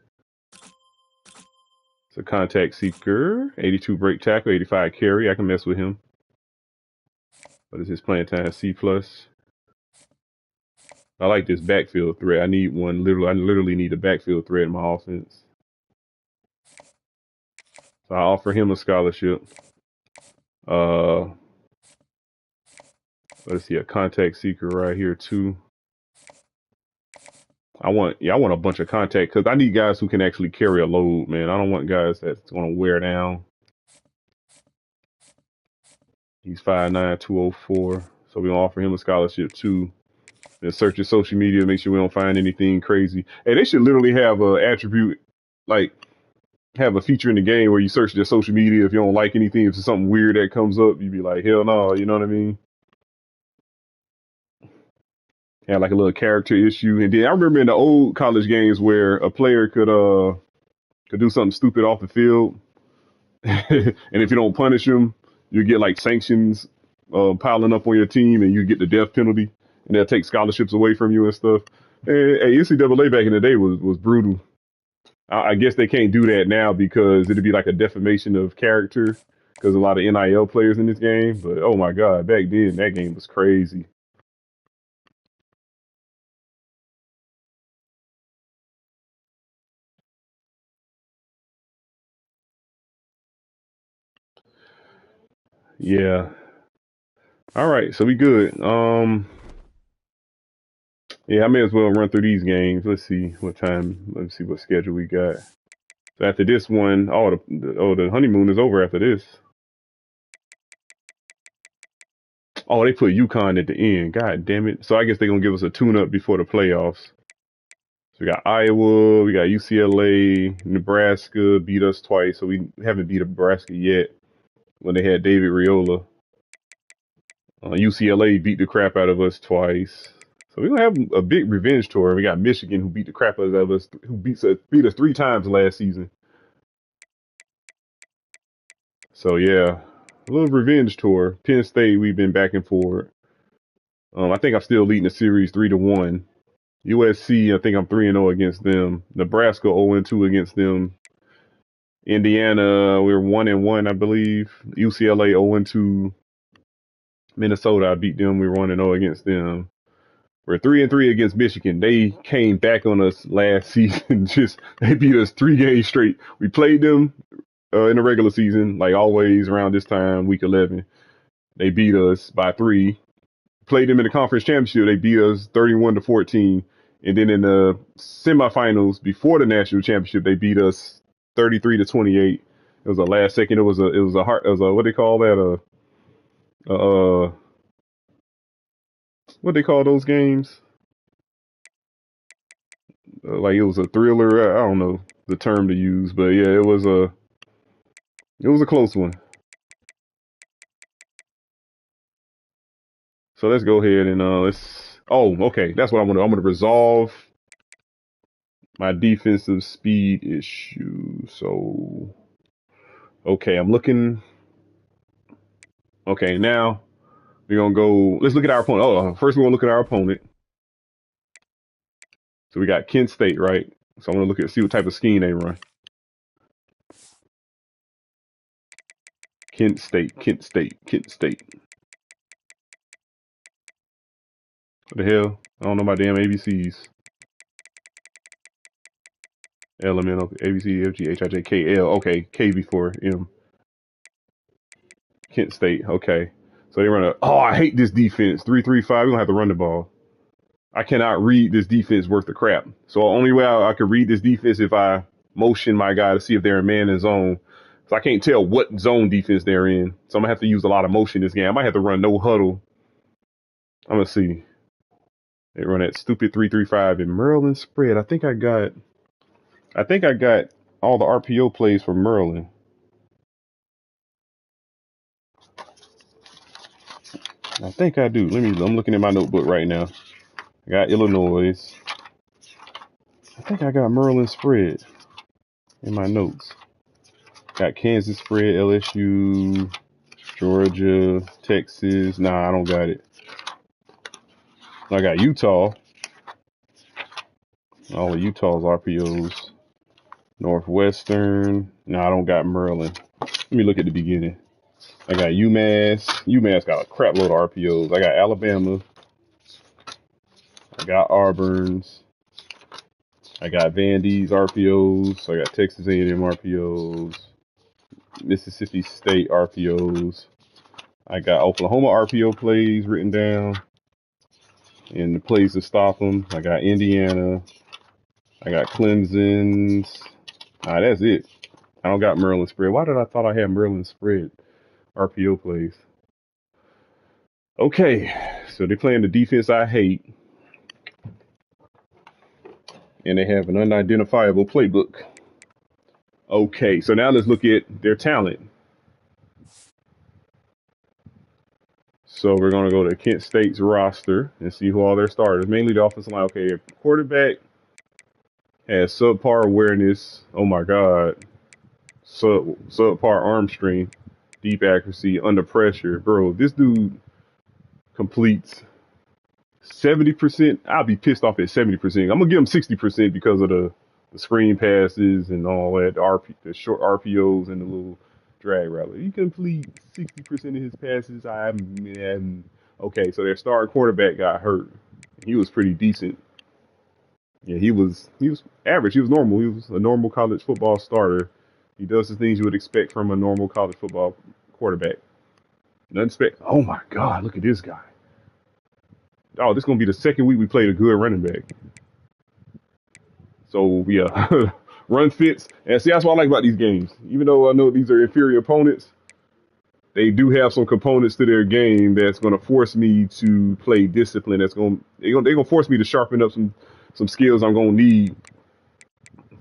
It's a contact seeker. 82 break tackle, 85 carry. I can mess with him. What is his playing time? C+. I like this backfield threat. I need one. I literally need a backfield threat in my offense. So I offer him a scholarship. Let's see, a contact seeker right here too. I want a bunch of contact because I need guys who can actually carry a load, man. I don't want guys that's gonna wear down. He's 5'9", 204. So we gonna offer him a scholarship too. Then search his social media, make sure we don't find anything crazy. Hey, they should literally have a attribute, like have a feature in the game where you search their social media. If you don't like anything, if it's something weird that comes up, you'd be like, hell no, you know what I mean? Had like a little character issue. And then I remember in the old college games where a player could do something stupid off the field. And if you don't punish him, you get like sanctions piling up on your team and you get the death penalty and they'll take scholarships away from you and stuff. And NCAA back in the day was brutal. I guess they can't do that now because it'd be like a defamation of character because a lot of NIL players in this game. But oh my God, back then that game was crazy. Yeah. All right, so we good. Yeah, I may as well run through these games. Let's see what time. Let's see what schedule we got. So after this one, the honeymoon is over after this. Oh, they put UConn at the end. God damn it. So I guess they're gonna give us a tune-up before the playoffs. So we got Iowa, we got UCLA, Nebraska beat us twice, so we haven't beat Nebraska yet when they had David Riola. UCLA beat the crap out of us twice. So we're gonna have a big revenge tour. We got Michigan who beat the crap out of us, who beat us 3 times last season. So yeah, a little revenge tour. Penn State, we've been back and forth. I think I'm still leading the series 3-1. USC, I think I'm 3-0 against them. Nebraska 0-2 against them. Indiana, we're 1-1, I believe. UCLA 0-2. Minnesota, I beat them. We were 1-0 against them. We're 3-3 against Michigan. They came back on us last season. They beat us 3 games straight. We played them in the regular season, like always around this time, week 11. They beat us by 3. Played them in the conference championship. They beat us 31-14. And then in the semifinals before the national championship, they beat us 33-28. It was a last second. It was a what they call that? What they call those games? Like it was a thriller. I don't know the term to use, but yeah, it was a close one. So let's go ahead and let's. Oh, okay. That's what I'm gonna resolve my defensive speed issue. So, okay, I'm looking. Okay, now we're gonna go. Let's look at our opponent. Oh, first we're gonna look at our opponent. So we got Kent State, right? So I'm gonna see what type of scheme they run. Kent State, Kent State, Kent State. What the hell? I don't know my damn ABCs. Elemental, A B C F G H I J K L. Okay, K before M. Kent State. Okay. So they run a. Oh, I hate this defense. 3-3-5. We're gonna have to run the ball. I cannot read this defense worth the crap. So the only way I could read this defense if I motion my guy to see if they're in man and zone. So I can't tell what zone defense they're in. So I'm gonna have to use a lot of motion this game. I might have to run no huddle. I'm gonna see. They run that stupid 3-3-5 in Maryland spread. I think I got all the RPO plays from Maryland. I think I do. I'm looking at my notebook right now. I got Illinois. I think I got Maryland spread in my notes. Got Kansas spread, LSU, Georgia, Texas. Nah, I don't got it. I got Utah. All of Utah's RPOs. Northwestern. Nah, I don't got Maryland. Let me look at the beginning. I got UMass. UMass got a crap load of RPOs. I got Alabama. I got Auburn's. I got Vandy's RPOs. I got Texas A&M RPOs. Mississippi State RPOs. I got Oklahoma RPO plays written down and the plays to stop them. I got Indiana. I got Clemson's. That's it. I don't got Maryland spread. Why did I thought I had Maryland spread RPO plays? Okay, so they're playing the defense I hate. And they have an unidentifiable playbook. Okay, so now let's look at their talent. So we're going to go to Kent State's roster and see who all their starters. Mainly the offensive line. Okay, quarterback has subpar awareness. Oh my God. Subpar arm strength, deep accuracy, under pressure. Bro, this dude completes 70%. I'll be pissed off at 70%. I'm going to give him 60% because of the screen passes and all that, the short RPOs and the little drag route. He complete 60% of his passes. Okay, so their starting quarterback got hurt. He was pretty decent. Yeah, he was average. He was normal. He was a normal college football starter. He does the things you would expect from a normal college football quarterback. Oh my God, look at this guy. Oh, this is gonna be the second week we played a good running back. So yeah, run fits. And see, that's what I like about these games. Even though I know these are inferior opponents, they do have some components to their game that's going to force me to play discipline. They're gonna force me to sharpen up some skills I'm gonna need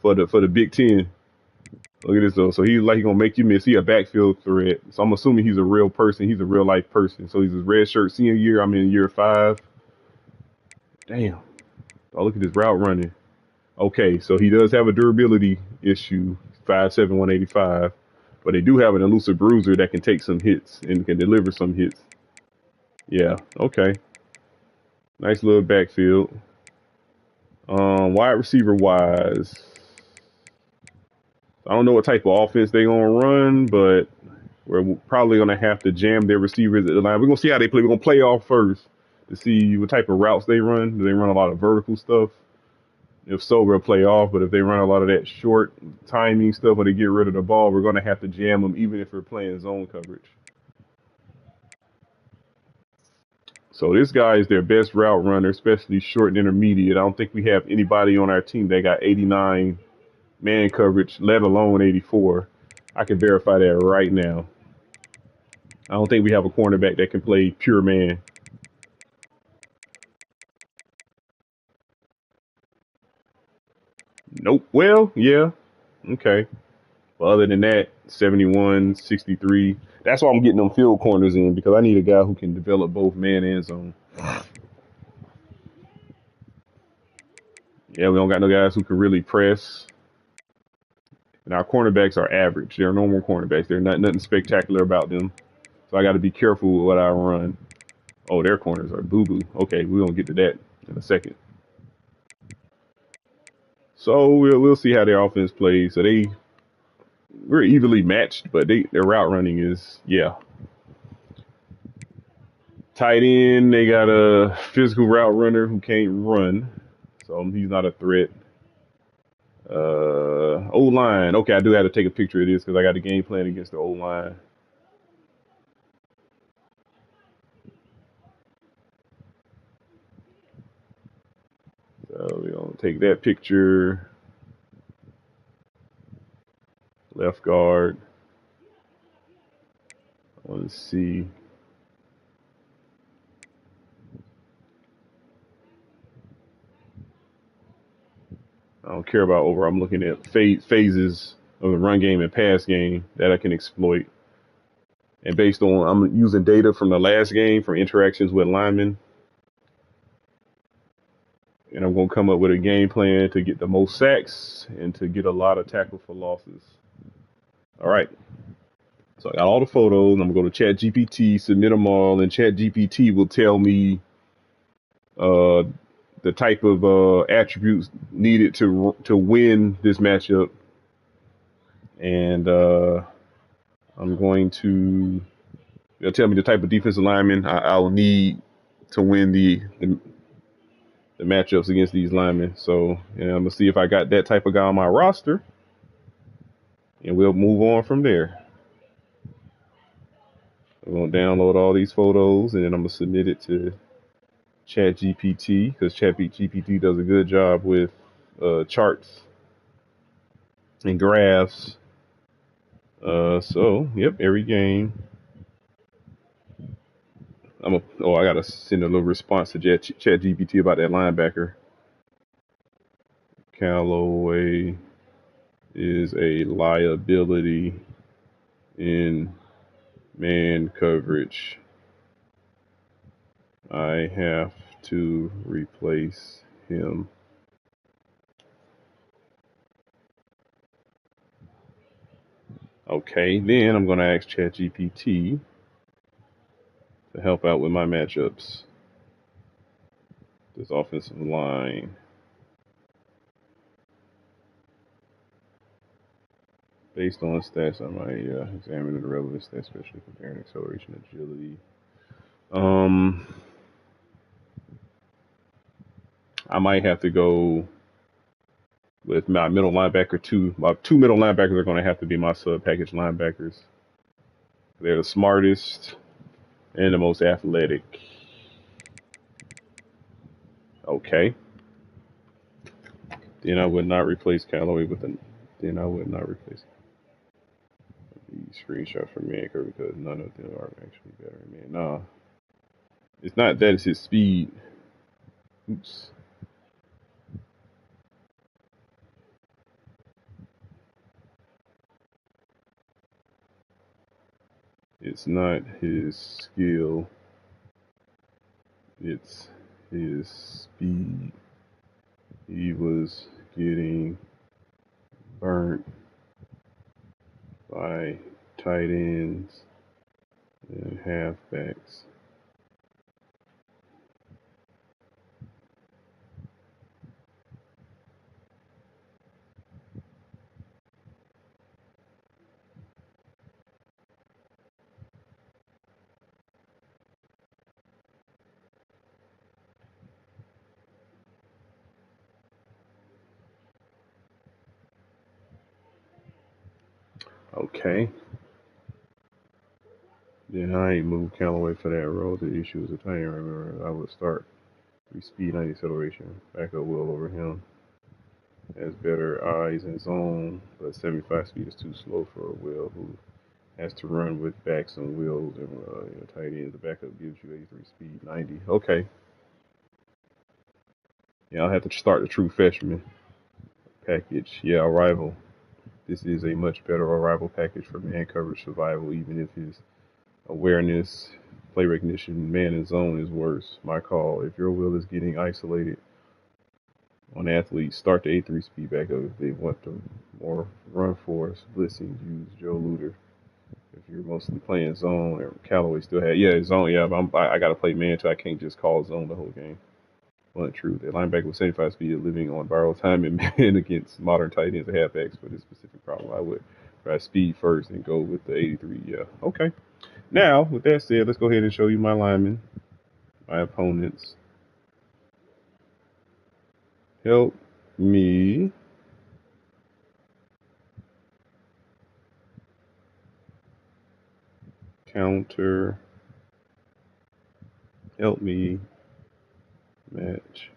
for the Big Ten. Look at this though. So he's gonna make you miss. He a backfield threat. So I'm assuming he's a real person. He's a real life person. So he's a red shirt senior year. I'm in year 5. Damn. Oh, look at this route running. Okay, so he does have a durability issue, 5'7", 185, but they do have an elusive bruiser that can take some hits and can deliver some hits. Yeah, okay. Nice little backfield. Wide receiver wise, I don't know what type of offense they're gonna run, but we're probably gonna have to jam their receivers at the line. We're gonna see how they play. We're gonna play off first to see what type of routes they run. Do they run a lot of vertical stuff? If so, we'll play off. But if they run a lot of that short timing stuff or they get rid of the ball, we're going to have to jam them even if we're playing zone coverage. So this guy is their best route runner, especially short and intermediate. I don't think we have anybody on our team that got 89 man coverage, let alone 84. I can verify that right now. I don't think we have a cornerback that can play pure man. Nope. Well, yeah. Okay. But other than that, 71, 63. That's why I'm getting them field corners in, because I need a guy who can develop both man and zone. Yeah, we don't got no guys who can really press. And our cornerbacks are average. They're normal cornerbacks. There's nothing spectacular about them. So I got to be careful with what I run. Oh, their corners are boo-boo. Okay, we're going to get to that in a second. So we'll see how their offense plays. So we're evenly matched, but their route running is tight end. They got a physical route runner who can't run, so he's not a threat. O-line. Okay, I do have to take a picture of this because I got a game plan against the O-line. So we're going to take that picture. Left guard. I want to see. I don't care about over. I'm looking at phases of the run game and pass game that I can exploit. And based on, I'm using data from the last game from interactions with linemen. And I'm going to come up with a game plan to get the most sacks and to get a lot of tackle for losses. All right. So I got all the photos. I'm going to go to ChatGPT, submit them all, and ChatGPT will tell me the type of attributes needed to win this matchup. And I'm going to, they'll tell me the type of defensive lineman I'll need to win the matchups against these linemen. So I'm going to see if I got that type of guy on my roster. And we'll move on from there. I'm going to download all these photos and then I'm going to submit it to ChatGPT because ChatGPT does a good job with charts and graphs. So, yep, every game. I got to send a little response to ChatGPT about that linebacker. Callaway is a liability in man coverage. I have to replace him. Okay, then I'm going to ask ChatGPT to help out with my matchups. This offensive line. Based on stats, I might examine the relevant stats, especially comparing acceleration, agility. I might have to go with my middle linebacker too. My two middle linebackers are going to have to be my sub-package linebackers. They're the smartest and the most athletic. Okay. Then I would not replace Callaway with an. Then I would not replace the screenshot from Manker because none of them are actually better than man. No, it's not that. It's his speed. Oops. It's not his skill. It's his speed. He was getting burnt by tight ends and halfbacks. Okay. Then I ain't moved Callaway for that role. The issue is a tight end. Remember, I would start 3 speed 90 acceleration. Back up Will over him. Has better eyes and zone, but 75 speed is too slow for Will, who has to run with backs and wheels and tight end. The backup gives you 83 speed 90. Okay. Yeah, I'll have to start the true freshman package. Yeah, arrival. This is a much better arrival package for man coverage survival, even if his awareness, play recognition, man and zone is worse. My call. If your will is getting isolated on athletes, start the 83 speed backup. If they want the more run force, blitzing, use Joe Luter. If you're mostly playing zone, or Callaway still had, zone, but I got to play man, so I can't just call zone the whole game. But true, that linebacker with 75 speed living on borrowed time and against modern tight ends and halfbacks for this specific problem. I would try speed first and go with the 83. Yeah, okay. Now, with that said, let's go ahead and show you my linemen, my opponents. Help me counter. Help me match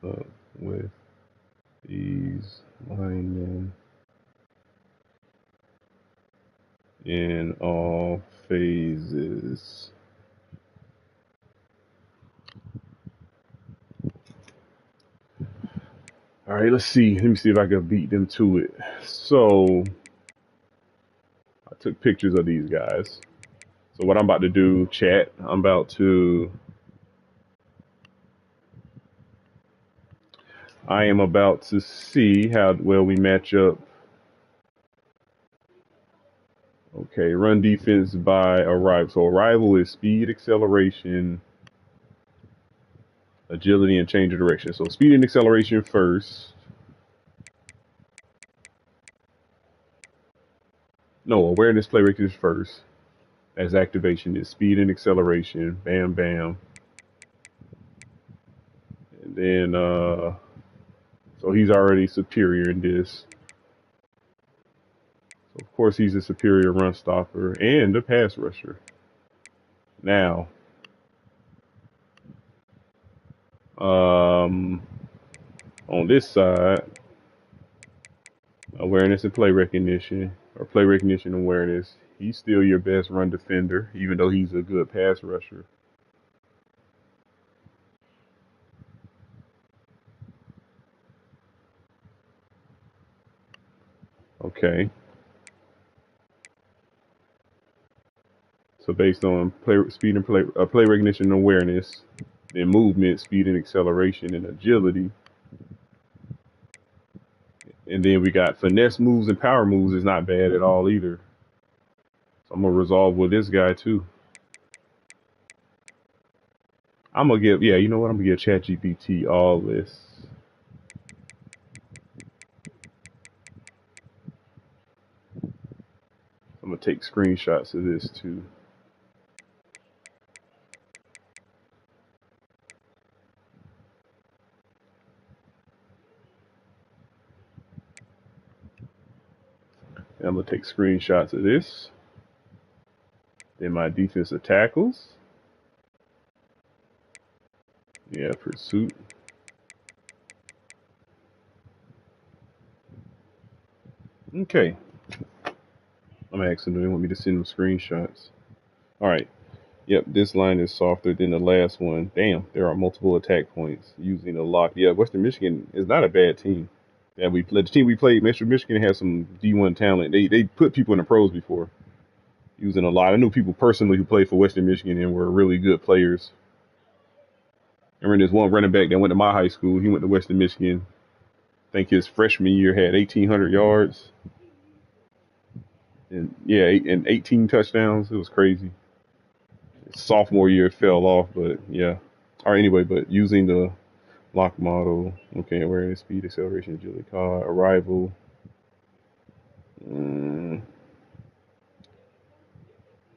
up with these linemen in all phases. All right, let's see. Let me see if I can beat them to it. So I took pictures of these guys. So what I'm about to do, chat, I am about to see how well we match up. Okay, run defense by arrival. So arrival is speed, acceleration, agility, and change of direction. So speed and acceleration first. No, awareness, play recognition first. As activation is speed and acceleration. Bam, bam. And then, so he's already superior in this. So of course he's a superior run stopper and a pass rusher. Now, on this side, awareness and play recognition, or play recognition awareness. He's still your best run defender, even though he's a good pass rusher. Okay. So based on play speed and play recognition and awareness, then movement, speed and acceleration, and agility. And then we got finesse moves and power moves is not bad at all either. So I'm gonna resolve with this guy too. I'm gonna give, yeah, you know what? I'm gonna give ChatGPT all this. I'm gonna take screenshots of this too. And I'm gonna take screenshots of this. Then my defensive tackles. Yeah, pursuit. Okay. I'm asking them, they want me to send them screenshots. All right. Yep, this line is softer than the last one. Damn, there are multiple attack points using a lock. Yeah, Western Michigan is not a bad team. Yeah, we played the team we played. Western Michigan has some D1 talent. They put people in the pros before using a lot. I knew people personally who played for Western Michigan and were really good players. I remember this one running back that went to my high school. He went to Western Michigan. I think his freshman year had 1,800 yards. And yeah, and 18 touchdowns. It was crazy. Sophomore year it fell off, but yeah. All right, anyway, but using the lock model, okay, awareness, speed, acceleration, agility, car, arrival.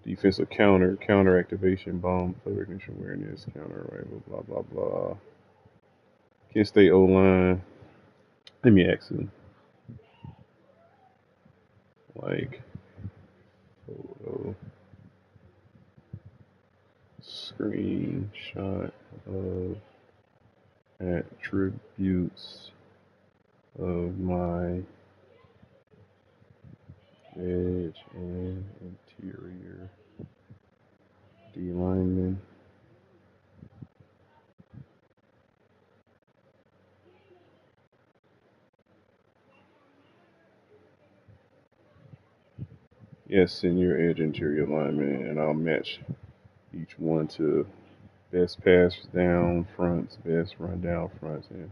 Defensive counter activation, bomb, play recognition, awareness, counter arrival, blah, blah, blah. Can't stay O-line. Let me ask him. Like, photo, screenshot of attributes of my edge and interior D lineman. Yes, senior edge interior lineman, and I'll match each one to best pass down fronts, best run down fronts, and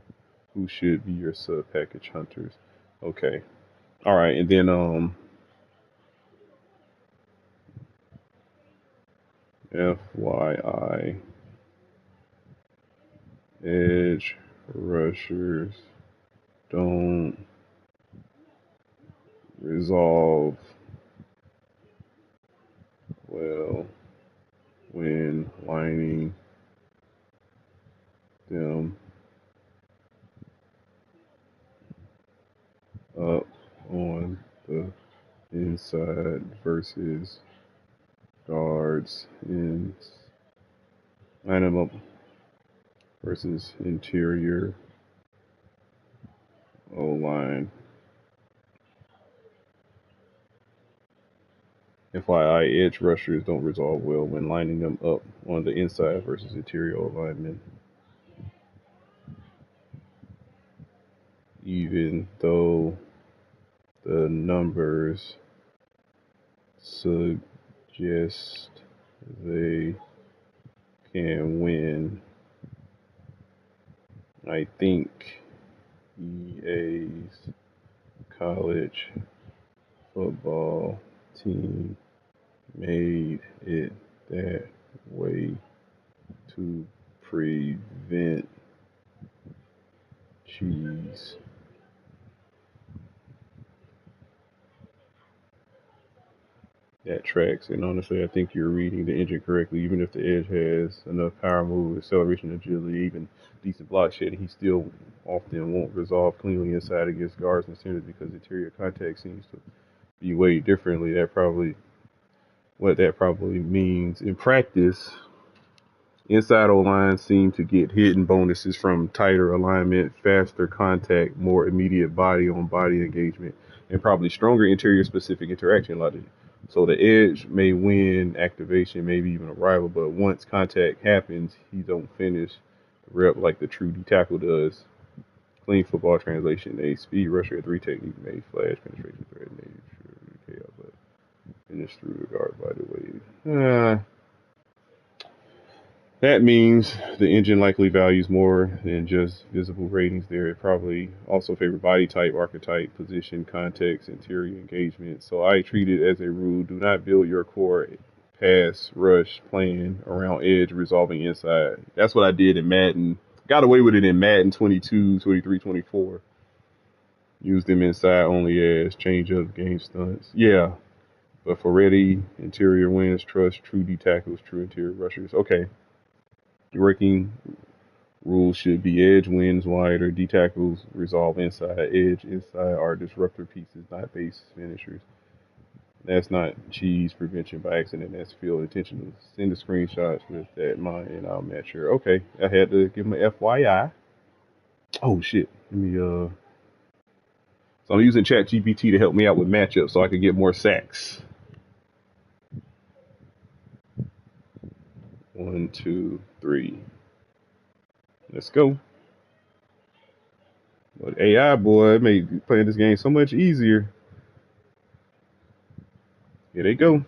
who should be your sub package hunters. Okay. All right, and then FYI edge rushers don't resolve well when lining them up on the inside versus guards in line them up versus interior O-line. FYI, edge rushers don't resolve well when lining them up on the inside versus interior O-linemen. Even though the numbers suggest they can win, I think EA's college football team made it that way to prevent cheese. That tracks, and honestly, I think you're reading the engine correctly. Even if the edge has enough power move, acceleration, agility, even decent block shedding, he still often won't resolve cleanly inside against guards and centers because interior contact seems to be weighed differently. What that probably means in practice. Inside O-lines seem to get hidden bonuses from tighter alignment, faster contact, more immediate body-on-body engagement, and probably stronger interior-specific interaction logic. So the edge may win activation, maybe even a rival, but once contact happens, he don't finish the rep like the true D tackle does. Clean football translation: a speed rusher at 3 technique may flash penetration threat, maybe chaos, but finish through the guard by the way. That means the engine likely values more than just visible ratings there. It probably also favors body type, archetype, position, context, interior engagement. So I treat it as a rule. Do not build your core pass rush plan around edge resolving inside. That's what I did in Madden. Got away with it in Madden 22, 23, 24. Used them inside only as change up game stunts. Yeah. But for ready, interior wins, trust, true D tackles, true interior rushers. Okay. Working rules should be edge wins wider, D tackles resolve inside, edge inside are disruptor pieces, not base finishers. That's not cheese prevention by accident, that's field intentional. Send the screenshots with that in mind and I'll match sure. Okay, I had to give him an FYI. Oh shit. So I'm using ChatGPT to help me out with matchups so I can get more sacks. 1, 2, 3. Let's go. But AI, boy, it made playing this game so much easier. Here they go.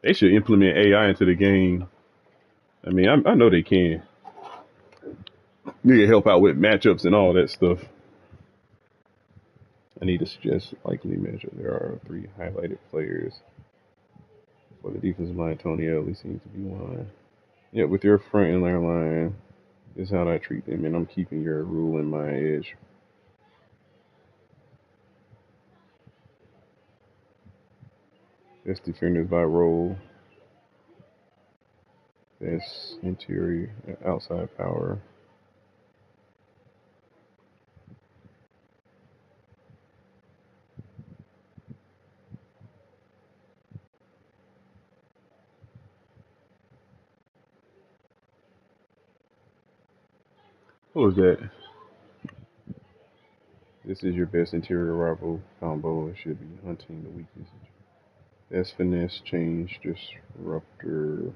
They should implement AI into the game. I mean, I know they can. Need to help out with matchups and all that stuff. I need to suggest likely matchup. There are 3 highlighted players. For the defensive line, Tony Ellie seems to be one. Yeah, with your front and layer line, this is how I treat them, and I'm keeping your rule in my edge. Best defenders by role. Best interior, outside power. What was that? This is your best interior rival combo. It should be hunting the weakness. Best finesse, change, disruptor.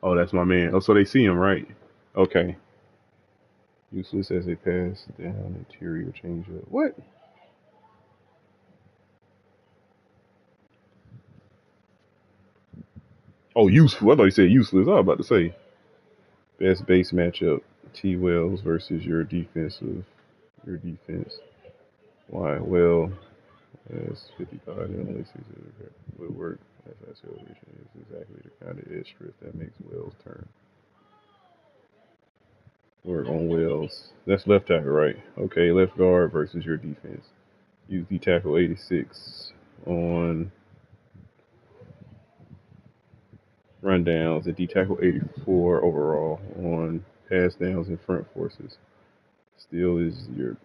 Oh, that's my man. Oh, so they see him, right? Okay. Useless as a pass down, interior change up. What? Oh, useful. I thought you said useless. I was about to say. Best base matchup. T Wells versus your defense. Why? Well, as 55 and would work. That's acceleration is exactly the kind of edge drift that makes Wells turn. Work on Wells. That's left tackle, right? Okay, left guard versus your defense. Use the tackle 86 on rundowns and D tackle 84 overall on pass downs and front forces. Steele is your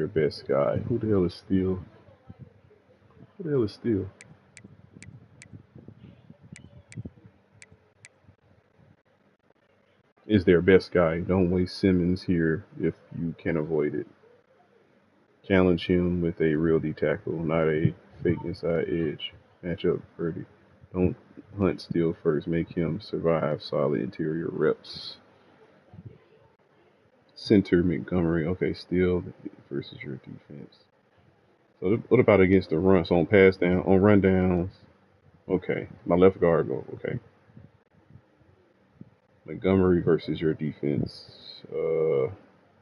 best guy. Who the hell is Steele? Who the hell is Steele? Is their best guy. Don't waste Simmons here if you can avoid it. Challenge him with a real D tackle, not a fake inside edge. Match up Purdy. Don't hunt Steele first. Make him survive solid interior reps. Center Montgomery. Okay, Steele versus your defense. So what about against the runs on pass down, on rundowns? Okay, my left guard go. Okay, Montgomery versus your defense.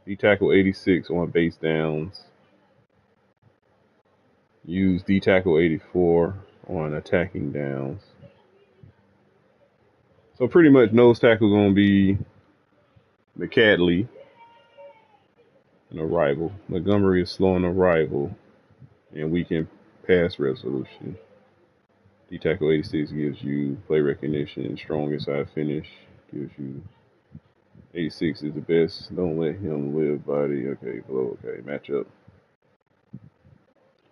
D tackle 86 on base downs. Use D tackle 84 on attacking downs. So pretty much nose tackle gonna be McCadley, an arrival. Montgomery is slow on arrival and weak in pass resolution. D tackle 86 gives you play recognition, strong inside finish. Gives you 86 is the best. Don't let him live body. Okay, below. Okay, matchup.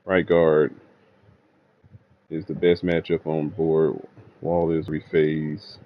Right guard is the best matchup on board. Wall is rephase.